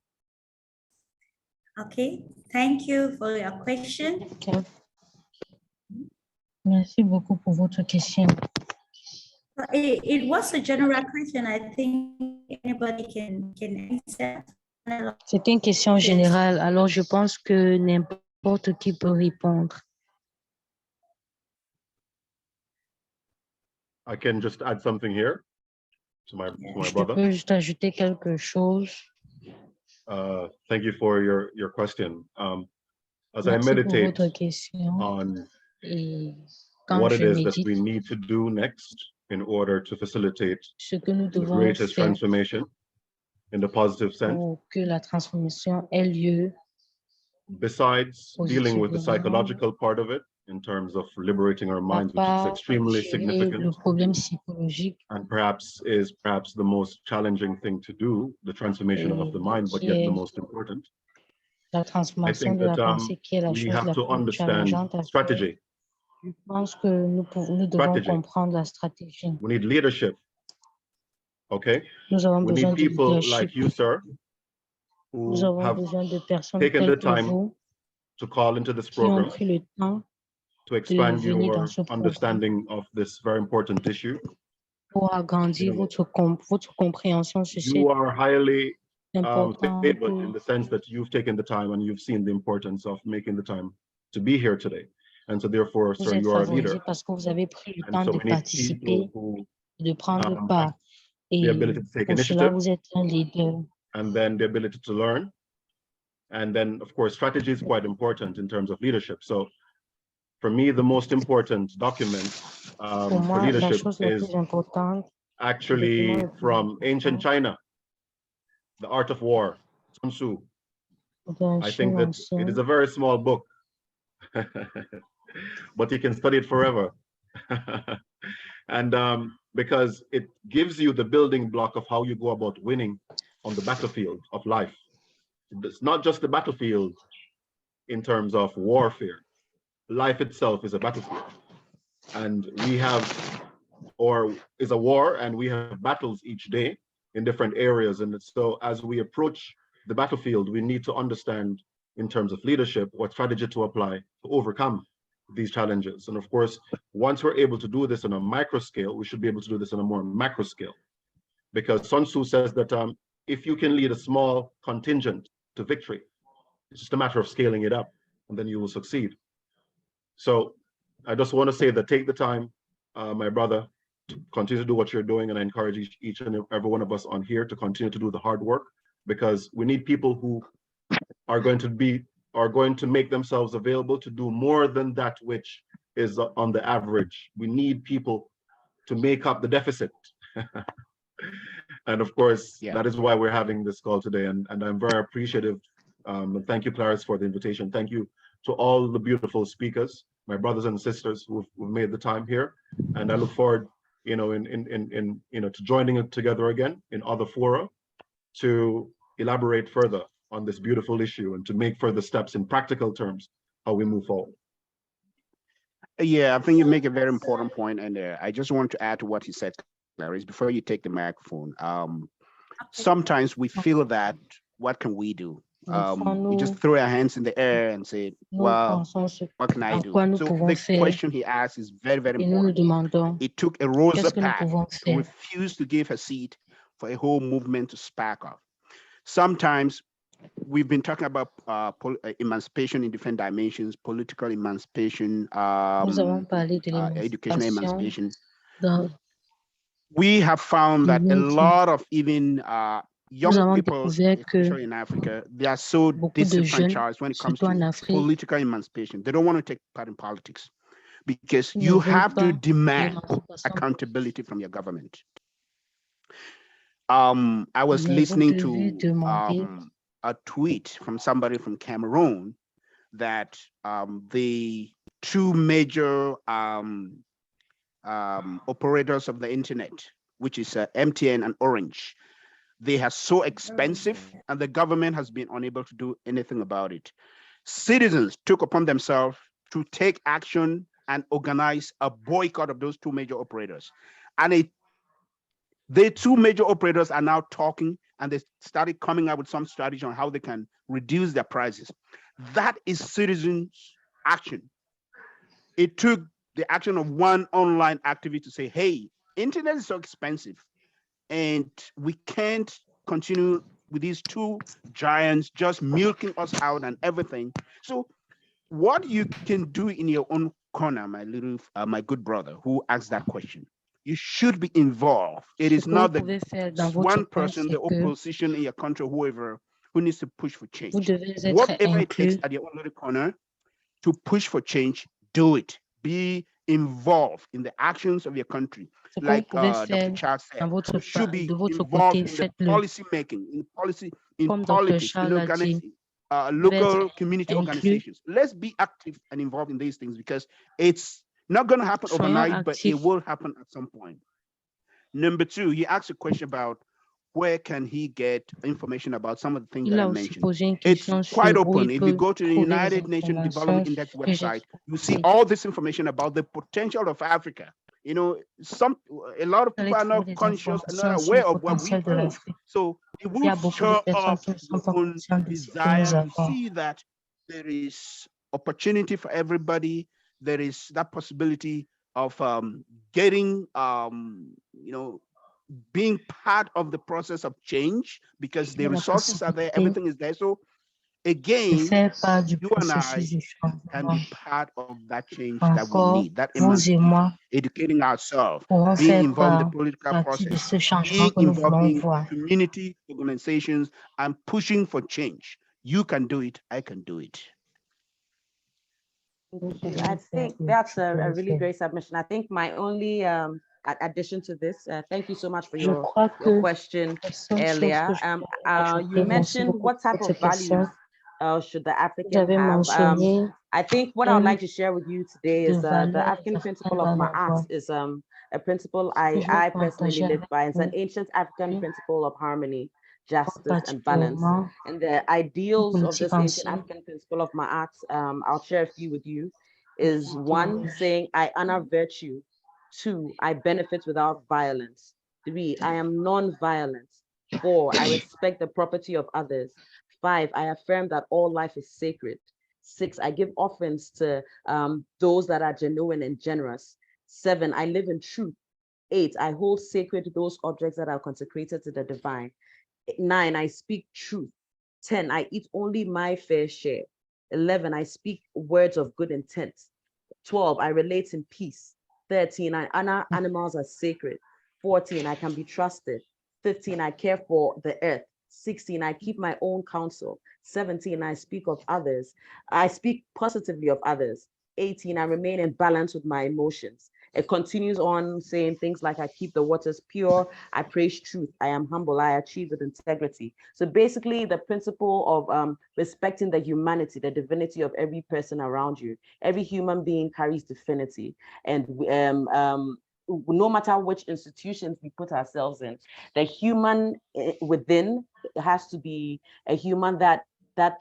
Speaker 1: Okay, thank you for your question.
Speaker 6: Okay. Merci beaucoup pour votre question.
Speaker 1: It was a general question. I think anybody can answer.
Speaker 6: C'était une question générale, alors je pense que n'importe qui peut répondre.
Speaker 3: I can just add something here to my
Speaker 6: Je
Speaker 3: brother.
Speaker 6: peux juste ajouter quelque chose.
Speaker 3: Thank you for your question. As I
Speaker 6: Merci pour
Speaker 3: meditate
Speaker 6: votre question.
Speaker 3: on
Speaker 6: Et quand
Speaker 3: what it
Speaker 6: je
Speaker 3: is that
Speaker 6: médite
Speaker 3: we need to do next in order to facilitate
Speaker 6: ce que nous
Speaker 3: the
Speaker 6: devons
Speaker 3: greatest
Speaker 6: faire
Speaker 3: transformation in the positive sense,
Speaker 6: pour que la transformation ait lieu,
Speaker 3: besides dealing with the
Speaker 6: positivement,
Speaker 3: psychological part of it in terms of liberating our
Speaker 6: à
Speaker 3: minds, which is
Speaker 6: part
Speaker 3: extremely
Speaker 6: gérer le
Speaker 3: significant
Speaker 6: problème psychologique
Speaker 3: and perhaps the most challenging thing to do, the transformation of the mind, but
Speaker 6: qui
Speaker 3: yet the
Speaker 6: est
Speaker 3: most important.
Speaker 6: la
Speaker 3: I
Speaker 6: transformation
Speaker 3: think
Speaker 6: de la
Speaker 3: that
Speaker 6: pensée qui est la
Speaker 3: we
Speaker 6: chose
Speaker 3: have
Speaker 6: la
Speaker 3: to
Speaker 6: plus
Speaker 3: understand
Speaker 6: challengeante à faire.
Speaker 3: strategy.
Speaker 6: Je pense que nous devons comprendre la stratégie.
Speaker 3: We need leadership. Okay.
Speaker 6: Nous avons
Speaker 3: We
Speaker 6: besoin
Speaker 3: need
Speaker 6: de
Speaker 3: people
Speaker 6: leadership.
Speaker 3: like you, sir,
Speaker 6: Nous
Speaker 3: who
Speaker 6: avons
Speaker 3: have
Speaker 6: besoin de personnes
Speaker 3: taken the
Speaker 6: telles que
Speaker 3: time
Speaker 6: vous
Speaker 3: to call into this
Speaker 6: qui ont
Speaker 3: program
Speaker 6: pris le temps
Speaker 3: to
Speaker 6: de
Speaker 3: expand
Speaker 6: venir dans
Speaker 3: your
Speaker 6: ce programme
Speaker 3: understanding of this very important issue.
Speaker 6: pour agrandir
Speaker 3: You know,
Speaker 6: votre compréhension sur
Speaker 3: You
Speaker 6: cette
Speaker 3: are highly
Speaker 6: importante.
Speaker 3: favored in the sense that you've taken the time and you've seen the importance of making the time to be here today. And so therefore,
Speaker 6: Vous
Speaker 3: sir,
Speaker 6: êtes
Speaker 3: you are a
Speaker 6: favorisé
Speaker 3: leader.
Speaker 6: parce que vous avez pris le
Speaker 3: And
Speaker 6: temps
Speaker 3: so
Speaker 6: de
Speaker 3: we need
Speaker 6: participer,
Speaker 3: people who
Speaker 6: de prendre
Speaker 3: have
Speaker 6: part.
Speaker 3: the
Speaker 6: Et
Speaker 3: ability to take
Speaker 6: pour cela,
Speaker 3: initiative
Speaker 6: vous êtes un leader.
Speaker 3: and then the ability to learn. And then, of course, strategy is quite important in terms of leadership. So for me, the most important document
Speaker 6: Pour
Speaker 3: for
Speaker 6: moi, la
Speaker 3: leadership
Speaker 6: chose la
Speaker 3: is
Speaker 6: plus importante,
Speaker 3: actually from ancient China, The Art of War, Sun Tzu. I think that it is a very small book, but you can study it forever. And because it gives you the building block of how you go about winning on the battlefield of life. It's not just the battlefield in terms of warfare. Life itself is a battlefield. And we have, or is a war, and we have battles each day in different areas. And so as we approach the battlefield, we need to understand in terms of leadership, what strategy to apply to overcome these challenges. And of course, once we're able to do this on a micro scale, we should be able to do this on a more macro scale. Because Sun Tzu says that if you can lead a small contingent to victory, it's just a matter of scaling it up, and then you will succeed. So I just want to say that take the time, my brother, to continue to do what you're doing, and I encourage each and every one of us on here to continue to do the hard work, because we need people who are going to make themselves available to do more than that which is on the average. We need people to make up the deficit. And of course, that is why we're having this call today. And I'm very appreciative. And thank you, Clarice, for the invitation. Thank you to all the beautiful speakers, my brothers and sisters who've made the time here. And I look forward, to joining it together again in other fora to elaborate further on this beautiful issue and to make further steps in practical terms how we move forward.
Speaker 5: Yeah, I think you make a very important point, and I just want to add to what he said, Clarice, before you take the microphone. Sometimes we feel that, what can we do? We just throw our hands in the air and say, well, what can I do? So the question he asked is very, very important. It took a Rosa Parks to refuse to give her seat for a whole movement to spark off. Sometimes we've been talking about emancipation in different dimensions, political emancipation, educational emancipation. We have found that a lot of even young people, especially in Africa, they are so disenfranchised when it comes to political emancipation. They don't want to take part in politics because you have to demand accountability from your government. I was listening to a tweet from somebody from Cameroon that the two major operators of the internet, which is MTN and Orange, they are so expensive and the government has been unable to do anything about it. Citizens took upon themselves to take action and organize a boycott of those two major operators. And the two major operators are now talking, and they started coming up with some strategy on how they can reduce their prices. That is citizens' action. It took the action of one online activist to say, hey, internet is so expensive and we can't continue with these two giants just milking us out and everything. So what you can do in your own corner, my good brother who asked that question, you should be involved. It is not the one person, the opposition in your country, whoever, who needs to push for change. Whatever it takes at your own little corner to push for change, do it. Be involved in the actions of your country. Like Dr. Charles said, you should be involved in the policy making, in politics, in organizing local community organizations. Let's be active and involved in these things because it's not going to happen overnight, but it will happen at some point. Number two, he asked a question about where can he get information about some of the things that I mentioned. It's quite open. If you go to the United Nations Development Index website, you see all this information about the potential of Africa. A lot of people are not conscious and not aware of what we do. So it will show up your own desire to see that there is opportunity for everybody. There is that possibility of getting, being part of the process of change because the resources are there, everything is there. So again, you and I can be part of that change that we need, that emancipation, educating ourselves, being involved in the political process, being involved in community organizations and pushing for change. You can do it, I can do it.
Speaker 2: I think that's a really great submission. I think my only addition to this, thank you so much for your question earlier. You mentioned what type of values should the African have. I think what I would like to share with you today is the African principle of Ma'at is a principle I personally live by. It's an ancient African principle of harmony, justice, and balance. And the ideals of this ancient African principle of Ma'at, I'll share a few with you, is 1, saying, I honor virtue. 2, I benefit without violence. 3, I am non-violent. 4, I respect the property of others. 5, I affirm that all life is sacred. 6, I give offerings to those that are genuine and generous. 7, I live in truth. 8, I hold sacred those objects that are consecrated to the divine. 9, I speak truth. 10, I eat only my fair share. 11, I speak words of good intent. 12, I relate in peace. 13, I honor animals as sacred. 14, I can be trusted. 15, I care for the earth. 16, I keep my own counsel. 17, I speak of others. I speak positively of others. 18, I remain in balance with my emotions. It continues on saying things like, I keep the waters pure, I praise truth, I am humble, I achieve with integrity. So basically the principle of respecting the humanity, the divinity of every person around you. Every human being carries divinity. And no matter which institutions we put ourselves in, the human within has to be a human that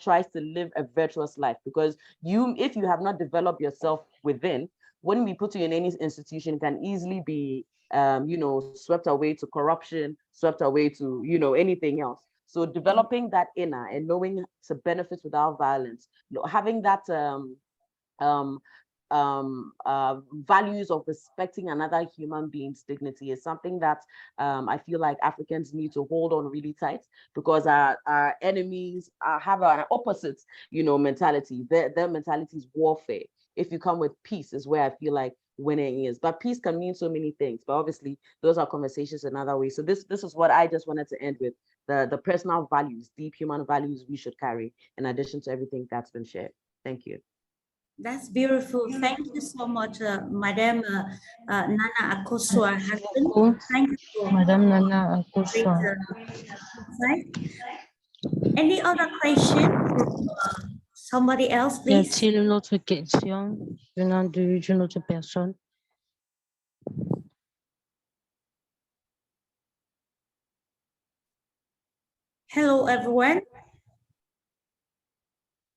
Speaker 2: tries to live a virtuous life, because if you have not developed yourself within, when we put you in any institution, can easily be swept away to corruption, swept away to anything else. So developing that inner and knowing to benefit without violence, having that values of respecting another human being's dignity is something that I feel like Africans need to hold on really tight, because our enemies have an opposite, mentality. Their mentality is warfare. If you come with peace is where I feel like winning is. But peace can mean so many things, but obviously those are conversations another way. So this is what I just wanted to end with, the personal values, deep human values we should carry in addition to everything that's been shared. Thank you.
Speaker 1: That's beautiful. Thank you so much, Madam Nana Akosua. Thank you for
Speaker 6: Madame Nana Akosua.
Speaker 1: Any other question from somebody else,
Speaker 6: Y
Speaker 1: please?
Speaker 6: a-t-il une autre question venant d'une autre personne?
Speaker 1: Hello, everyone.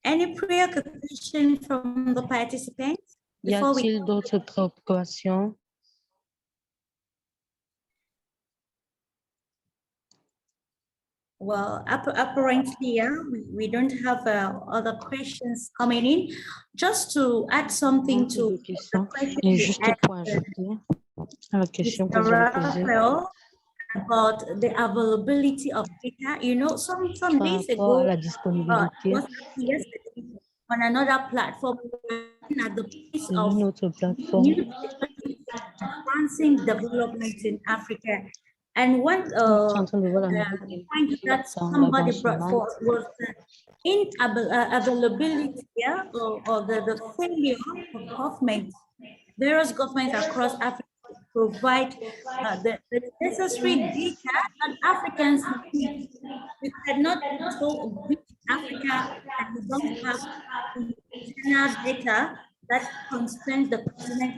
Speaker 1: Any preoccupation from the participants?
Speaker 6: Y a-t-il d'autres préoccupations?
Speaker 1: Well, apparently, yeah, we don't have other questions coming in. Just to add something to the question
Speaker 6: Et
Speaker 1: we
Speaker 6: juste pour ajouter à la question que vous avez posée.
Speaker 1: Raphael, about the availability of data. Some
Speaker 6: Par
Speaker 1: days
Speaker 6: rapport à
Speaker 1: ago,
Speaker 6: la disponibilité
Speaker 1: yesterday, on another platform, at the piece
Speaker 6: sur
Speaker 1: of
Speaker 6: une autre plateforme,
Speaker 1: advancing development in Africa. And one point that somebody brought forth was the inavailability, or the failure of governments, various governments across Africa, to provide the necessary data that Africans need. We cannot so reach Africa and we don't have the internal data that concerns the continent